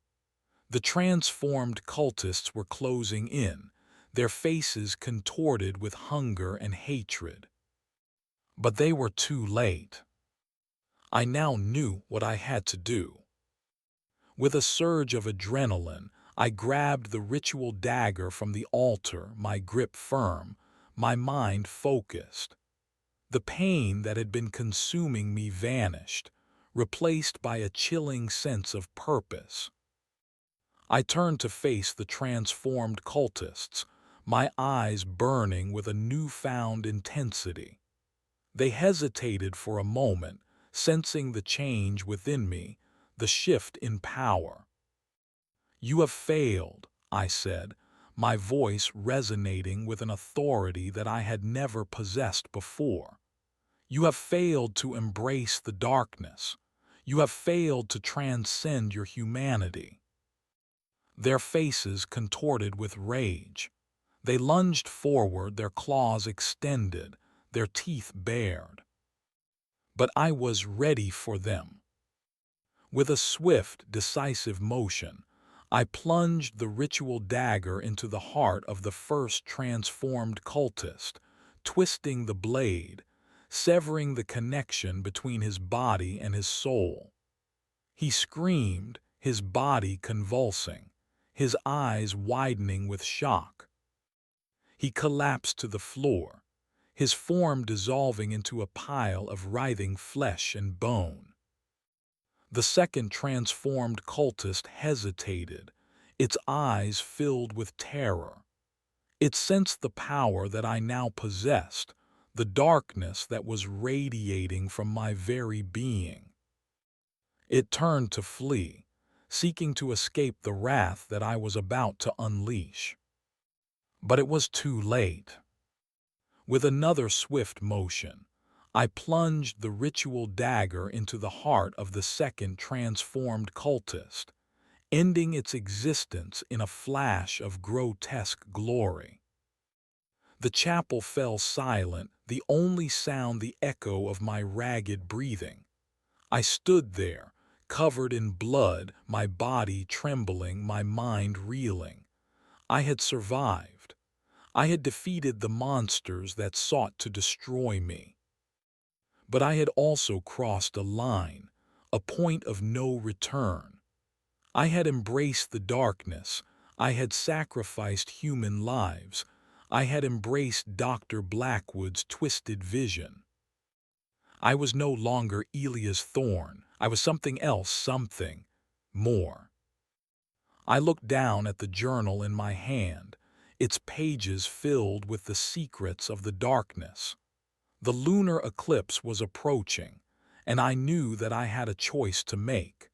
Speaker 1: The transformed cultists were closing in, their faces contorted with hunger and hatred. But they were too late. I now knew what I had to do. With a surge of adrenaline, I grabbed the ritual dagger from the altar, my grip firm, my mind focused. The pain that had been consuming me vanished, replaced by a chilling sense of purpose. I turned to face the transformed cultists, my eyes burning with a newfound intensity. They hesitated for a moment, sensing the change within me, the shift in power. "You have failed," I said, my voice resonating with an authority that I had never possessed before. "You have failed to embrace the darkness. You have failed to transcend your humanity." Their faces contorted with rage. They lunged forward, their claws extended, their teeth bared. But I was ready for them. With a swift, decisive motion, I plunged the ritual dagger into the heart of the first transformed cultist, twisting the blade, severing the connection between his body and his soul. He screamed, his body convulsing, his eyes widening with shock. He collapsed to the floor, his form dissolving into a pile of writhing flesh and bone. The second transformed cultist hesitated, its eyes filled with terror. It sensed the power that I now possessed, the darkness that was radiating from my very being. It turned to flee, seeking to escape the wrath that I was about to unleash. But it was too late. With another swift motion, I plunged the ritual dagger into the heart of the second transformed cultist, ending its existence in a flash of grotesque glory. The chapel fell silent, the only sound the echo of my ragged breathing. I stood there, covered in blood, my body trembling, my mind reeling. I had survived. I had defeated the monsters that sought to destroy me. But I had also crossed a line, a point of no return. I had embraced the darkness. I had sacrificed human lives. I had embraced Dr. Blackwood's twisted vision. I was no longer Elias Thorne. I was something else, something more. I looked down at the journal in my hand, its pages filled with the secrets of the darkness. The lunar eclipse was approaching, and I knew that I had a choice to make.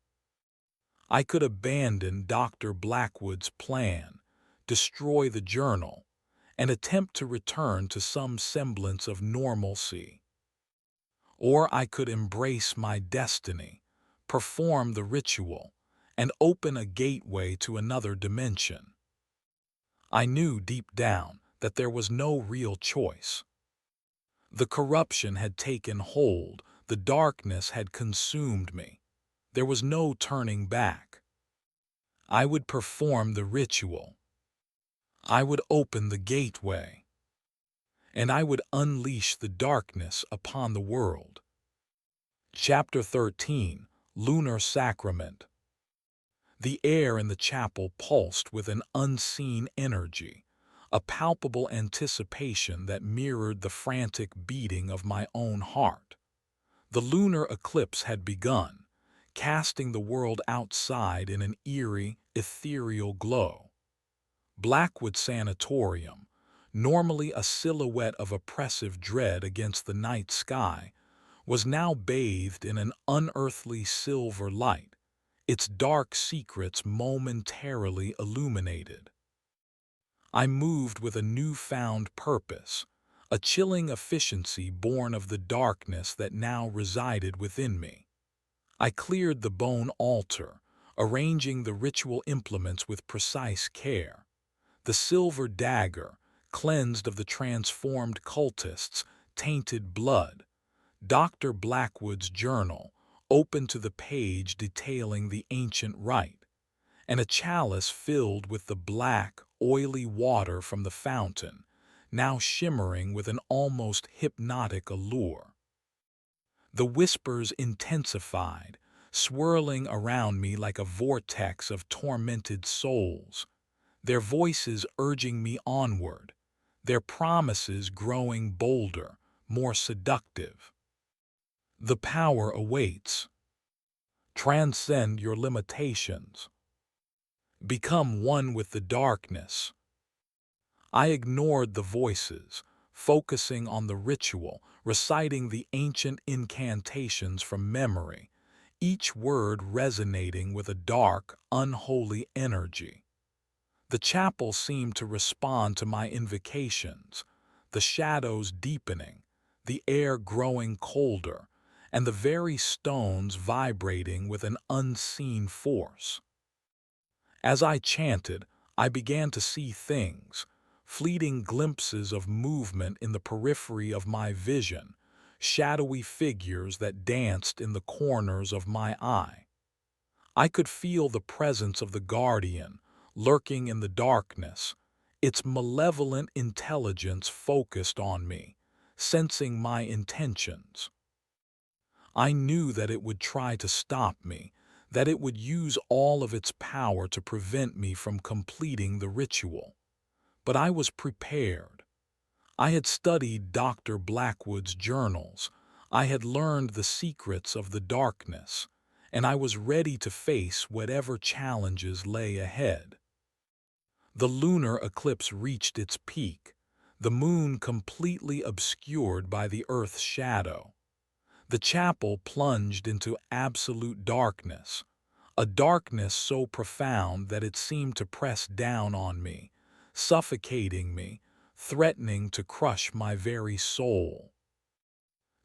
Speaker 1: I could abandon Dr. Blackwood's plan, destroy the journal, and attempt to return to some semblance of normalcy. Or I could embrace my destiny, perform the ritual, and open a gateway to another dimension. I knew deep down that there was no real choice. The corruption had taken hold, the darkness had consumed me. There was no turning back. I would perform the ritual. I would open the gateway. And I would unleash the darkness upon the world. Chapter 13, Lunar Sacrament. The air in the chapel pulsed with an unseen energy, a palpable anticipation that mirrored the frantic beating of my own heart. The lunar eclipse had begun, casting the world outside in an eerie, ethereal glow. Blackwood Sanatorium, normally a silhouette of oppressive dread against the night sky, was now bathed in an unearthly silver light, its dark secrets momentarily illuminated. I moved with a newfound purpose, a chilling efficiency born of the darkness that now resided within me. I cleared the bone altar, arranging the ritual implements with precise care. The silver dagger, cleansed of the transformed cultists' tainted blood. Dr. Blackwood's journal, open to the page detailing the ancient rite, and a chalice filled with the black, oily water from the fountain, now shimmering with an almost hypnotic allure. The whispers intensified, swirling around me like a vortex of tormented souls, their voices urging me onward, their promises growing bolder, more seductive. The power awaits. Transcend your limitations. Become one with the darkness. I ignored the voices, focusing on the ritual, reciting the ancient incantations from memory, each word resonating with a dark, unholy energy. The chapel seemed to respond to my invocations, the shadows deepening, the air growing colder, and the very stones vibrating with an unseen force. As I chanted, I began to see things, fleeting glimpses of movement in the periphery of my vision, shadowy figures that danced in the corners of my eye. I could feel the presence of the guardian, lurking in the darkness, its malevolent intelligence focused on me, sensing my intentions. I knew that it would try to stop me, that it would use all of its power to prevent me from completing the ritual. But I was prepared. I had studied Dr. Blackwood's journals. I had learned the secrets of the darkness, and I was ready to face whatever challenges lay ahead. The lunar eclipse reached its peak, the moon completely obscured by the Earth's shadow. The chapel plunged into absolute darkness, a darkness so profound that it seemed to press down on me, suffocating me, threatening to crush my very soul.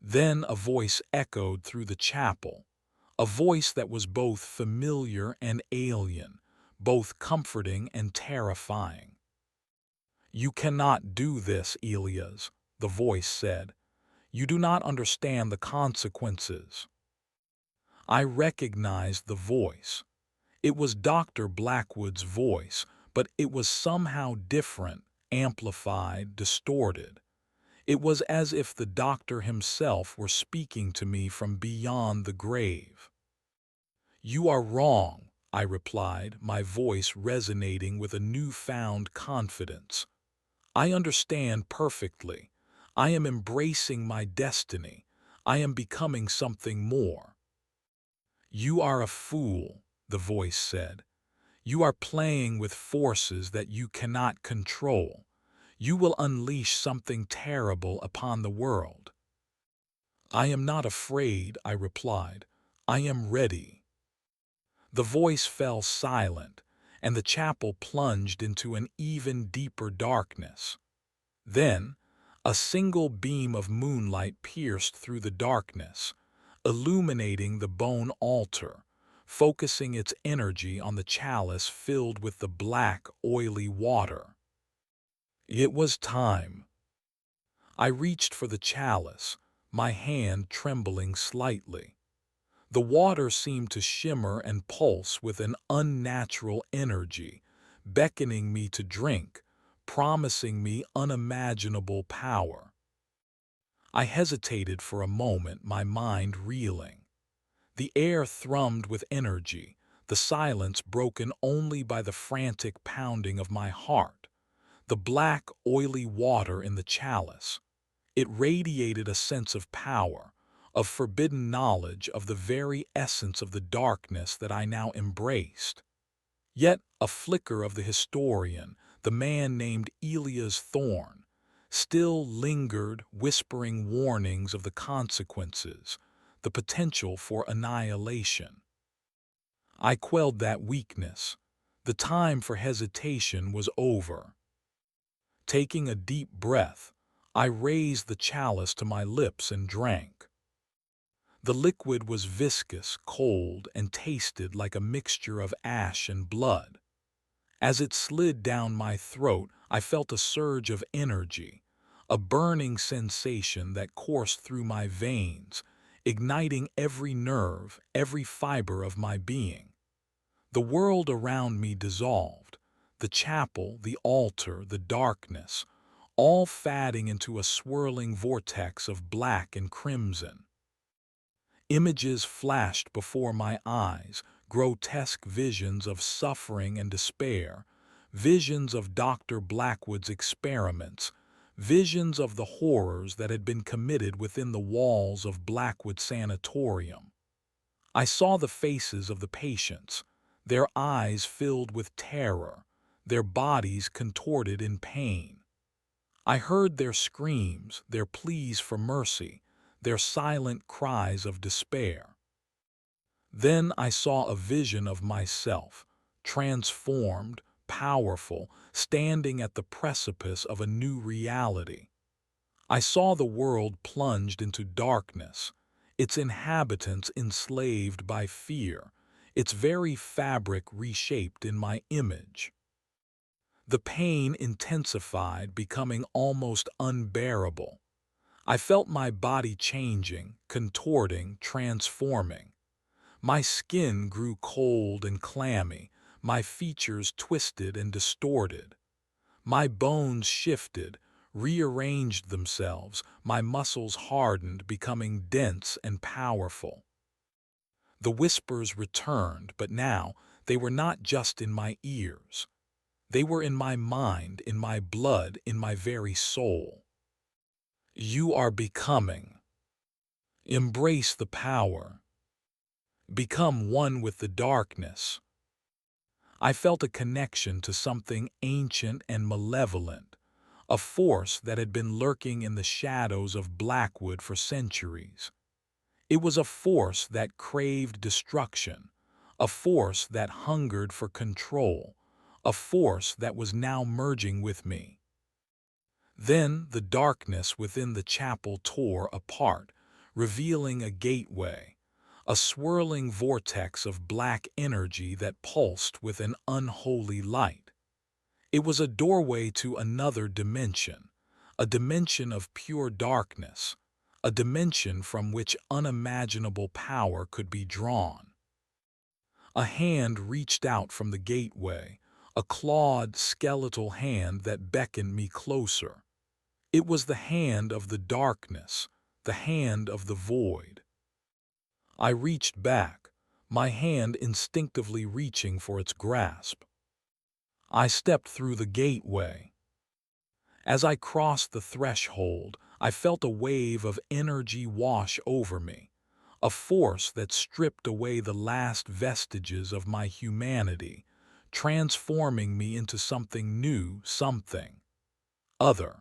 Speaker 1: Then a voice echoed through the chapel, a voice that was both familiar and alien, both comforting and terrifying. "You cannot do this, Elias," the voice said. "You do not understand the consequences." I recognized the voice. It was Dr. Blackwood's voice, but it was somehow different, amplified, distorted. It was as if the doctor himself were speaking to me from beyond the grave. "You are wrong," I replied, my voice resonating with a newfound confidence. "I understand perfectly. I am embracing my destiny. I am becoming something more." "You are a fool," the voice said. "You are playing with forces that you cannot control. You will unleash something terrible upon the world." "I am not afraid," I replied. "I am ready." The voice fell silent, and the chapel plunged into an even deeper darkness. Then, a single beam of moonlight pierced through the darkness, illuminating the bone altar, focusing its energy on the chalice filled with the black, oily water. It was time. I reached for the chalice, my hand trembling slightly. The water seemed to shimmer and pulse with an unnatural energy, beckoning me to drink, promising me unimaginable power. I hesitated for a moment, my mind reeling. The air thrummed with energy, the silence broken only by the frantic pounding of my heart. The black, oily water in the chalice. It radiated a sense of power, of forbidden knowledge, of the very essence of the darkness that I now embraced. Yet a flicker of the historian, the man named Elias Thorne, still lingered, whispering warnings of the consequences, the potential for annihilation. I quelled that weakness. The time for hesitation was over. Taking a deep breath, I raised the chalice to my lips and drank. The liquid was viscous, cold, and tasted like a mixture of ash and blood. As it slid down my throat, I felt a surge of energy, a burning sensation that coursed through my veins, igniting every nerve, every fiber of my being. The world around me dissolved, the chapel, the altar, the darkness, all fading into a swirling vortex of black and crimson. Images flashed before my eyes, grotesque visions of suffering and despair, visions of Dr. Blackwood's experiments, visions of the horrors that had been committed within the walls of Blackwood Sanatorium. I saw the faces of the patients, their eyes filled with terror, their bodies contorted in pain. I heard their screams, their pleas for mercy, their silent cries of despair. Then I saw a vision of myself, transformed, powerful, standing at the precipice of a new reality. I saw the world plunged into darkness, its inhabitants enslaved by fear, its very fabric reshaped in my image. The pain intensified, becoming almost unbearable. I felt my body changing, contorting, transforming. My skin grew cold and clammy, my features twisted and distorted. My bones shifted, rearranged themselves, my muscles hardened, becoming dense and powerful. The whispers returned, but now they were not just in my ears. They were in my mind, in my blood, in my very soul. You are becoming. Embrace the power. Become one with the darkness. I felt a connection to something ancient and malevolent, a force that had been lurking in the shadows of Blackwood for centuries. It was a force that craved destruction, a force that hungered for control, a force that was now merging with me. Then the darkness within the chapel tore apart, revealing a gateway, a swirling vortex of black energy that pulsed with an unholy light. It was a doorway to another dimension, a dimension of pure darkness, a dimension from which unimaginable power could be drawn. A hand reached out from the gateway, a clawed, skeletal hand that beckoned me closer. It was the hand of the darkness, the hand of the void. I reached back, my hand instinctively reaching for its grasp. I stepped through the gateway. As I crossed the threshold, I felt a wave of energy wash over me, a force that stripped away the last vestiges of my humanity, transforming me into something new, something other.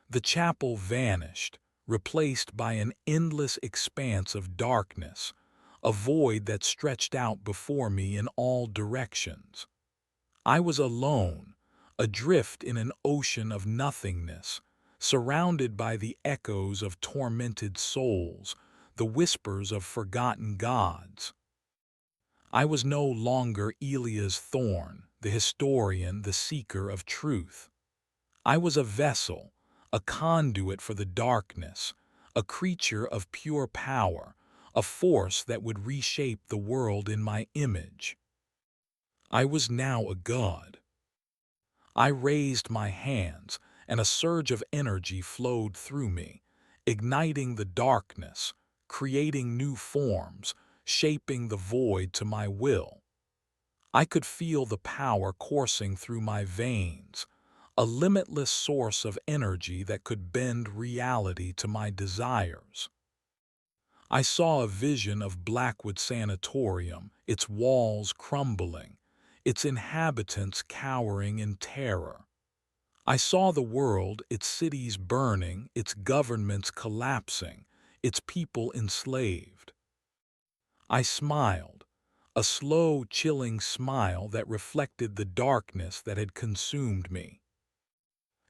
Speaker 1: The chapel vanished, replaced by an endless expanse of darkness, a void that stretched out before me in all directions. I was alone, adrift in an ocean of nothingness, surrounded by the echoes of tormented souls, the whispers of forgotten gods. I was no longer Elias Thorne, the historian, the seeker of truth. I was a vessel, a conduit for the darkness, a creature of pure power, a force that would reshape the world in my image. I was now a god. I raised my hands, and a surge of energy flowed through me, igniting the darkness, creating new forms, shaping the void to my will. I could feel the power coursing through my veins, a limitless source of energy that could bend reality to my desires. I saw a vision of Blackwood Sanatorium, its walls crumbling, its inhabitants cowering in terror. I saw the world, its cities burning, its governments collapsing, its people enslaved. I smiled, a slow, chilling smile that reflected the darkness that had consumed me.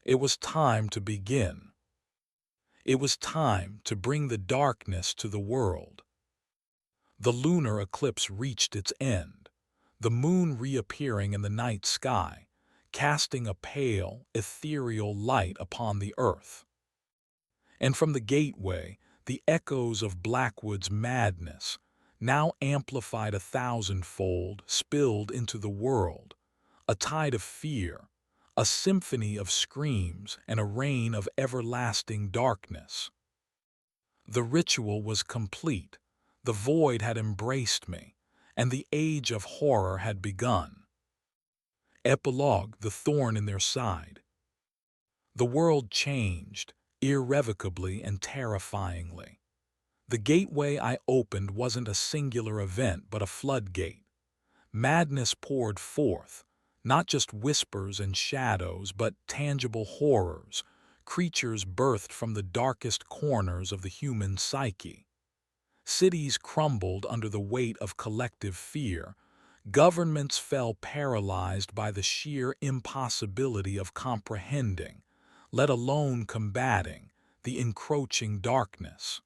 Speaker 1: It was time to begin. It was time to bring the darkness to the world. The lunar eclipse reached its end, the moon reappearing in the night sky, casting a pale, ethereal light upon the earth. And from the gateway, the echoes of Blackwood's madness, now amplified 1,000-fold, spilled into the world, a tide of fear, a symphony of screams, and a rain of everlasting darkness. The ritual was complete, the void had embraced me, and the age of horror had begun. Epilogue: the thorn in their side. The world changed, irrevocably and terrifyingly. The gateway I opened wasn't a singular event but a floodgate. Madness poured forth, not just whispers and shadows but tangible horrors, creatures birthed from the darkest corners of the human psyche. Cities crumbled under the weight of collective fear. Governments fell paralyzed by the sheer impossibility of comprehending, let alone combating, the encroaching darkness.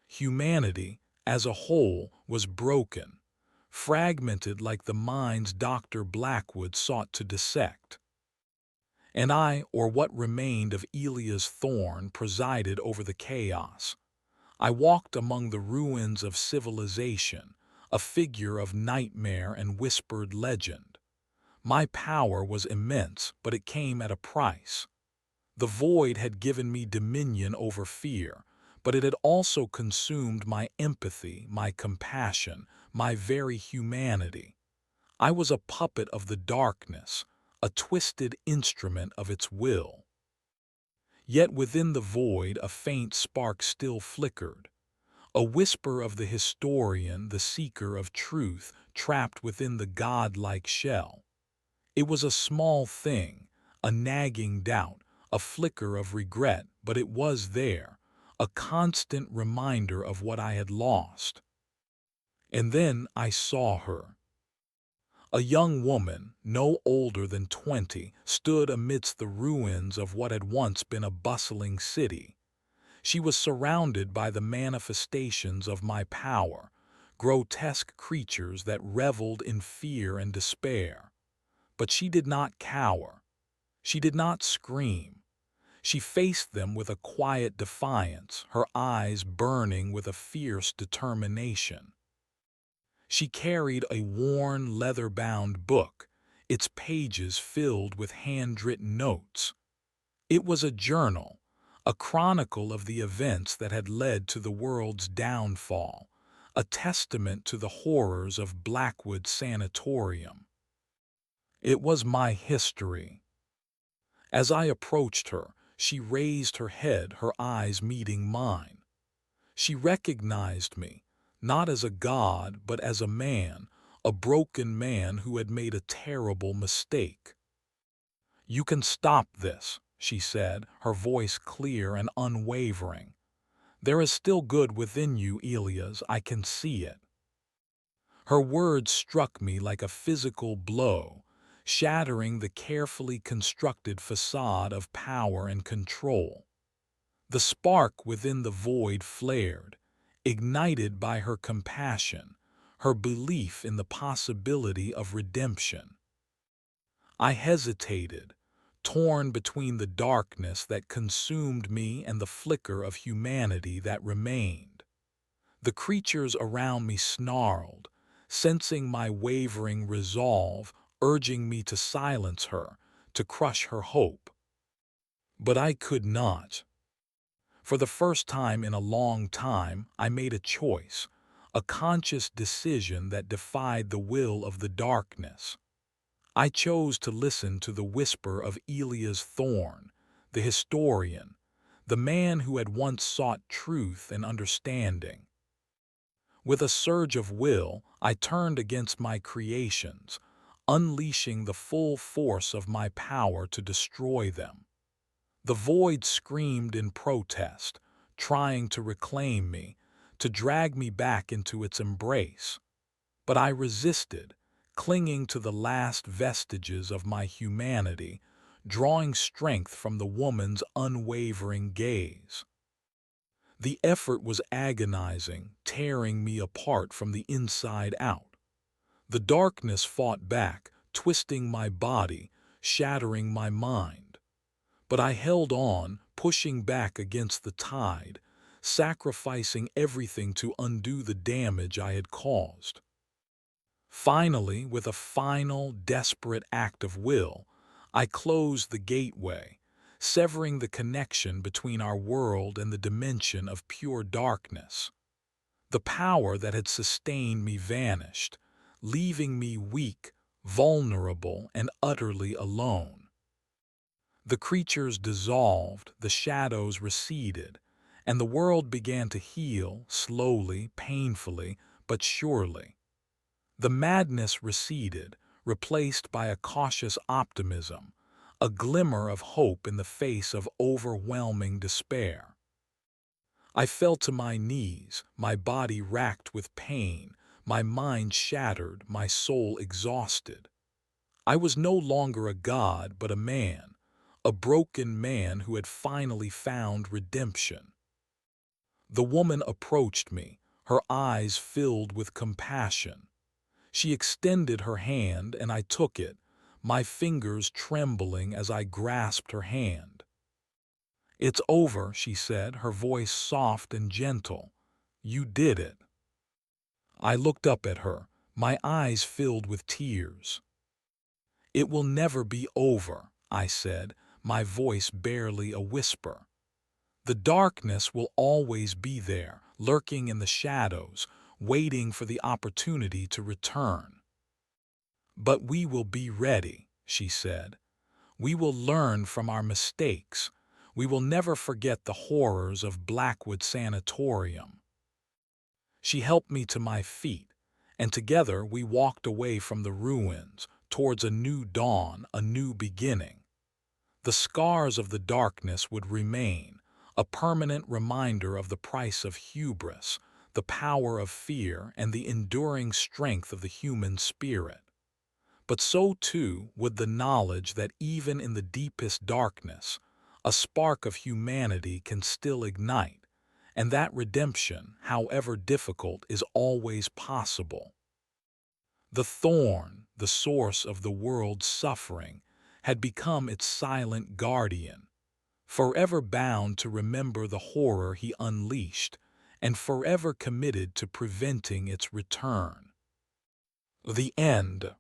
Speaker 1: Humanity, as a whole, was broken, fragmented like the minds Dr. Blackwood sought to dissect. And I, or what remained of Elias Thorne, presided over the chaos. I walked among the ruins of civilization, a figure of nightmare and whispered legend. My power was immense, but it came at a price. The void had given me dominion over fear, but it had also consumed my empathy, my compassion, my very humanity. I was a puppet of the darkness, a twisted instrument of its will. Yet within the void a faint spark still flickered, a whisper of the historian, the seeker of truth, trapped within the godlike shell. It was a small thing, a nagging doubt, a flicker of regret, but it was there, a constant reminder of what I had lost. And then I saw her. A young woman, no older than 20, stood amidst the ruins of what had once been a bustling city. She was surrounded by the manifestations of my power, grotesque creatures that reveled in fear and despair. But she did not cower. She did not scream. She faced them with a quiet defiance, her eyes burning with a fierce determination. She carried a worn, leather-bound book, its pages filled with handwritten notes. It was a journal, a chronicle of the events that had led to the world's downfall, a testament to the horrors of Blackwood Sanatorium. It was my history. As I approached her, she raised her head, her eyes meeting mine. She recognized me, not as a god, but as a man, a broken man who had made a terrible mistake. "You can stop this," she said, her voice clear and unwavering. "There is still good within you, Elias, I can see it." Her words struck me like a physical blow, shattering the carefully constructed facade of power and control. The spark within the void flared, ignited by her compassion, her belief in the possibility of redemption. I hesitated, torn between the darkness that consumed me and the flicker of humanity that remained. The creatures around me snarled, sensing my wavering resolve, urging me to silence her, to crush her hope. But I could not. For the first time in a long time, I made a choice, a conscious decision that defied the will of the darkness. I chose to listen to the whisper of Elias Thorne, the historian, the man who had once sought truth and understanding. With a surge of will, I turned against my creations, unleashing the full force of my power to destroy them. The void screamed in protest, trying to reclaim me, to drag me back into its embrace. But I resisted, clinging to the last vestiges of my humanity, drawing strength from the woman's unwavering gaze. The effort was agonizing, tearing me apart from the inside out. The darkness fought back, twisting my body, shattering my mind. But I held on, pushing back against the tide, sacrificing everything to undo the damage I had caused. Finally, with a final, desperate act of will, I closed the gateway, severing the connection between our world and the dimension of pure darkness. The power that had sustained me vanished, leaving me weak, vulnerable, and utterly alone. The creatures dissolved, the shadows receded, and the world began to heal, slowly, painfully, but surely. The madness receded, replaced by a cautious optimism, a glimmer of hope in the face of overwhelming despair. I fell to my knees, my body racked with pain, my mind shattered, my soul exhausted. I was no longer a god but a broken man who had finally found redemption. The woman approached me, her eyes filled with compassion. She extended her hand and I took it, my fingers trembling as I grasped her hand. "It's over," she said, her voice soft and gentle. "You did it." I looked up at her, my eyes filled with tears. "It will never be over," I said, my voice barely a whisper. "The darkness will always be there, lurking in the shadows, waiting for the opportunity to return. But we will be ready," she said. "We will learn from our mistakes. We will never forget the horrors of Blackwood Sanatorium." She helped me to my feet, and together we walked away from the ruins, towards a new dawn, a new beginning. The scars of the darkness would remain, a permanent reminder of the price of hubris, the power of fear, and the enduring strength of the human spirit. But so too would the knowledge that even in the deepest darkness, a spark of humanity can still ignite, and that redemption, however difficult, is always possible. The thorn, the source of the world's suffering, had become its silent guardian, forever bound to remember the horror he unleashed, and forever committed to preventing its return. The end.